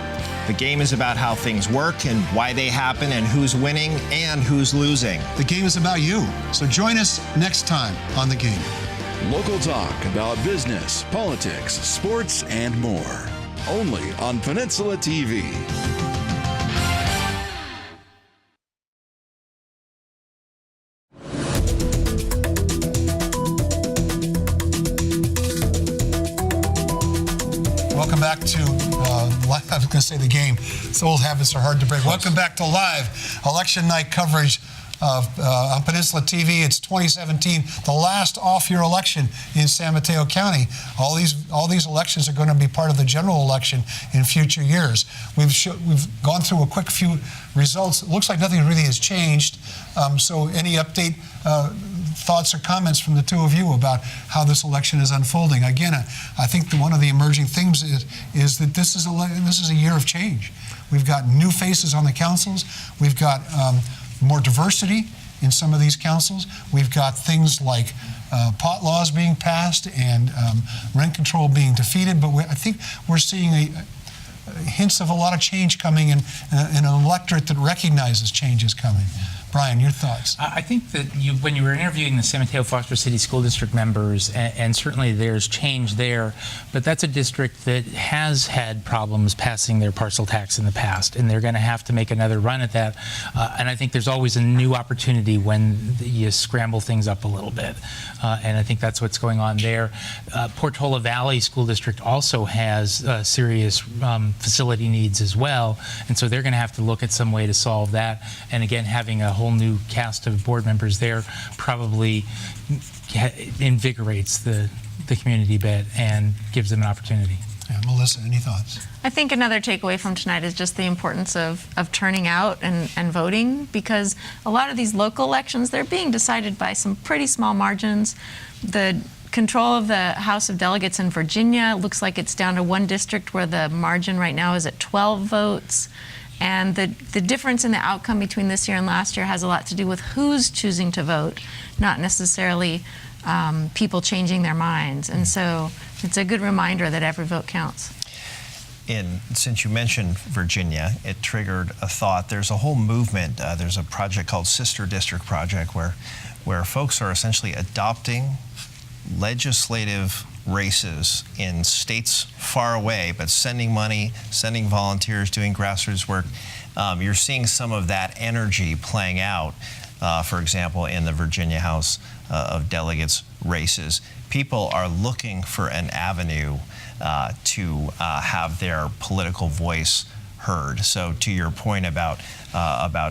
The Game is about how things work and why they happen and who's winning and who's losing. The Game is about you. So join us next time on The Game. Local talk about business, politics, sports, and more. Only on Peninsula TV. Welcome back to I was going to say The Game. So old habits are hard to break. Welcome back to live election night coverage on Peninsula TV. It's 2017, the last off-year election in San Mateo County. All these elections are going to be part of the general election in future years. We've gone through a quick few results. It looks like nothing really has changed. So any update, thoughts or comments from the two of you about how this election is unfolding? Again, I think one of the emerging themes is that this is a year of change. We've got new faces on the councils. We've got more diversity in some of these councils. We've got things like pot laws being passed and rent control being defeated, but I think we're seeing hints of a lot of change coming in an electorate that recognizes change is coming. Brian, your thoughts? I think that when you were interviewing the San Mateo Foster City School District members, and certainly there's change there, but that's a district that has had problems passing their parcel tax in the past, and they're going to have to make another run at that. And I think there's always a new opportunity when you scramble things up a little bit. And I think that's what's going on there. Portola Valley School District also has serious facility needs as well, and so they're going to have to look at some way to solve that. And again, having a whole new cast of board members there probably invigorates the community a bit and gives them an opportunity. Yeah, Melissa, any thoughts? I think another takeaway from tonight is just the importance of turning out and voting, because a lot of these local elections, they're being decided by some pretty small margins. The control of the House of Delegates in Virginia looks like it's down to one district where the margin right now is at 12 votes. And the difference in the outcome between this year and last year has a lot to do with who's choosing to vote, not necessarily people changing their minds. And so it's a good reminder that every vote counts. since you mentioned Virginia, it triggered a thought. There's a whole movement. There's a project called Sister District Project where folks are essentially adopting legislative races in states far away, but sending money, sending volunteers, doing grassroots work. You're seeing some of that energy playing out, for example, in the Virginia House of Delegates races. People are looking for an avenue to have their political voice heard. So to your point about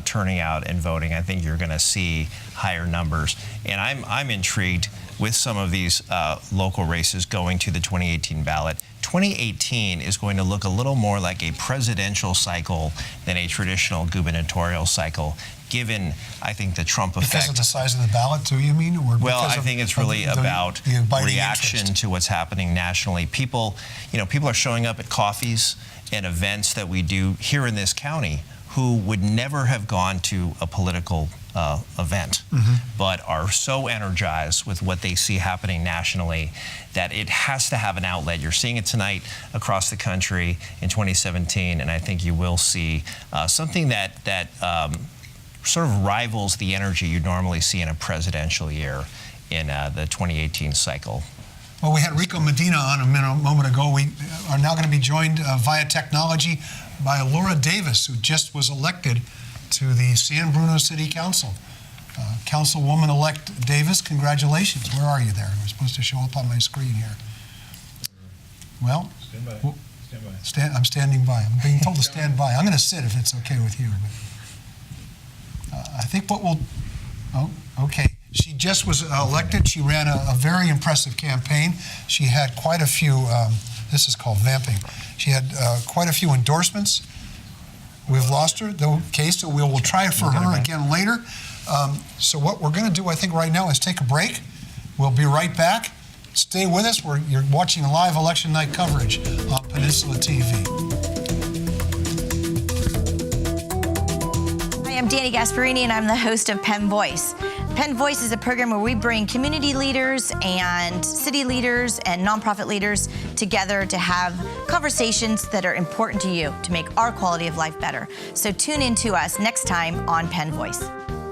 turning out and voting, I think you're going to see higher numbers. And I'm intrigued with some of these local races going to the 2018 ballot. 2018 is going to look a little more like a presidential cycle than a traditional gubernatorial cycle, given, I think, the Trump effect. Because of the size of the ballot, too, you mean? Or well, I think it's really about reaction to what's happening nationally. People are showing up at coffees and events that we do here in this county who would never have gone to a political event, but are so energized with what they see happening nationally that it has to have an outlet. You're seeing it tonight across the country in 2017, and I think you will see something that sort of rivals the energy you normally see in a presidential year in the 2018 cycle. Well, we had Rico Medina on a moment ago. We are now going to be joined via technology by Laura Davis, who just was elected to the San Bruno City Council. Councilwoman-elect Davis, congratulations. Where are you there? It was supposed to show up on my screen here. Well, I'm standing by. I'm being told to stand by. I'm going to sit if it's okay with you. But, I think what we'll... Oh, okay. She just was elected. She ran a very impressive campaign. She had quite a few, this is called vamping. She had quite a few endorsements. We've lost her, the case, so we'll try for her again later. So what we're going to do, I think, right now is take a break. We'll be right back. Stay with us. You're watching live election night coverage on Peninsula TV. Hi, I'm Danny Gasparini, and I'm the host of Penn Voice. Penn Voice is a program where we bring community leaders and city leaders and nonprofit leaders together to have conversations that are important to you to make our quality of life better. So tune in to us next time on Penn Voice.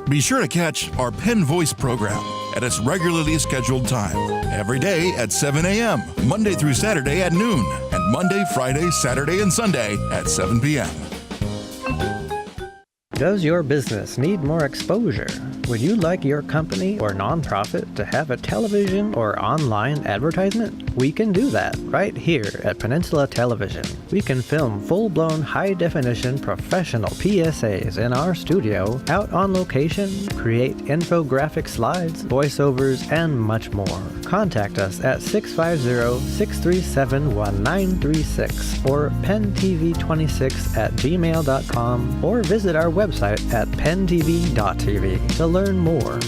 Be sure to catch our Penn Voice program at its regularly scheduled time, every day at 7 a.m., Monday through Saturday at noon, and Monday, Friday, Saturday, and Sunday at 7 p.m. Does your business need more exposure? Would you like your company or nonprofit to have a television or online advertisement? We can do that right here at Peninsula Television. We can film full-blown high-definition professional PSAs in our studio, out on location, create infographic slides, voiceovers, and much more. Contact us at 650-637-1936 or pentv26@gmail.com or visit our website at pentv.tv to learn more.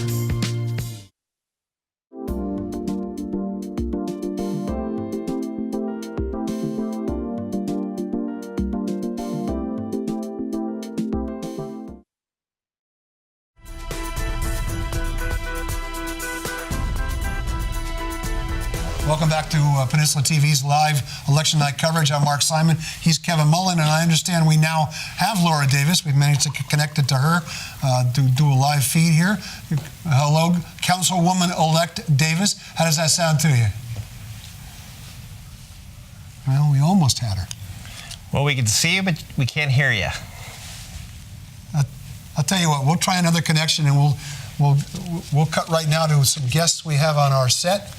Welcome back to Peninsula TV's live election night coverage. I'm Mark Simon. He's Kevin Mullen, and I understand we now have Laura Davis. We've managed to connect it to her to do a live feed here. Hello, Councilwoman-elect Davis. How does that sound to you? Well, we almost had her. Well, we can see you, but we can't hear you. I'll tell you what. We'll try another connection, and we'll cut right now to some guests we have on our set.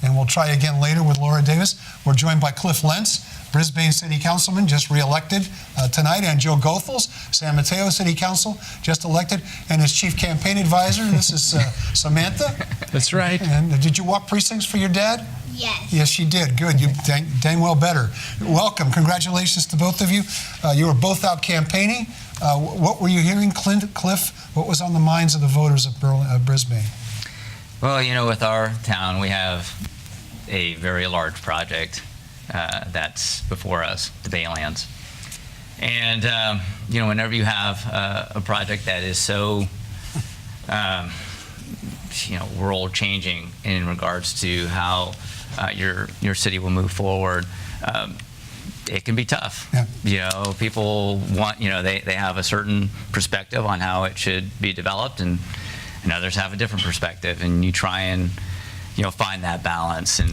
And we'll try again later with Laura Davis. We're joined by Cliff Lentz, Brisbane City Councilman, just re-elected tonight, and Joe Goethals, San Mateo City Council, just elected, and his chief campaign advisor. This is Samantha. That's right. And did you walk precincts for your dad? Yes. Yes, she did. Good. You dang well better. Welcome. Congratulations to both of you. You were both out campaigning. What were you hearing, Cliff? What was on the minds of the voters of Brisbane? Well, you know, with our town, we have a very large project that's before us, the Baylands. And, you know, whenever you have a project that is so, you know, world changing in regards to how your city will move forward, it can be tough. Yeah. You know, people want, you know, they have a certain perspective on how it should be developed, and others have a different perspective, and you try and, you know, find that balance, and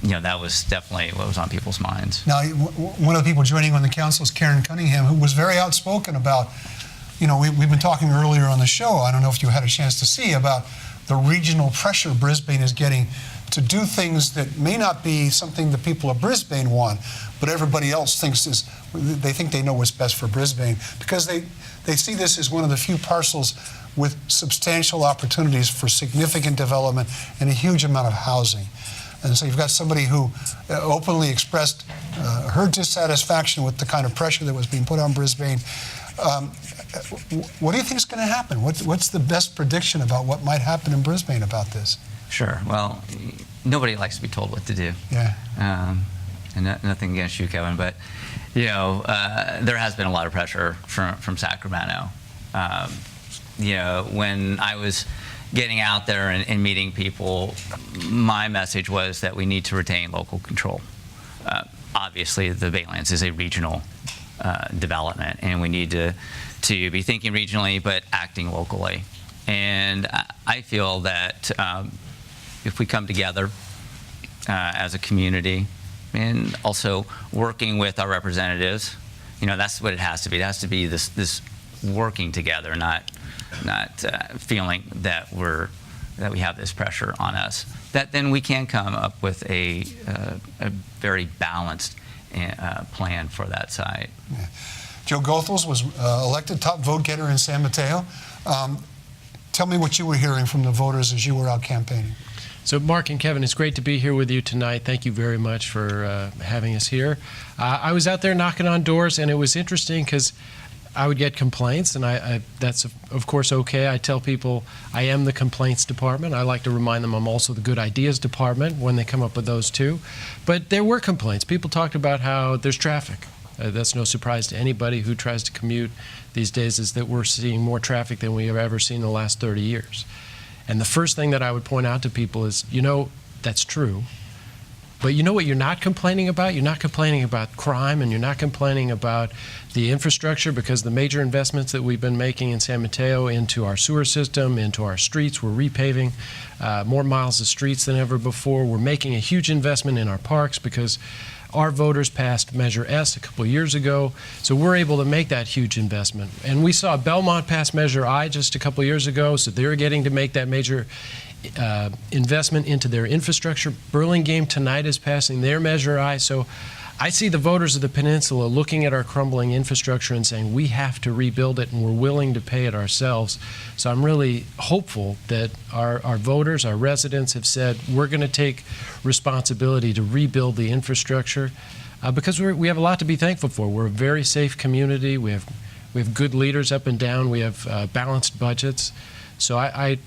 you know, that was definitely what was on people's minds. Now, one of the people joining on the council is Karen Cunningham, who was very outspoken about, you know, we've been talking earlier on the show, I don't know if you had a chance to see, about the regional pressure Brisbane is getting to do things that may not be something the people of Brisbane want, but everybody else thinks is, they think they know what's best for Brisbane, because they see this as one of the few parcels with substantial opportunities for significant development and a huge amount of housing. And so you've got somebody who openly expressed her dissatisfaction with the kind of pressure that was being put on Brisbane. What do you think is going to happen? What's the best prediction about what might happen in Brisbane about this? Sure. Well, nobody likes to be told what to do. Yeah. And nothing against you, Kevin, but you know, there has been a lot of pressure from Sacramento. You know, when I was getting out there and meeting people, my message was that we need to retain local control. Obviously, the Baylands is a regional development, and we need to be thinking regionally but acting locally. And I feel that if we come together as a community and also working with our representatives, you know, that's what it has to be. It has to be this working together, not feeling that we have this pressure on us. That then we can come up with a very balanced plan for that site. Yeah. Joe Goethals was elected top vote getter in San Mateo. Tell me what you were hearing from the voters as you were out campaigning. So, Mark and Kevin, it's great to be here with you tonight. Thank you very much for having us here. I was out there knocking on doors, and it was interesting because I would get complaints, and that's, of course, okay. I tell people I am the complaints department. I like to remind them I'm also the good ideas department when they come up with those too. But there were complaints. People talked about how there's traffic. That's no surprise to anybody who tries to commute these days, is that we're seeing more traffic than we have ever seen in the last 30 years. And the first thing that I would point out to people is, you know, that's true. But you know what you're not complaining about? You're not complaining about crime, and you're not complaining about the infrastructure, because the major investments that we've been making in San Mateo into our sewer system, into our streets, we're repaving more miles of streets than ever before. We're making a huge investment in our parks because our voters passed Measure S a couple years ago, so we're able to make that huge investment. And we saw Belmont pass Measure I just a couple years ago, so they're getting to make that major investment into their infrastructure. Burlingame tonight is passing their Measure I, so I see the voters of the peninsula looking at our crumbling infrastructure and saying we have to rebuild it, and we're willing to pay it ourselves. So I'm really hopeful that our voters, our residents have said we're going to take responsibility to rebuild the infrastructure because we have a lot to be thankful for. We're a very safe community. We have good leaders up and down. We have balanced budgets. So I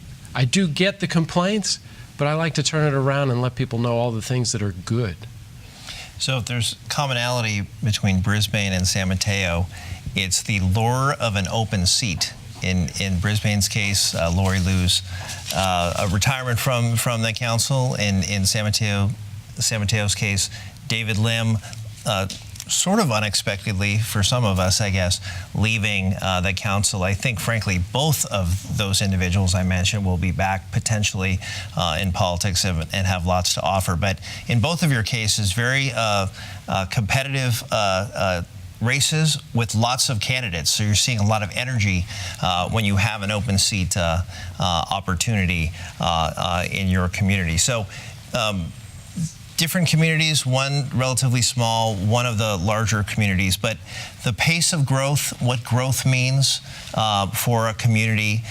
do get the complaints, but I like to turn it around and let people know all the things that are good. So if there's commonality between Brisbane and San Mateo, it's the lure of an open seat. In Brisbane's case, Lori Lou's a retirement from the council. In San Mateo's case, David Lim, sort of unexpectedly for some of us, I guess, leaving the council. I think, frankly, both of those individuals I mentioned will be back potentially in politics and have lots to offer. But in both of your cases, very competitive races with lots of candidates. So you're seeing a lot of energy when you have an open seat opportunity in your community. So different communities, one relatively small, one of the larger communities, but the pace of growth, what growth means for a community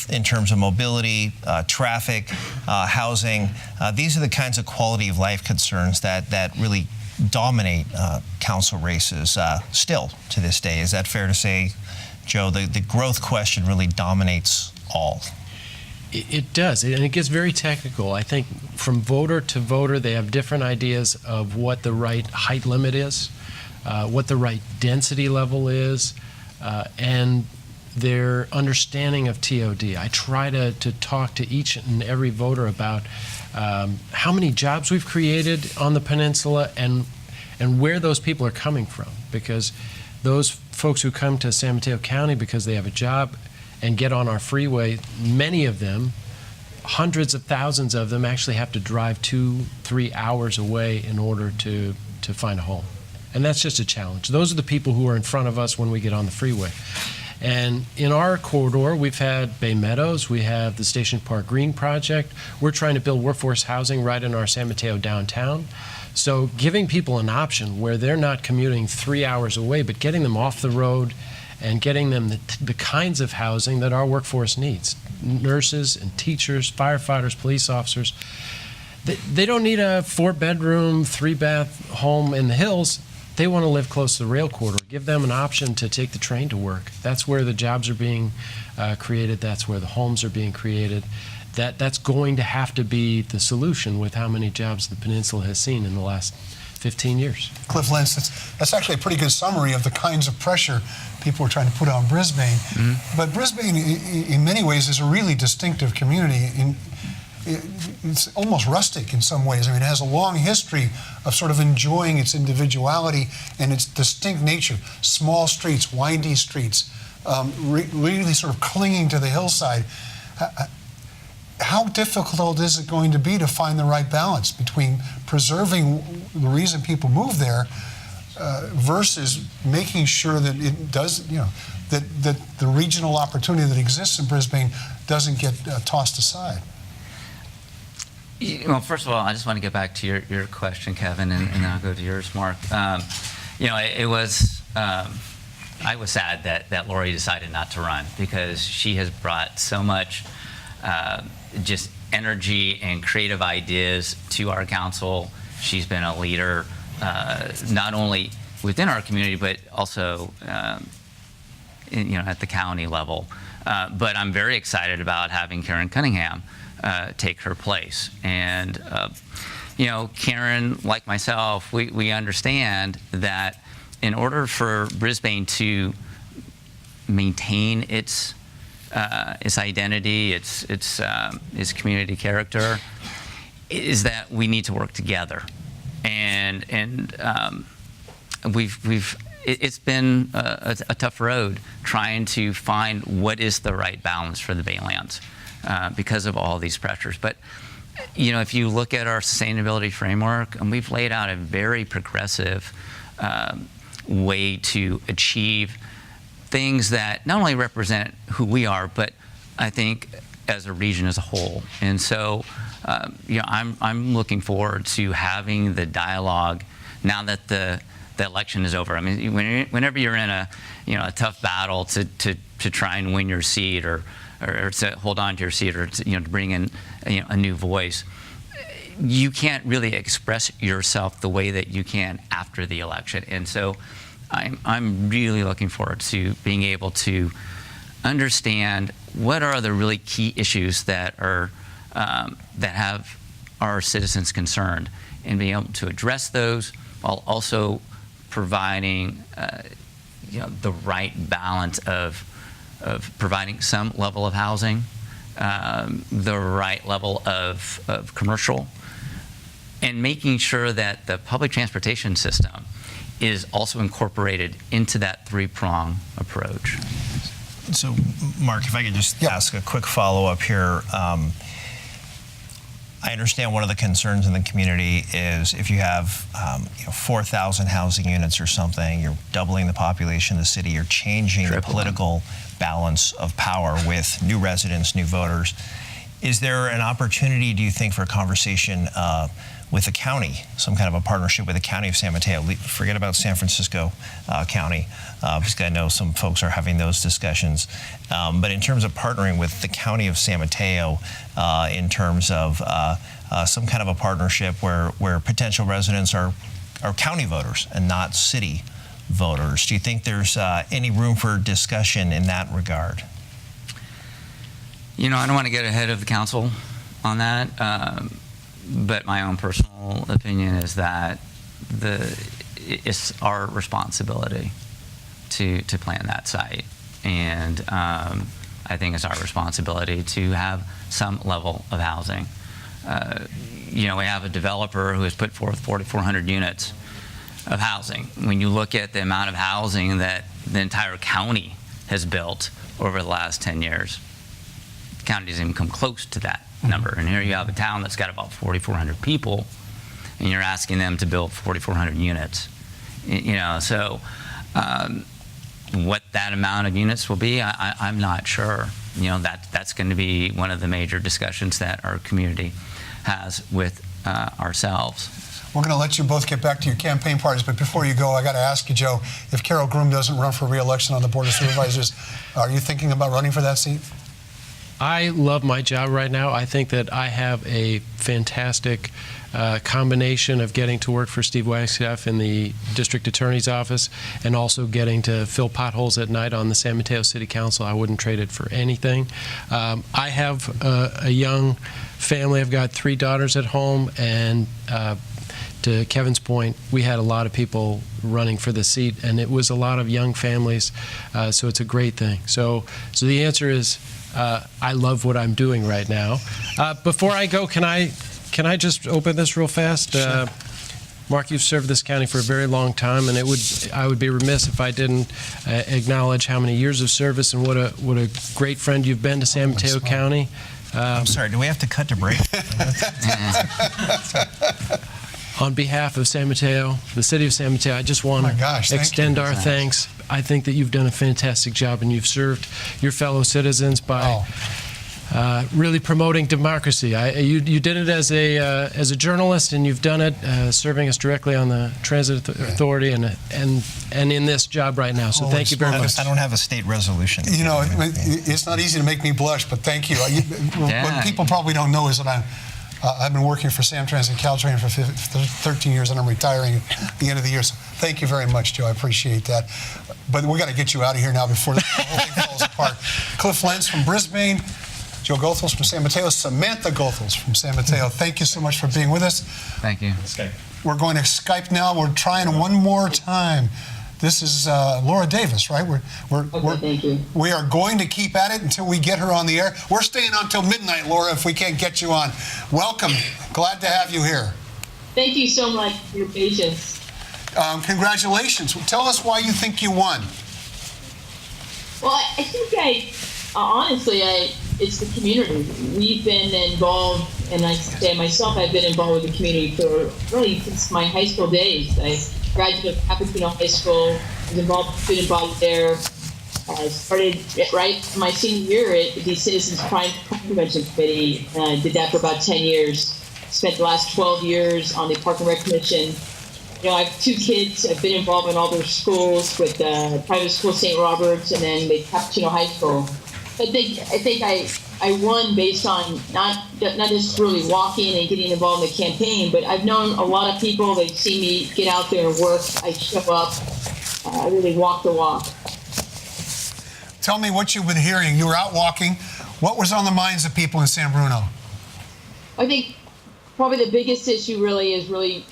in terms of mobility, traffic, housing, these are the kinds of quality of life concerns that really dominate council races still to this day. Is that fair to say, Joe? The growth question really dominates all. It does, and it gets very technical. I think from voter to voter, they have different ideas of what the right height limit is, what the right density level is, and their understanding of TOD. I try to talk to each and every voter about how many jobs we've created on the peninsula and and where those people are coming from, because those folks who come to San Mateo County because they have a job and get on our freeway, many of them, hundreds of thousands of them, actually have to drive 2-3 hours away in order to find a home. And that's just a challenge. Those are the people who are in front of us when we get on the freeway. And in our corridor, we've had Bay Meadows, we have the Station Park Green project. We're trying to build workforce housing right in our San Mateo downtown. So giving people an option where they're not commuting 3 hours away, but getting them off the road and getting them the kinds of housing that our workforce needs. Nurses and teachers, firefighters, police officers. They don't need a 4-bedroom, 3-bath home in the hills. They want to live close to the rail corridor. Give them an option to take the train to work. That's where the jobs are being created. That's where the homes are being created. That's going to have to be the solution with how many jobs the peninsula has seen in the last 15 years. Cliff Lentz, that's actually a pretty good summary of the kinds of pressure people are trying to put on Brisbane. Mm-hmm. But Brisbane, in many ways, is a really distinctive community. It's almost rustic in some ways. I mean, it has a long history of sort of enjoying its individuality and its distinct nature. Small streets, windy streets, really sort of clinging to the hillside. How difficult is it going to be to find the right balance between preserving the reason people move there versus making sure that it does, that the regional opportunity that exists in Brisbane doesn't get tossed aside? Well, first of all, I just want to get back to your question, Kevin, and then I'll go to yours, Mark. It was, I was sad that Lori decided not to run, because she has brought so much just energy and creative ideas to our council. She's been a leader, not only within our community, but also at the county level. But I'm very excited about having Karen Cunningham take her place. And, Karen, like myself, we understand that in order for Brisbane to maintain its identity, its community character, is that we need to work together. And it's been a tough road trying to find what is the right balance for the Baylands. Because of all these pressures. But, if you look at our sustainability framework, and we've laid out a very progressive way to achieve things that not only represent who we are, but I think as a region as a whole. And so, I'm looking forward to having the dialogue now that the election is over. I mean, whenever you're in a tough battle to try and win your seat or to hold on to your seat, or to bring in a new voice, you can't really express yourself the way that you can after the election. And so I'm really looking forward to being able to understand what are the really key issues that are that have our citizens concerned, and being able to address those while also providing the right balance of providing some level of housing, the right level of commercial, and making sure that the public transportation system is also incorporated into that three-prong approach. So, Mark, if I could just ask a quick follow-up here. I understand one of the concerns in the community is if you have 4,000 housing units or something, you're doubling the population of the city, you're changing the political balance of power with new residents, new voters. Is there an opportunity, do you think, for a conversation with the county, some kind of a partnership with the county of San Mateo? Forget about San Francisco County, because I know some folks are having those discussions. But in terms of partnering with the county of San Mateo, in terms of some kind of a partnership where potential residents are county voters and not city voters, do you think there's any room for discussion in that regard? I don't want to get ahead of the council on that. But my own personal opinion is that it's our responsibility to plan that site, and I think it's our responsibility to have some level of housing. We have a developer who has put forth 4,400 units of housing. When you look at the amount of housing that the entire county has built over the last 10 years, the county doesn't even come close to that number. And here you have a town that's got about 4,400 people, and you're asking them to build 4,400 units. So what that amount of units will be, I'm not sure. That's going to be one of the major discussions that our community has with ourselves. We're going to let you both get back to your campaign parties, but before you go, I got to ask you, Joe, if Carol Groom doesn't run for re-election on the Board of Supervisors, are you thinking about running for that seat? I love my job right now. I think that I have a fantastic combination of getting to work for Steve Wagstaff in the district attorney's office and also getting to fill potholes at night on the San Mateo City Council. I wouldn't trade it for anything. I have a young family. I've got 3 daughters at home, and to Kevin's point, we had a lot of people running for the seat, and it was a lot of young families, so it's a great thing. So the answer is I love what I'm doing right now. Before I go, can I just open this real fast? Sure. Mark, you've served this county for a very long time, and I would be remiss if I didn't acknowledge how many years of service and what a great friend you've been to San Mateo County. I'm sorry, do we have to cut to break? On behalf of San Mateo, the city of San Mateo, I just want to extend our thanks. I think that you've done a fantastic job, and you've served your fellow citizens by really promoting democracy. You did it as a journalist, and you've done it serving us directly on the Transit Authority and in this job right now. So thank you very much. I don't have a state resolution. It's not easy to make me blush, but thank you. What people probably don't know is that I've been working for Samtrans and Caltrain for 13 years, and I'm retiring at the end of the year. So thank you very much, Joe. I appreciate that. But we got to get you out of here now before the whole thing falls apart. Cliff Lentz from Brisbane, Joe Goethals from San Mateo, Samantha Goethals from San Mateo. Thank you so much for being with us. Thank you. We're going to Skype now. We're trying one more time. This is Laura Davis, right? Thank you. We are going to keep at it until we get her on the air. We're staying on until midnight, Laura, if we can't get you on. Welcome. Glad to have you here. Thank you so much for your patience. Congratulations. Tell us why you think you won. Well, I think honestly, it's the community. We've been involved, and I say myself, I've been involved with the community for really since my high school days. I graduated from Atherton High School, was involved with student body there. Started right my senior year at the Citizens Crime Prevention Committee. Did that for about 10 years. Spent the last 12 years on the Park and Rec Commission. I have 2 kids. I've been involved in all their schools with private school St. Robert's and then the Cappuccino High School. I think I won based on not just really walking and getting involved in the campaign, but I've known a lot of people. They see me get out there and work. I show up. I really walk the walk. Tell me what you've been hearing. You were out walking. What was on the minds of people in San Bruno? I think probably the biggest issue is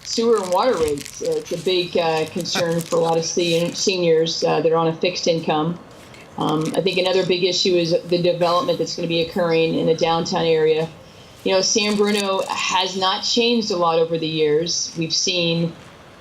sewer and water rates. It's a big concern for a lot of seniors that are on a fixed income. I think another big issue is the development that's going to be occurring in the downtown area. San Bruno has not changed a lot over the years. We've seen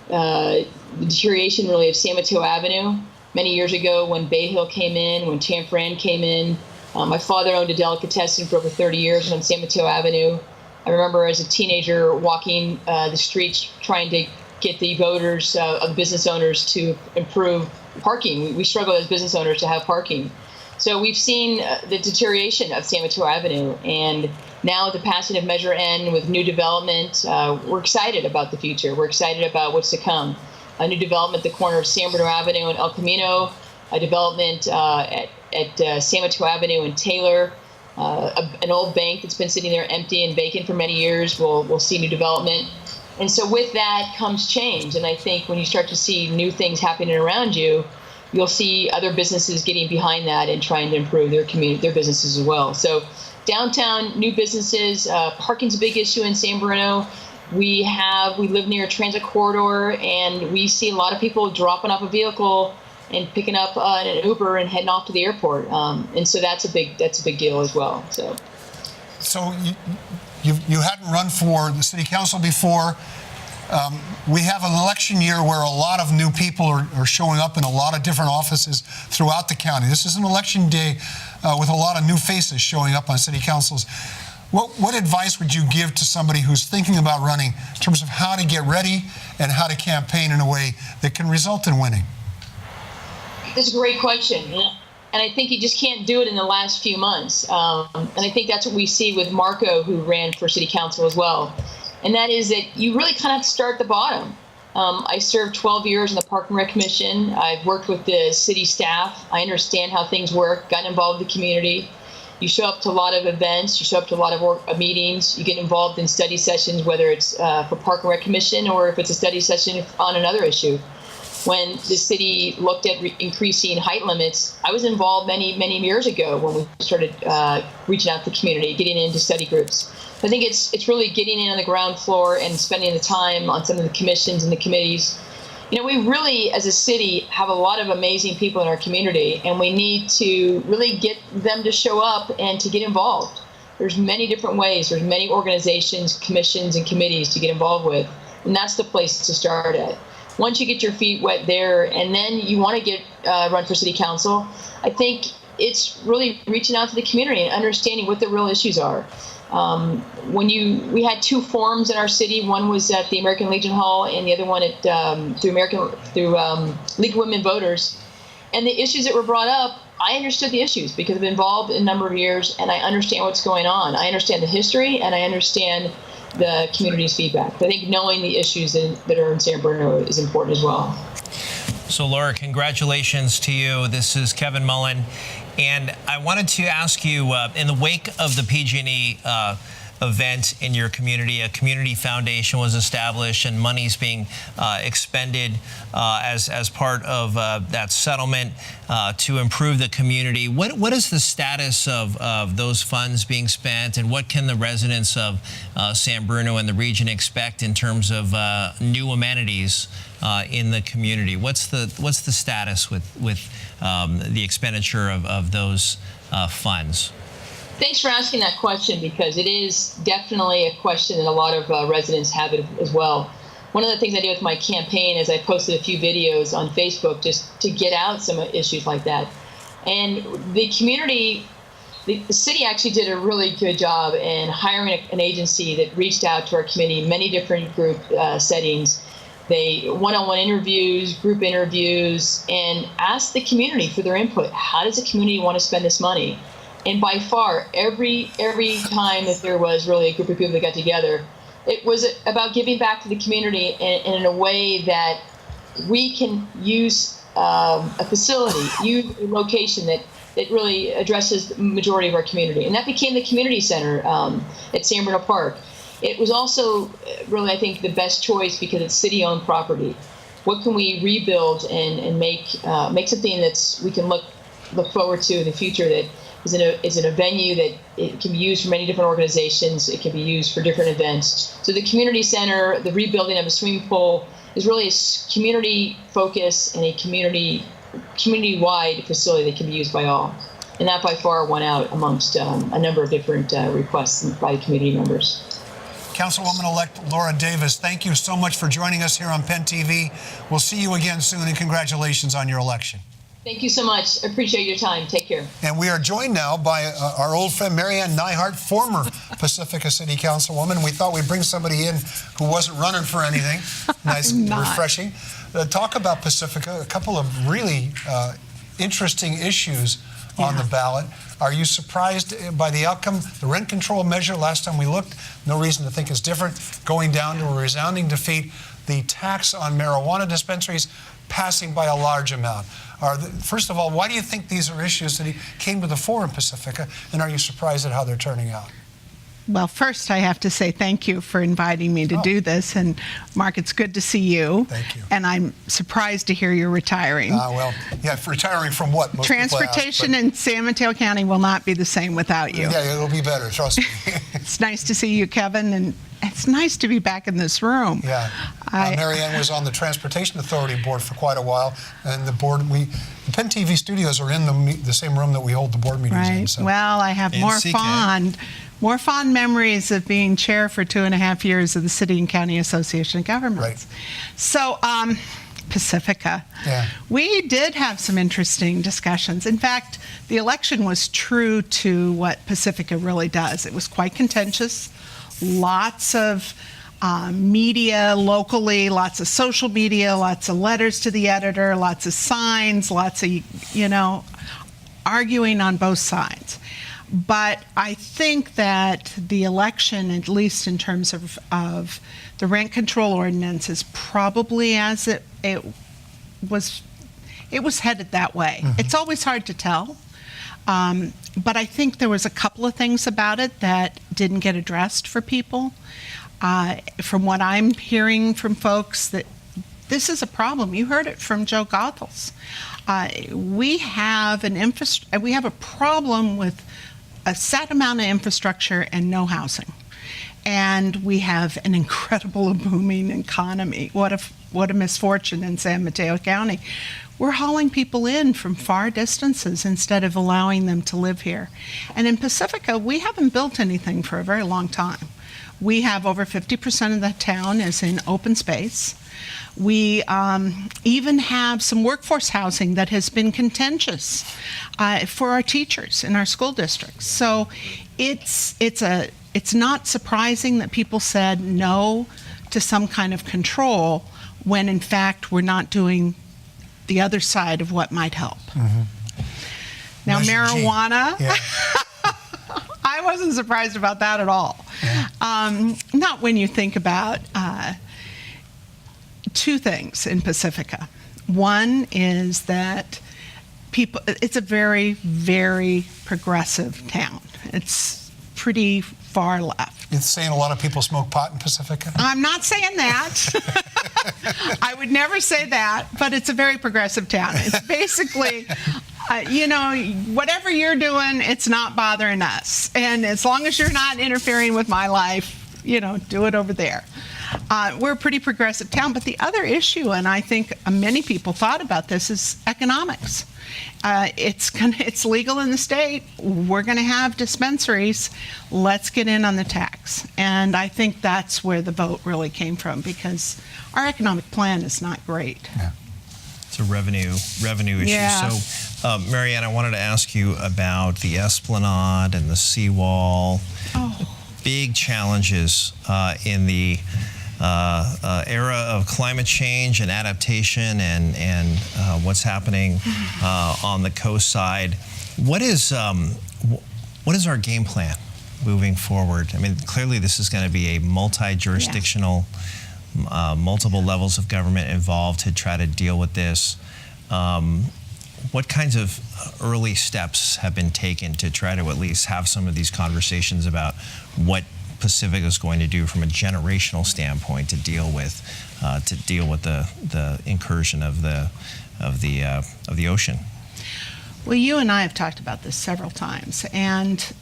the deterioration really of San Mateo Avenue. Many years ago when Bay Hill came in, when Tanforan came in, my father owned a delicatessen for over 30 years on San Mateo Avenue. I remember as a teenager walking the streets trying to get the voters, of the business owners to improve parking. We struggle as business owners to have parking. So we've seen the deterioration of San Mateo Avenue, and now the passing of Measure N with new development, we're excited about the future. We're excited about what's to come. A new development at the corner of San Bruno Avenue and El Camino, a development at San Mateo Avenue and Taylor, an old bank that's been sitting there empty and vacant for many years. We'll see new development. And so with that comes change. And I think when you start to see new things happening around you, you'll see other businesses getting behind that and trying to improve their community, their businesses as well. So downtown, new businesses, parking's a big issue in San Bruno. We live near a transit corridor, and we see a lot of people dropping off a vehicle and picking up an Uber and heading off to the airport. And so that's a big deal as well. So you hadn't run for the city council before. We have an election year where a lot of new people are showing up in a lot of different offices throughout the county. This is an election day with a lot of new faces showing up on city councils. What advice would you give to somebody who's thinking about running in terms of how to get ready and how to campaign in a way that can result in winning? That's a great question. And I think you just can't do it in the last few months. And I think that's what we see with Marco, who ran for city council as well. And that is that you really kind of have to start at the bottom. I served 12 years in the Park and Rec Commission. I've worked with the city staff. I understand how things work, gotten involved in the community. You show up to a lot of events, you show up to a lot of meetings, you get involved in study sessions, whether it's for Park and Rec Commission or if it's a study session on another issue. When the city looked at increasing height limits, I was involved many years ago when we started reaching out to the community, getting into study groups. I think it's really getting in on the ground floor and spending the time on some of the commissions and the committees. You know, we really, as a city, have a lot of amazing people in our community, and we need to really get them to show up and to get involved. There's many different ways. There's many organizations, commissions, and committees to get involved with, and that's the place to start at. Once you get your feet wet there, and then you want to get run for city council, I think it's really reaching out to the community and understanding what the real issues are. We had two forums in our city. One was at the American Legion Hall, and the other one at through League of Women Voters. And the issues that were brought up, I understood the issues because I've been involved in a number of years, and I understand what's going on. I understand the history, and I understand the community's feedback. I think knowing the issues that are in San Bruno is important as well. So, Laura, congratulations to you. This is Kevin Mullen. And I wanted to ask you, in the wake of the PG&E event in your community, a community foundation was established and money's being expended as part of that settlement to improve the community. What is the status of those funds being spent, and what can the residents of San Bruno and the region expect in terms of new amenities in the community? What's the status with the expenditure of those funds? Thanks for asking that question, because it is definitely a question that a lot of residents have as well. One of the things I did with my campaign is I posted a few videos on Facebook just to get out some issues like that. And the community, the city actually did a really good job in hiring an agency that reached out to our community in many different group settings. They one-on-one interviews, group interviews, and asked the community for their input. How does the community want to spend this money? And by far, every time that there was really a group of people that got together, it was about giving back to the community in a way that we can use a facility, use a location that really addresses the majority of our community. And that became the community center at San Bruno Park. It was also really, I think, the best choice because it's city-owned property. What can we rebuild and make something that's we can look forward to in the future that is in a venue that it can be used for many different organizations. It can be used for different events. So the community center, the rebuilding of a swimming pool is really a community focus and a community-wide facility that can be used by all. And that by far won out amongst a number of different requests by community members. Councilwoman-elect Laura Davis, thank you so much for joining us here on Penn TV. We'll see you again soon, and congratulations on your election. Thank you so much. I appreciate your time. Take care. And we are joined now by our old friend Marianne Neihart, former Pacifica City Councilwoman. We thought we'd bring somebody in who wasn't running for anything. Nice, refreshing. Talk about Pacifica, a couple of really interesting issues on the ballot. Are you surprised by the outcome? The rent control measure, last time we looked, no reason to think it's different, going down to a resounding defeat. The tax on marijuana dispensaries passing by a large amount. First of all, why do you think these are issues that came to the fore in Pacifica, and are you surprised at how they're turning out? Well, first I have to say thank you for inviting me to do this, and Mark, it's good to see you. Thank you. And I'm surprised to hear you're retiring. Well, yeah, retiring from what? Most Transportation in San Mateo County will not be the same without you. Yeah, it'll be better, trust me. It's nice to see you, Kevin, and it's nice to be back in this room. Yeah. Mary Ann was on the Transportation Authority board for quite a while, and the Penn TV studios are in the same room that we hold the board meetings in. Right. So. Well, I have more fond memories of being chair for 2.5 years of the City and County Association of Governments. Right. So, Pacifica. Yeah. We did have some interesting discussions. In fact, the election was true to what Pacifica really does. It was quite contentious. Lots of media locally, lots of social media, lots of letters to the editor, lots of signs, lots of, arguing on both sides. But I think that the election, at least in terms of the rent control ordinance, is probably as it was headed that way. Mm-hmm. It's always hard to tell. But I think there was a couple of things about it that didn't get addressed for people. From what I'm hearing from folks, that this is a problem. You heard it from Joe Goethals. We have a problem with a set amount of infrastructure and no housing. And we have an incredible booming economy. What a misfortune in San Mateo County. We're hauling people in from far distances instead of allowing them to live here. And in Pacifica, we haven't built anything for a very long time. We have over 50% of the town is in open space. We even have some workforce housing that has been contentious for our teachers in our school districts. So it's not surprising that people said no to some kind of control when in fact we're not doing the other side of what might help. Mm-hmm. Now, Measure marijuana, yeah. I wasn't surprised about that at all. Yeah. Not when you think about two things in Pacifica. One is that it's a very, very progressive town. It's pretty far left. You're saying a lot of people smoke pot in Pacifica? I'm not saying that. I would never say that, but it's a very progressive town. It's basically, whatever you're doing, it's not bothering us. And as long as you're not interfering with my life, do it over there. We're a pretty progressive town, but the other issue, and I think many people thought about this, is economics. It's legal in the state. We're going to have dispensaries. Let's get in on the tax. And I think that's where the vote really came from, because our economic plan is not great. Yeah. It's a revenue issue. Yeah. So, Mary Ann, I wanted to ask you about the Esplanade and the seawall. Oh. Big challenges in the era of climate change and adaptation and what's happening on the coast side. What is our game plan moving forward? I mean, clearly this is going to be a multi-jurisdictional, multiple levels of government involved to try to deal with this. What kinds of early steps have been taken to try to at least have some of these conversations about what Pacifica is going to do from a generational standpoint to deal with the incursion of the ocean? Well, you and I have talked about this several times, and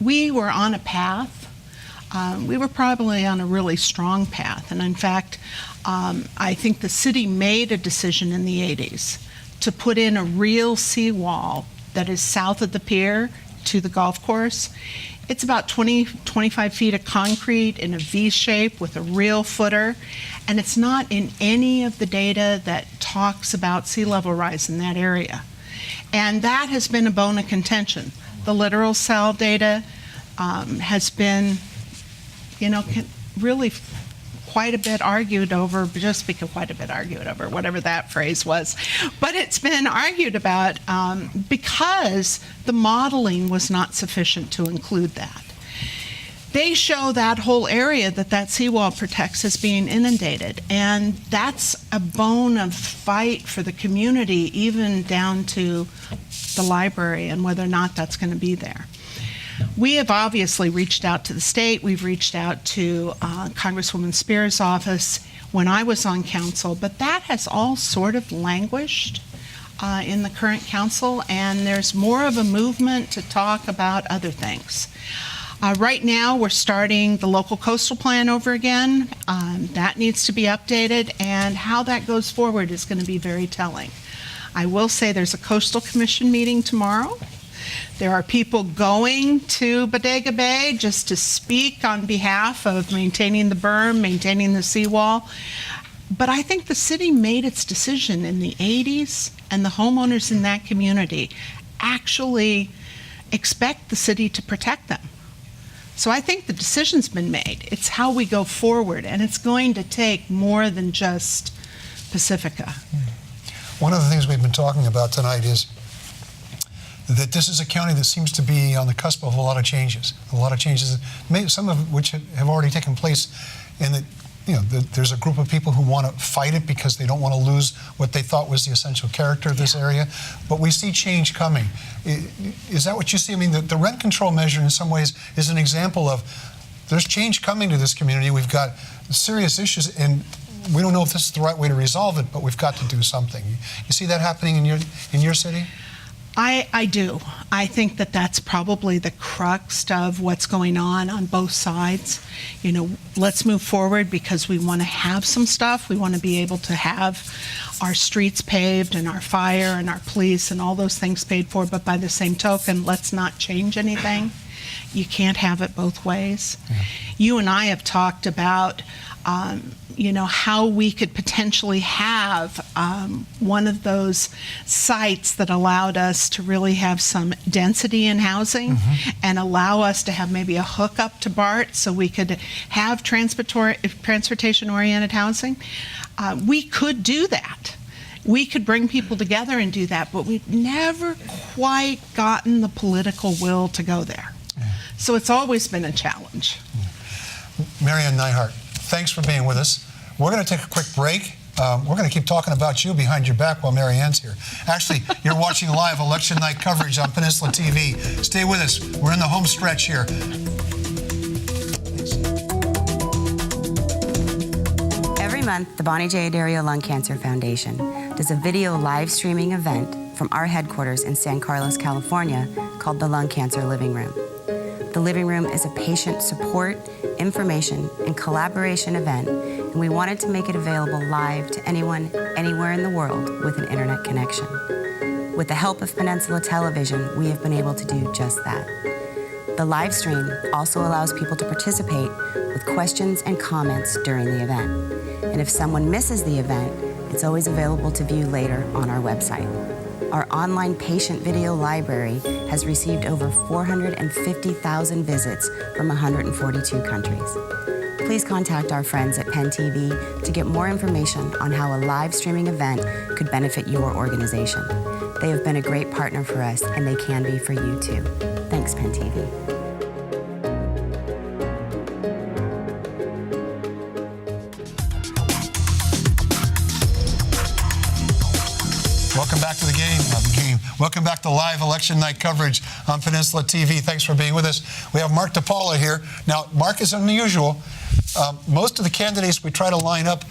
we were on a path. We were probably on a really strong path, and in fact, I think the city made a decision in the 80s to put in a real seawall that is south of the pier to the golf course. It's about 25 feet of concrete in a V shape with a real footer, and it's not in any of the data that talks about sea level rise in that area. And that has been a bone of contention. The littoral cell data has been, really quite a bit argued over, whatever that phrase was. But it's been argued about because the modeling was not sufficient to include that. They show that whole area that seawall protects as being inundated, and that's a bone of fight for the community, even down to the library and whether or not that's going to be there. We have obviously reached out to the state. We've reached out to Congresswoman Spear's office when I was on council, but that has all sort of languished in the current council, and there's more of a movement to talk about other things. Right now, we're starting the local coastal plan over again. That needs to be updated, and how that goes forward is going to be very telling. I will say there's a coastal commission meeting tomorrow. There are people going to Bodega Bay just to speak on behalf of maintaining the berm, maintaining the seawall. But I think the city made its decision in the 80s, and the homeowners in that community actually expect the city to protect them. So I think the decision's been made. It's how we go forward, and it's going to take more than just Pacifica. One of the things we've been talking about tonight is that this is a county that seems to be on the cusp of a lot of changes, some of which have already taken place, and that there's a group of people who want to fight it because they don't want to lose what they thought was the essential character of this area. But we see change coming. Is that what you see? I mean, the rent control measure in some ways is an example of there's change coming to this community. We've got serious issues, and we don't know if this is the right way to resolve it, but we've got to do something. You see that happening in your city? I do. I think that that's probably the crux of what's going on both sides. Let's move forward because we want to have some stuff. We want to be able to have our streets paved and our fire and our police and all those things paid for, but by the same token, let's not change anything. You can't have it both ways. Yeah. You and I have talked about how we could potentially have one of those sites that allowed us to really have some density in housing and allow us to have maybe a hookup to BART so we could have transportation-oriented housing. We could do that. We could bring people together and do that, but we've never quite gotten the political will to go there. Yeah. So it's always been a challenge. Marianne Neihart, thanks for being with us. We're going to take a quick break. We're going to keep talking about you behind your back while Marianne's here. Actually, you're watching live election night coverage on Peninsula TV. Stay with us. We're in the home stretch here. Every month, the Bonnie J. Dario Lung Cancer Foundation does a video live streaming event from our headquarters in San Carlos, California, called the Lung Cancer Living Room. The Living Room is a patient support, information, and collaboration event, and we wanted to make it available live to anyone, anywhere in the world with an internet connection. With the help of Peninsula Television, we have been able to do just that. The live stream also allows people to participate with questions and comments during the event. And if someone misses the event, it's always available to view later on our website. Our online patient video library has received over 450,000 visits from 142 countries. Please contact our friends at Penn TV to get more information on how a live streaming event could benefit your organization. They have been a great partner for us, and they can be for you too. Thanks, Penn TV. Welcome back to the game. Welcome back to live election night coverage on Peninsula TV. Thanks for being with us. We have Mark DiPaolo here. Now, Mark is unusual. Most of the candidates we try to line up,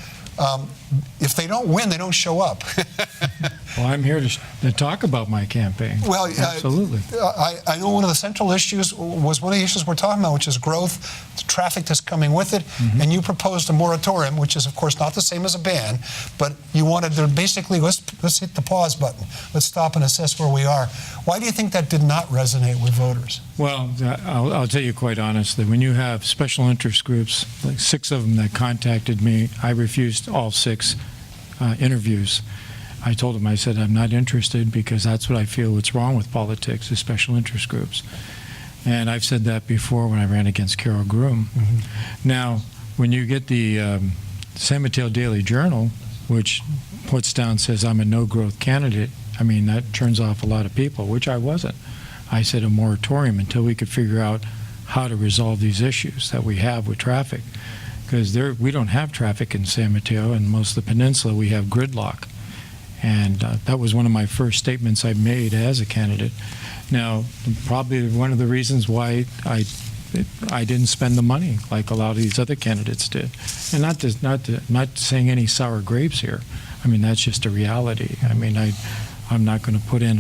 if they don't win, they don't show up. Well, I'm here to talk about my campaign. Well, absolutely. I know one of the central issues was one of the issues we're talking about, which is growth, the traffic that's coming with it, and you proposed a moratorium, which is, of course, not the same as a ban, but you wanted to basically, let's hit the pause button. Let's stop and assess where we are. Why do you think that did not resonate with voters? Well, I'll tell you quite honestly, when you have special interest groups, like 6 of them that contacted me, I refused all 6 interviews. I told them, I said, I'm not interested because that's what I feel what's wrong with politics is special interest groups. And I've said that before when I ran against Carol Groom. Now, when you get the San Mateo Daily Journal, which puts down, says I'm a no-growth candidate, I mean, that turns off a lot of people, which I wasn't. I said a moratorium until we could figure out how to resolve these issues that we have with traffic. Because we don't have traffic in San Mateo, and most of the peninsula, we have gridlock. And that was one of my first statements I made as a candidate. Now, probably one of the reasons why I didn't spend the money like a lot of these other candidates did. And not saying any sour grapes here. I mean, that's just a reality. I mean, I I'm not going to put in,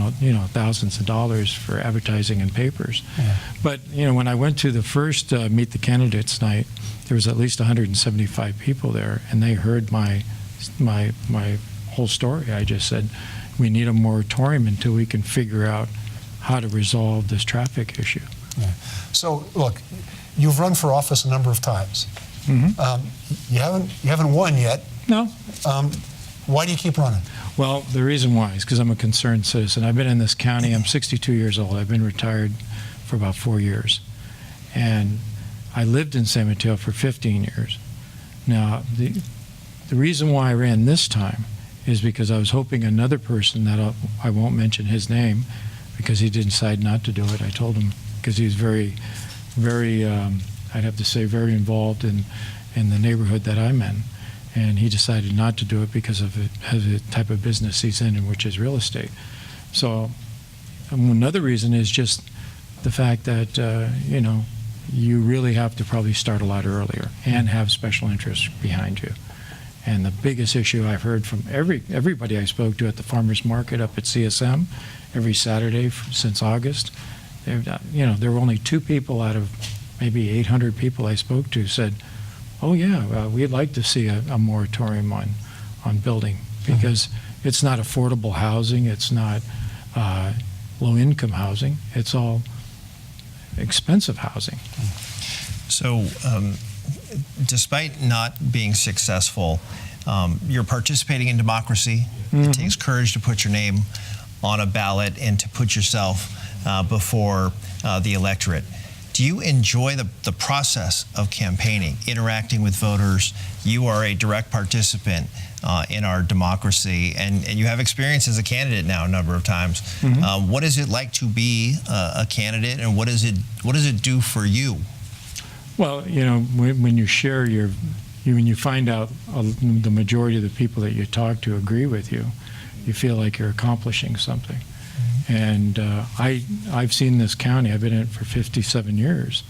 thousands of dollars for advertising and papers. Yeah. But, when I went to the first Meet the Candidates night, there was at least 175 people there, and they heard my whole story. I just said, we need a moratorium until we can figure out how to resolve this traffic issue. Yeah. So, look, you've run for office a number of times. You haven't won yet. No. Why do you keep running? Well, the reason why is because I'm a concerned citizen. I've been in this county. I'm 62 years old. I've been retired for about 4 years. And I lived in San Mateo for 15 years. Now, the reason why I ran this time is because I was hoping another person that I won't mention his name because he did decide not to do it. I told him because he was very, I'd have to say, very involved in the neighborhood that I'm in. And he decided not to do it because of the type of business he's in, which is real estate. So another reason is just the fact that, you really have to probably start a lot earlier and have special interests behind you. And the biggest issue I've heard from everybody I spoke to at the farmers market up at CSM every Saturday since August, there were only 2 people out of maybe 800 people I spoke to said, oh yeah, we'd like to see a moratorium on building because it's not affordable housing, it's not low-income housing, it's all expensive housing. So, despite not being successful, you're participating in democracy. It takes courage to put your name on a ballot and to put yourself before the electorate. Do you enjoy the process of campaigning, interacting with voters? You are a direct participant in our democracy, and you have experience as a candidate now a number of times. What is it like to be a candidate, and what does it do for you? Well, when you share when you find out the majority of the people that you talk to agree with you, you feel like you're accomplishing something. And I've seen this county. I've been in it for 57 years.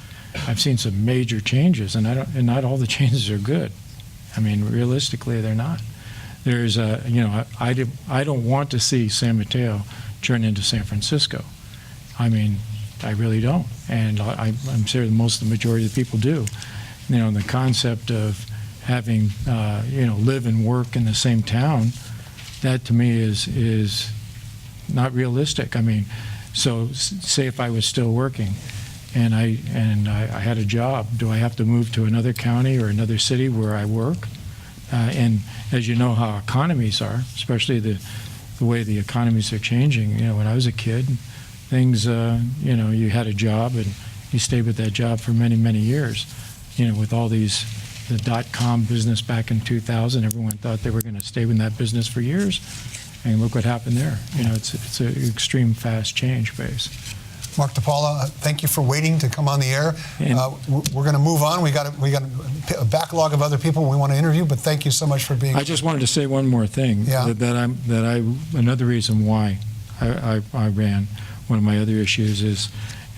I've seen some major changes, and not all the changes are good. I mean, realistically, they're not. There's I don't want to see San Mateo turn into San Francisco. I mean, I really don't, and I'm sure most of the majority of the people do. The concept of having live and work in the same town, that to me is not realistic. I mean, so say if I was still working and I had a job, do I have to move to another county or another city where I work? And as you know how economies are, especially the way the economies are changing. When I was a kid, things, you had a job and you stayed with that job for many, many years. With all the dot-com business back in 2000, everyone thought they were going to stay in that business for years. And look what happened there. It's an extreme fast change base. Mark DePaula, thank you for waiting to come on the air. We're going to move on. We got a backlog of other people we want to interview, but thank you so much for being. I just wanted to say one more thing. Yeah. Another reason why I ran. One of my other issues is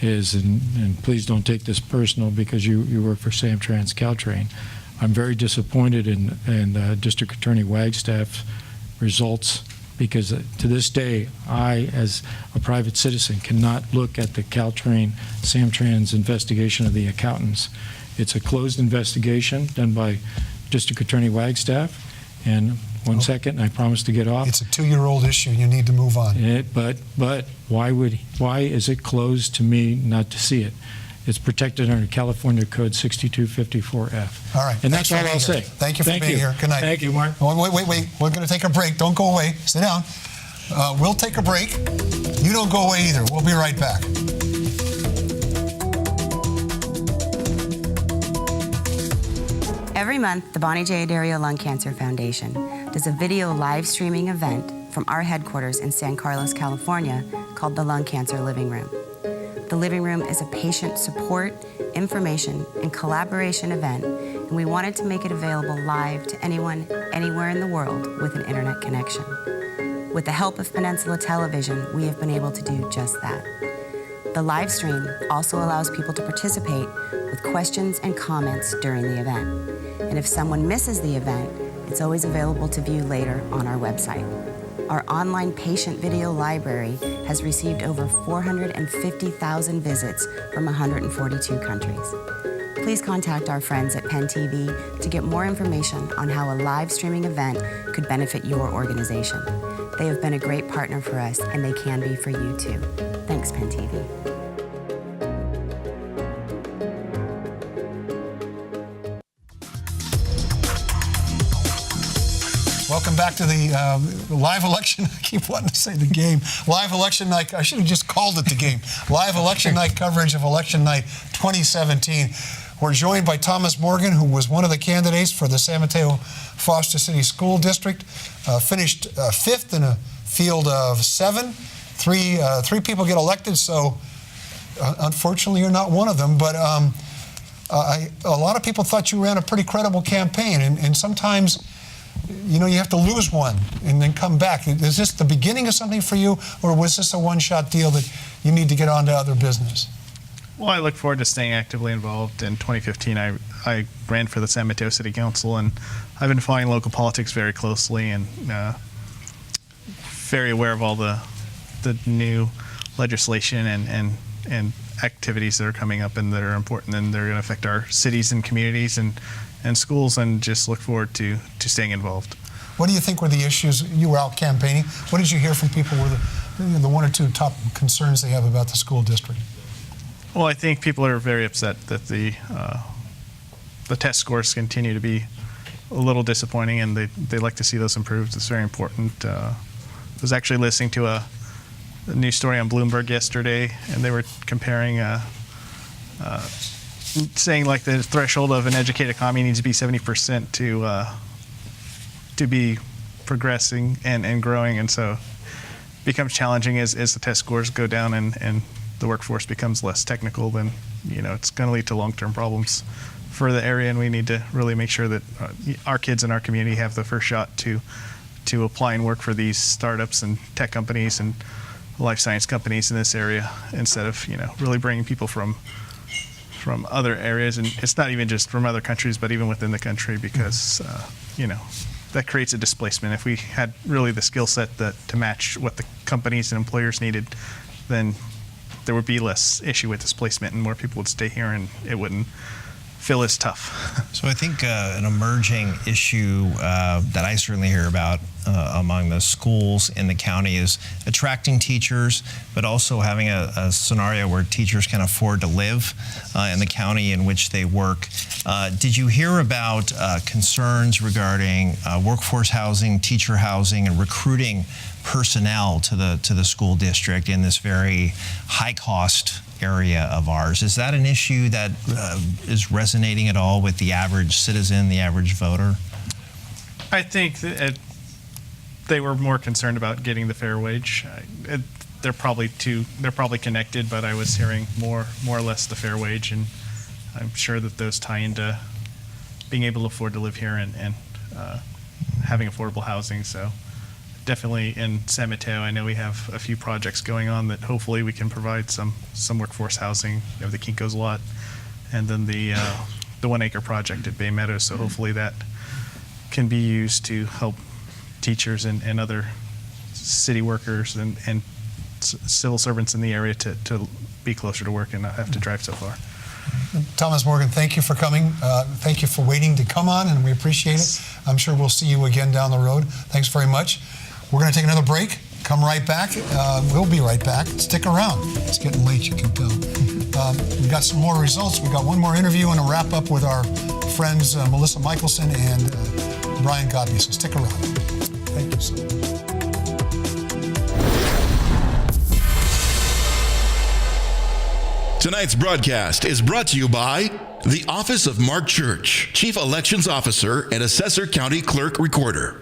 and please don't take this personal because you work for Samtrans Caltrain. I'm very disappointed in District Attorney Wagstaff's results. Because to this day, I, as a private citizen, cannot look at the Caltrain Samtrans investigation of the accountants. It's a closed investigation done by District Attorney Wagstaff. And one second, I promise to get off. It's a 2-year-old issue. You need to move on. But why is it closed to me not to see it? It's protected under California Code 6254F. All right. And that's all I'll say. Thank you for being here. Good night. Thank you, Mark. Oh, wait. We're going to take a break. Don't go away. Sit down. We'll take a break. You don't go away either. We'll be right back. Every month, the Bonnie J. Dario Lung Cancer Foundation does a video live streaming event from our headquarters in San Carlos, California, called the Lung Cancer Living Room. The Living Room is a patient support, information, and collaboration event, and we wanted to make it available live to anyone, anywhere in the world with an internet connection. With the help of Peninsula Television, we have been able to do just that. The live stream also allows people to participate with questions and comments during the event. And if someone misses the event, it's always available to view later on our website. Our online patient video library has received over 450,000 visits from 142 countries. Please contact our friends at Penn TV to get more information on how a live streaming event could benefit your organization. They have been a great partner for us, and they can be for you too. Thanks, Penn TV. Welcome back to the live election. I keep wanting to say the game. Live election night. I should have just called it the game. Live election night coverage of election night 2017. We're joined by Thomas Morgan, who was one of the candidates for the San Mateo Foster City School District. Finished fifth in a field of 7. Three people get elected, so unfortunately you're not one of them. But a lot of people thought you ran a pretty credible campaign, and sometimes, you know, you have to lose one and then come back. Is this the beginning of something for you, or was this a one-shot deal that you need to get on to other business? Well, I look forward to staying actively involved. In 2015, I ran for the San Mateo City Council, and I've been following local politics very closely and very aware of all the new legislation and activities that are coming up and that are important, and they're going to affect our cities and communities and schools, and just look forward to staying involved. What do you think were the issues? You were out campaigning. What did you hear from people were the one or two top concerns they have about the school district? Well, I think people are very upset that the test scores continue to be a little disappointing, and they'd like to see those improved. It's very important. I was actually listening to a news story on Bloomberg yesterday, and they were comparing, saying like the threshold of an educated economy needs to be 70% to be progressing and growing, and so it becomes challenging as the test scores go down and the workforce becomes less technical. Then, you know, it's going to lead to long-term problems for the area, and we need to really make sure that our kids in our community have the first shot to apply and work for these startups and tech companies and life science companies in this area, instead of, you know, really bringing people from other areas. And it's not even just from other countries, but even within the country, because you know, that creates a displacement. If we had really the skill set to match what the companies and employers needed, then there would be less issue with displacement and more people would stay here, and it wouldn't feel as tough. So I think an emerging issue that I certainly hear about among the schools in the county is attracting teachers, but also having a scenario where teachers can afford to live in the county in which they work. Did you hear about concerns regarding workforce housing, teacher housing, and recruiting personnel to the school district in this very high-cost area of ours? Is that an issue that is resonating at all with the average citizen, the average voter? I think that they were more concerned about getting the fair wage. They're probably connected, but I was hearing more or less the fair wage, and I'm sure that those tie into being able to afford to live here and having affordable housing. So definitely in San Mateo, I know we have a few projects going on that hopefully we can provide some workforce housing. We have the Kinko's lot, and then the 1 acre project at Bay Meadows. So hopefully that can be used to help teachers and other city workers and civil servants in the area to be closer to work and not have to drive so far. Thomas Morgan, thank you for coming. Thank you for waiting to come on, and we appreciate it. I'm sure we'll see you again down the road. Thanks very much. We're going to take another break. Come right back. We'll be right back. Stick around. It's getting late, you can tell. We've got some more results. We've got one more interview and a wrap up with our friends Melissa Michelson and Brian Godby. So stick around. Thank you so much. Tonight's broadcast is brought to you by the Office of Mark Church, Chief Elections Officer and Assessor County Clerk Recorder.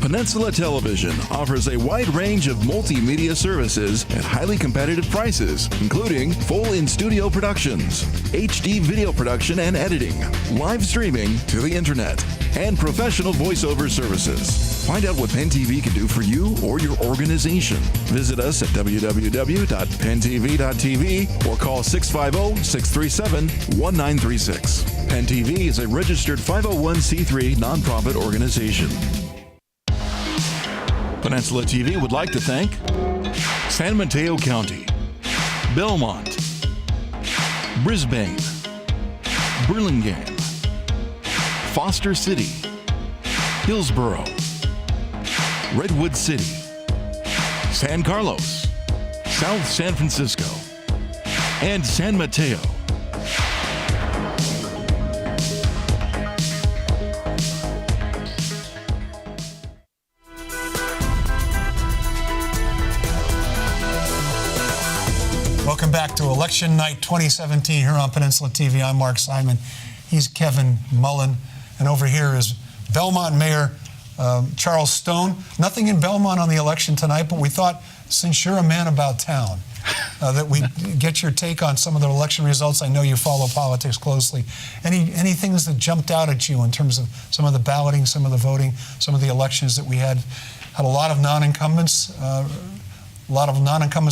Peninsula Television offers a wide range of multimedia services at highly competitive prices, including full in-studio productions, HD video production and editing, live streaming to the internet, and professional voiceover services. Find out what Penn TV can do for you or your organization. Visit us at www.penntv.tv or call 650-637-1936. Penn TV is a registered 501c3 nonprofit organization. Peninsula TV would like to thank San Mateo County, Belmont, Brisbane, Burlingame, Foster City, Hillsborough, Redwood City, San Carlos, South San Francisco, and San Mateo. Welcome back to Election Night 2017 here on Peninsula TV. I'm Mark Simon. He's Kevin Mullen. And over here is Belmont Mayor Charles Stone. Nothing in Belmont on the election tonight, but we thought, since you're a man about town, that we get your take on some of the election results. I know you follow politics closely. Any things that jumped out at you in terms of some of the balloting, some of the voting, some of the elections that we had a lot of non-incumbents,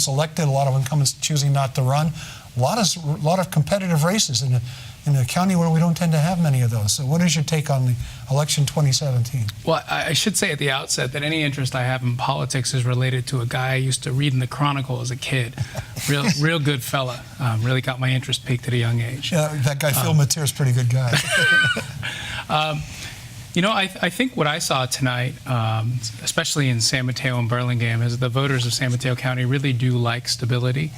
elected, a lot of incumbents choosing not to run, a lot of competitive races in a county where we don't tend to have many of those. So what is your take on the election 2017? Well, I should say at the outset that any interest I have in politics is related to a guy I used to read in the Chronicle as a kid. Real good fella. Really got my interest peaked at a young age. Yeah, that guy Phil Mateer's a pretty good guy. I think what I saw tonight, especially in San Mateo and Burlingame, is the voters of San Mateo County really do like stability,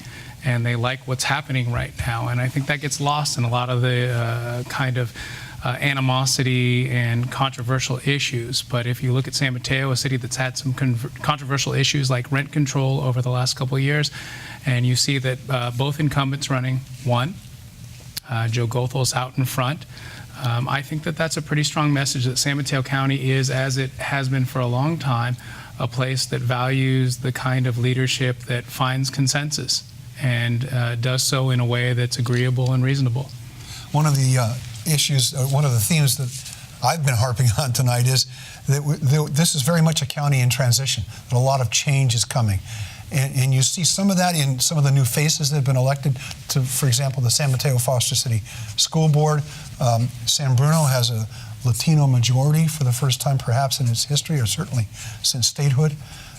and they like what's happening right now. And I think that gets lost in a lot of the animosity and controversial issues. But if you look at San Mateo, a city that's had some controversial issues like rent control over the last couple of years, and you see that both incumbents running one, Joe Gothel's out in front. I think that that's a pretty strong message that San Mateo County is, as it has been for a long time, a place that values the kind of leadership that finds consensus and does so in a way that's agreeable and reasonable. One of the issues, one of the themes that I've been harping on tonight is that this is very much a county in transition, that a lot of change is coming. And you see some of that in some of the new faces that have been elected to, for example, the San Mateo Foster City School Board. San Bruno has a Latino majority for the first time perhaps in its history, or certainly since statehood.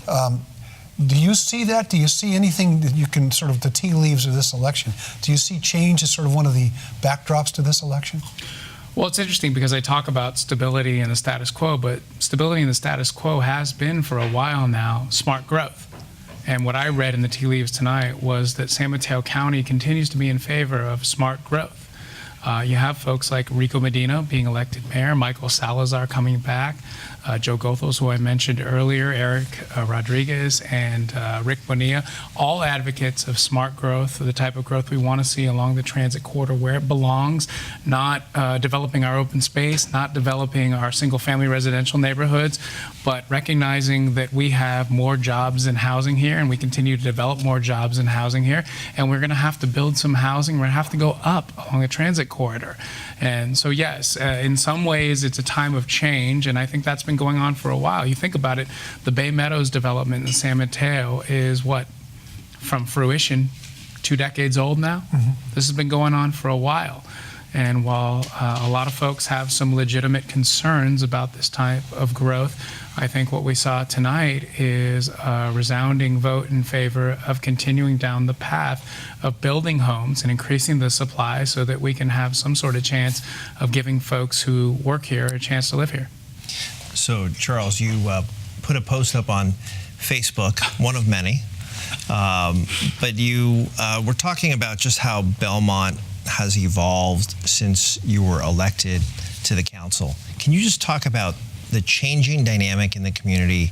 Do you see that? Do you see anything that you can sort of, the tea leaves of this election? Do you see change as sort of one of the backdrops to this election? Well, it's interesting because I talk about stability and the status quo, but stability and the status quo has been for a while now smart growth. And what I read in the tea leaves tonight was that San Mateo County continues to be in favor of smart growth. You have folks like Rico Medina being elected mayor, Michael Salazar coming back, Joe Gothels, who I mentioned earlier, Eric Rodriguez, and Rick Bonilla, all advocates of smart growth, the type of growth we want to see along the transit corridor where it belongs, not developing our open space, not developing our single-family residential neighborhoods, but recognizing that we have more jobs in housing here, and we continue to develop more jobs in housing here, and we're going to have to build some housing. We're going to have to go up along the transit corridor. And so, yes, in some ways, it's a time of change, and I think that's been going on for a while. You think about it, the Bay Meadows development in San Mateo is what, from fruition, 2 decades old now? Mm-hmm. This has been going on for a while. And while a lot of folks have some legitimate concerns about this type of growth, I think what we saw tonight is a resounding vote in favor of continuing down the path of building homes and increasing the supply so that we can have some sort of chance of giving folks who work here a chance to live here. So, Charles, you put a post up on Facebook, one of many, but you were talking about just how Belmont has evolved since you were elected to the council. Can you just talk about the changing dynamic in the community,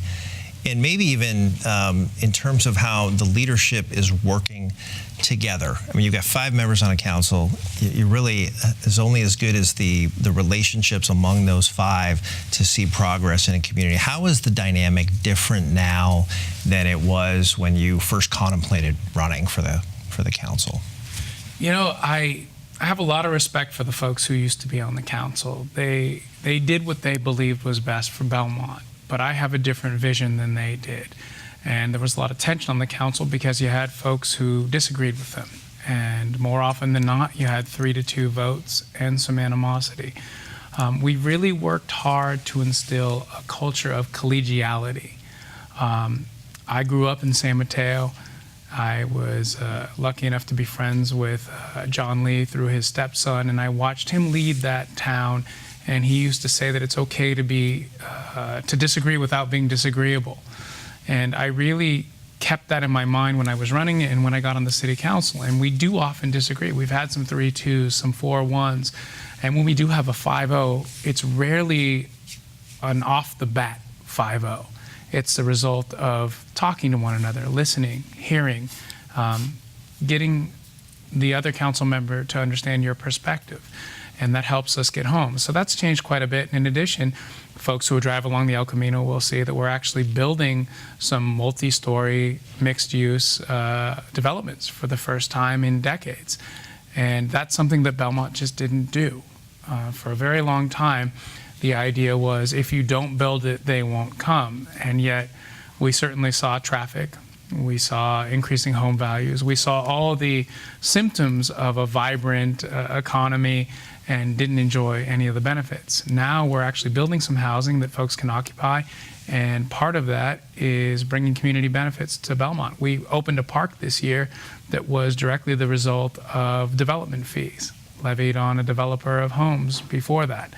and maybe even in terms of how the leadership is working together? I mean, you've got 5 members on a council. You really is only as good as the relationships among those 5 to see progress in a community. How is the dynamic different now than it was when you first contemplated running for the council? You know, I have a lot of respect for the folks who used to be on the council. They did what they believed was best for Belmont, but I have a different vision than they did. And there was a lot of tension on the council because you had folks who disagreed with them. And more often than not, you had 3-2 votes and some animosity. We really worked hard to instill a culture of collegiality. I grew up in San Mateo. I was lucky enough to be friends with John Lee through his stepson, and I watched him lead that town. And he used to say that it's okay to disagree without being disagreeable. And I really kept that in my mind when I was running it and when I got on the city council. And we do often disagree. We've had some 3-2s, some 4-1s. And when we do have a 5-0, it's rarely an off the bat 5-0. It's the result of talking to one another, listening, hearing, getting the other council member to understand your perspective. And that helps us get home. So that's changed quite a bit. In addition, folks who drive along the El Camino will see that we're actually building some multi-story, mixed-use developments for the first time in decades. And that's something that Belmont just didn't do. For a very long time, the idea was if you don't build it, they won't come. And yet, we certainly saw traffic. We saw increasing home values. We saw all the symptoms of a vibrant economy and didn't enjoy any of the benefits. Now we're actually building some housing that folks can occupy, and part of that is bringing community benefits to Belmont. We opened a park this year that was directly the result of development fees levied on a developer of homes before that.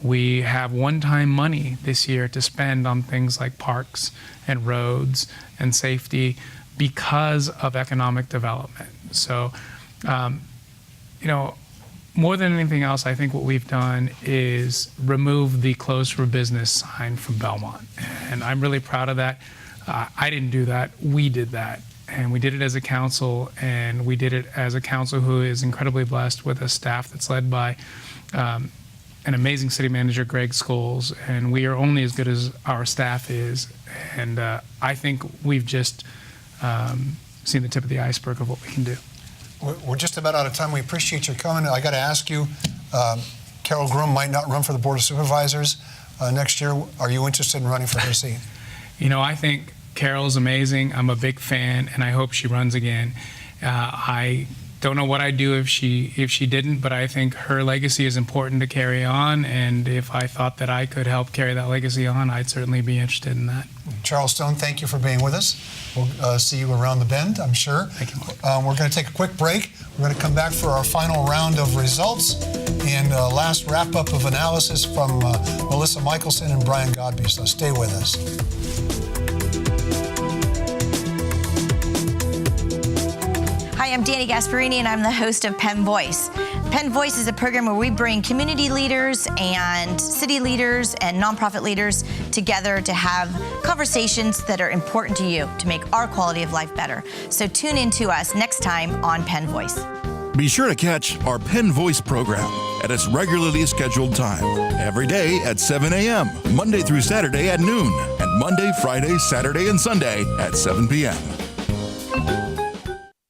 We have one-time money this year to spend on things like parks and roads and safety because of economic development. So, more than anything else, I think what we've done is remove the closed for business sign from Belmont. And I'm really proud of that. I didn't do that. We did that. And we did it as a council, and we did it as a council who is incredibly blessed with a staff that's led by an amazing city manager, Greg Scholes, and we are only as good as our staff is. And I think we've just seen the tip of the iceberg of what we can do. We're just about out of time. We appreciate your coming. I got to ask you, Carol Groom might not run for the Board of Supervisors next year. Are you interested in running for her seat? I think Carol's amazing. I'm a big fan, and I hope she runs again. I don't know what I'd do if she didn't, but I think her legacy is important to carry on, and if I thought that I could help carry that legacy on, I'd certainly be interested in that. Charles Stone, thank you for being with us. We'll see you around the bend, I'm sure. Thank you. We're going to take a quick break. We're going to come back for our final round of results and last wrap-up of analysis from Melissa Michelson and Brian Godby, so stay with us. Hi, I'm Danny Gasparini, and I'm the host of Penn Voice. Penn Voice is a program where we bring community leaders and city leaders and nonprofit leaders together to have conversations that are important to you to make our quality of life better. So tune in to us next time on Penn Voice. Be sure to catch our Penn Voice program at its regularly scheduled time, every day at 7 a.m., Monday through Saturday at noon, and Monday, Friday, Saturday, and Sunday at 7 p.m.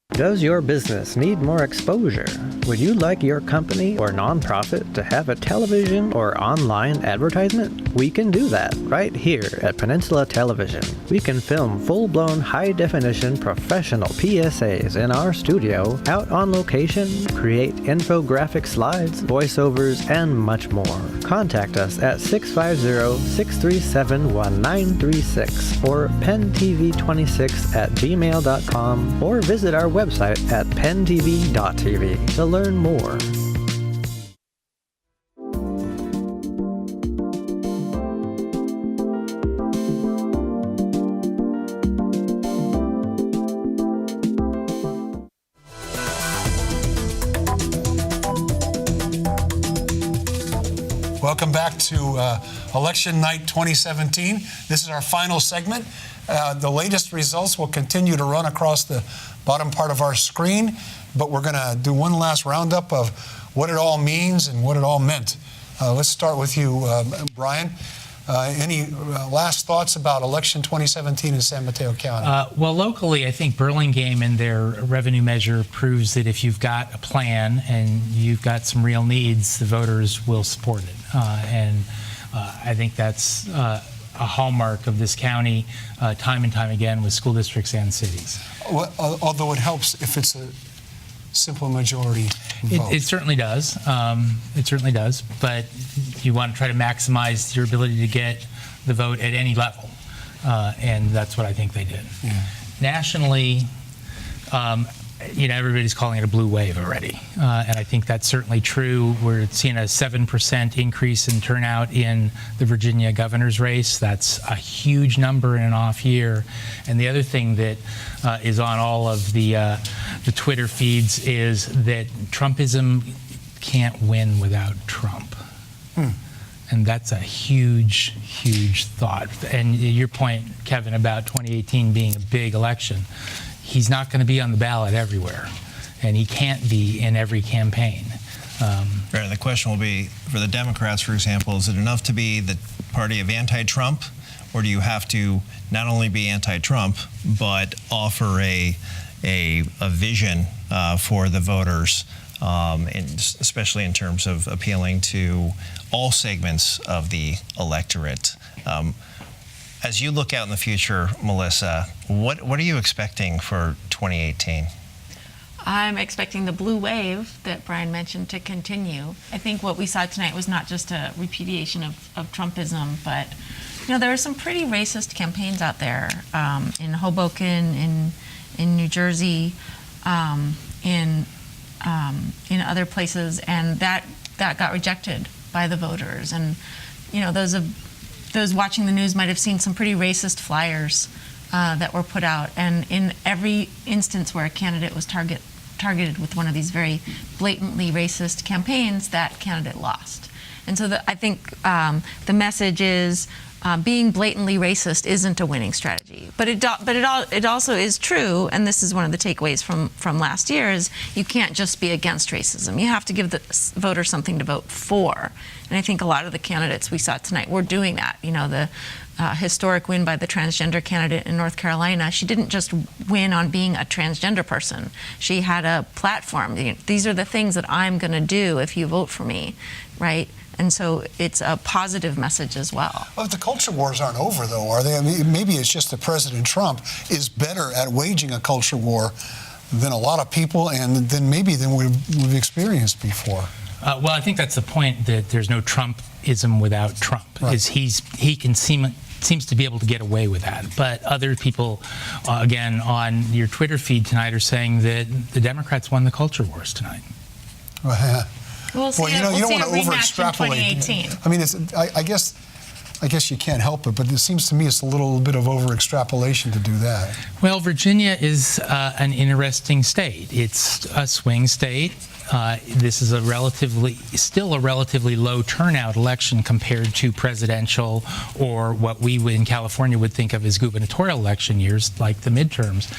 Does your business need more exposure? Would you like your company or nonprofit to have a television or online advertisement? We can do that right here at Peninsula Television. We can film full-blown high-definition professional PSAs in our studio, out on location, create infographic slides, voiceovers, and much more. Contact us at 650-637-1936 or pentv26@gmail.com or visit our website at pentv.tv to learn more. Welcome back to Election Night 2017. This is our final segment. The latest results will continue to run across the bottom part of our screen, but we're going to do one last roundup of what it all means and what it all meant. Let's start with you, Brian. Any last thoughts about election 2017 in San Mateo County? Well, locally, I think Burlingame and their revenue measure proves that if you've got a plan and you've got some real needs, the voters will support it. I think that's a hallmark of this county time and time again with school districts and cities. Well, although it helps if it's a simple majority vote. It certainly does. It certainly does. But you want to try to maximize your ability to get the vote at any level. and that's what I think they did. Nationally, everybody's calling it a blue wave already, and I think that's certainly true. We're seeing a 7% increase in turnout in the Virginia governor's race. That's a huge number in an off year. And the other thing that is on all of the Twitter feeds is that Trumpism can't win without Trump. And that's a huge, huge thought. And your point, Kevin, about 2018 being a big election, he's not going to be on the ballot everywhere, and he can't be in every campaign. Right, the question will be, for the Democrats, for example, is it enough to be the party of anti-Trump, or do you have to not only be anti-Trump, but offer a vision for the voters, and especially in terms of appealing to all segments of the electorate? As you look out in the future, Melissa, what are you expecting for 2018? I'm expecting the blue wave that Brian mentioned to continue. I think what we saw tonight was not just a repudiation of Trumpism, but there are some pretty racist campaigns out there in Hoboken, in New Jersey, in other places, and that got rejected by the voters. And those watching the news might have seen some pretty racist flyers that were put out. And in every instance where a candidate was targeted with one of these very blatantly racist campaigns, that candidate lost. And so I think the message is being blatantly racist isn't a winning strategy. But it also is true, and this is one of the takeaways from last year, is you can't just be against racism. You have to give the voter something to vote for. And I think a lot of the candidates we saw tonight were doing that. The historic win by the transgender candidate in North Carolina, she didn't just win on being a transgender person. She had a platform. These are the things that I'm going to do if you vote for me, right? And so it's a positive message as well. Well, the culture wars aren't over, though, are they? I mean, maybe it's just that President Trump is better at waging a culture war than a lot of people, and than we've experienced before. Well, I think that's the point, that there's no Trumpism without Trump. Right. Is he can seems to be able to get away with that. But other people, again, on your Twitter feed tonight are saying that the Democrats won the culture wars tonight. We'll see. You don't want to over-extrapolate. In 2018. I mean, I guess you can't help it, but it seems to me it's a little bit of over-extrapolation to do that. Well, Virginia is an interesting state. It's a swing state. This is still a relatively low turnout election compared to presidential or what we in California would think of as gubernatorial election years, like the midterms.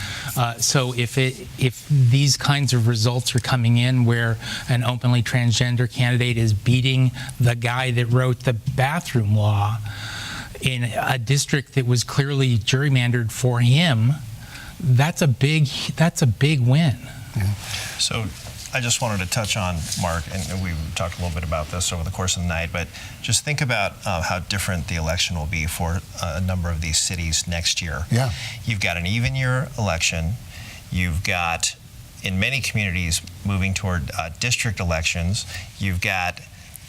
So if these kinds of results are coming in where an openly transgender candidate is beating the guy that wrote the bathroom law in a district that was clearly gerrymandered for him, that's a big win. Yeah. So I just wanted to touch on, Mark, and we talked a little bit about this over the course of the night, but just think about how different the election will be for a number of these cities next year. Yeah. You've got an even year election. You've got, in many communities, moving toward district elections. You've got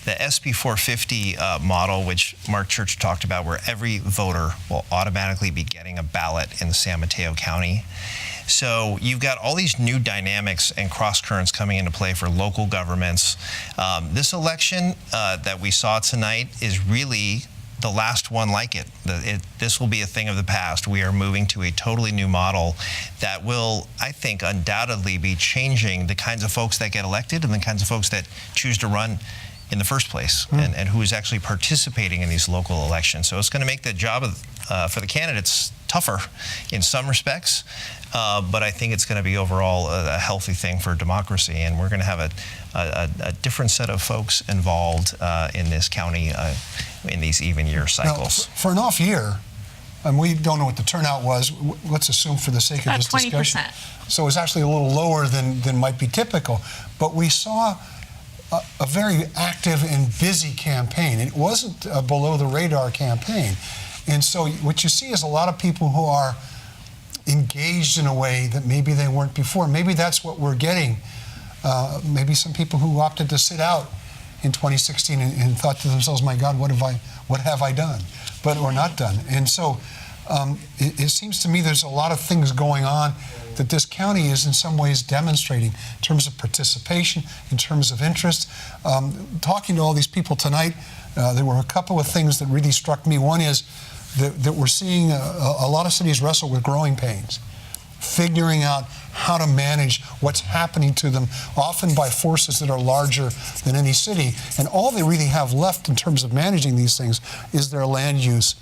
the SB 450 model, which Mark Church talked about, where every voter will automatically be getting a ballot in San Mateo County. So you've got all these new dynamics and cross currents coming into play for local governments. This election that we saw tonight is really the last one like it. This will be a thing of the past. We are moving to a totally new model that will, I think, undoubtedly be changing the kinds of folks that get elected and the kinds of folks that choose to run in the first place, and who is actually participating in these local elections. So it's going to make the job for the candidates tougher in some respects, but I think it's going to be overall a healthy thing for democracy, and we're going to have a different set of folks involved in this county in these even year cycles. Now, for an off year, and we don't know what the turnout was, let's assume for the sake of this discussion. 20%. So it's actually a little lower than might be typical, but we saw a very active and busy campaign. It wasn't a below the radar campaign. And so what you see is a lot of people who are engaged in a way that maybe they weren't before. Maybe that's what we're getting. Maybe some people who opted to sit out in 2016 and thought to themselves, my God, what have I done? Or not done. And so It seems to me there's a lot of things going on that this county is in some ways demonstrating in terms of participation, in terms of interest. Talking to all these people tonight, there were a couple of things that really struck me. One is that we're seeing a lot of cities wrestle with growing pains, figuring out how to manage what's happening to them, often by forces that are larger than any city. And all they really have left in terms of managing these things is their land use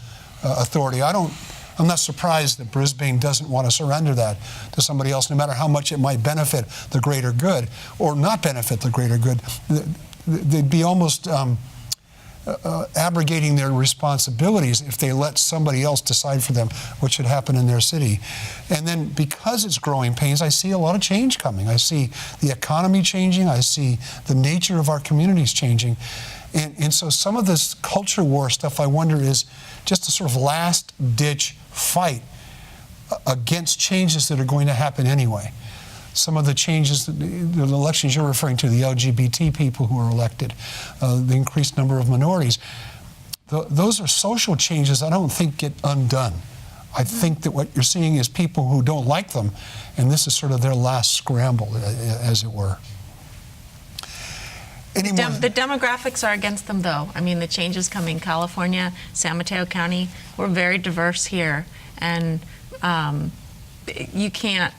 authority. I'm not surprised that Brisbane doesn't want to surrender that to somebody else, no matter how much it might benefit the greater good or not benefit the greater good. They'd be almost abrogating their responsibilities if they let somebody else decide for them what should happen in their city. And then because it's growing pains, I see a lot of change coming. I see the economy changing. I see the nature of our communities changing. And so some of this culture war stuff, I wonder, is just a sort of last-ditch fight against changes that are going to happen anyway. Some of the changes, the elections you're referring to, the LGBT people who are elected, the increased number of minorities, those are social changes I don't think get undone. I think that what you're seeing is people who don't like them, and this is sort of their last scramble, as it were. The demographics are against them, though. I mean, the changes coming. California, San Mateo County, we're very diverse here, and you can't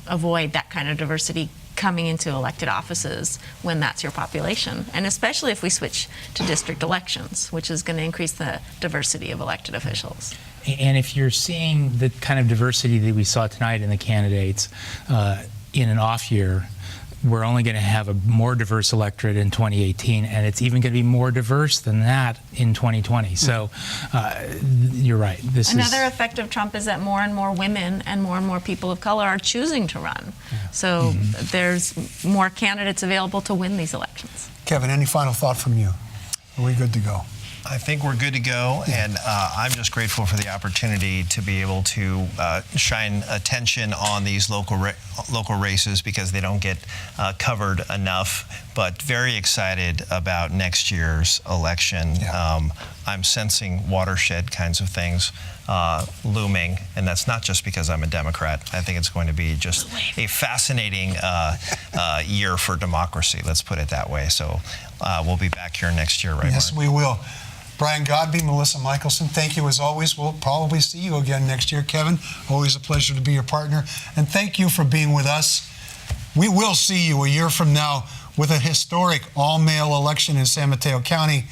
avoid that kind of diversity coming into elected offices when that's your population, and especially if we switch to district elections, which is going to increase the diversity of elected officials. And if you're seeing the kind of diversity that we saw tonight in the candidates in an off year, we're only going to have a more diverse electorate in 2018, and it's even going to be more diverse than that in 2020. So you're right. Another effect of Trump is that more and more women and more people of color are choosing to run. Yeah. So there's more candidates available to win these elections. Kevin, any final thought from you? Are we good to go? I think we're good to go, and I'm just grateful for the opportunity to be able to shine attention on these local races because they don't get covered enough, but very excited about next year's election. Yeah. I'm sensing watershed kinds of things looming, and that's not just because I'm a Democrat. I think it's going to be just a fascinating year for democracy, let's put it that way. So we'll be back here next year, right? Yes, we will. Brian Godby, Melissa Michelson, thank you as always. We'll probably see you again next year. Kevin, always a pleasure to be your partner. And thank you for being with us. We will see you a year from now with a historic all-male election in San Mateo County,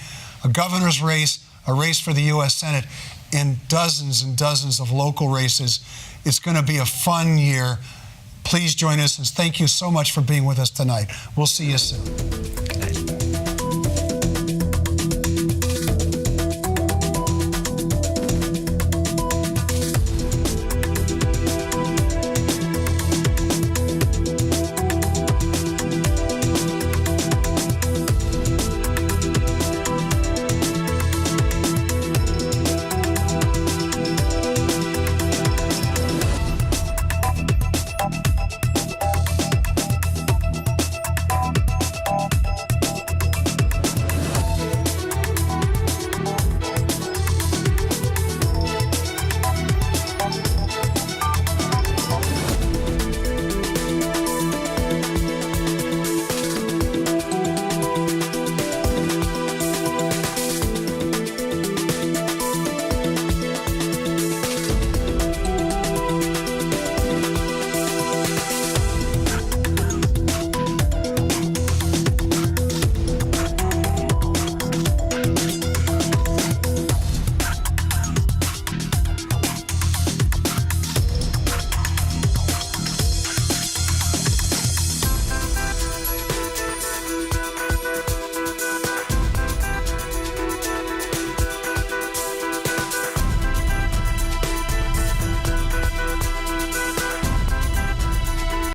a governor's race, a race for the U.S. Senate, and dozens of local races. It's going to be a fun year. Please join us, and thank you so much for being with us tonight. We'll see you soon.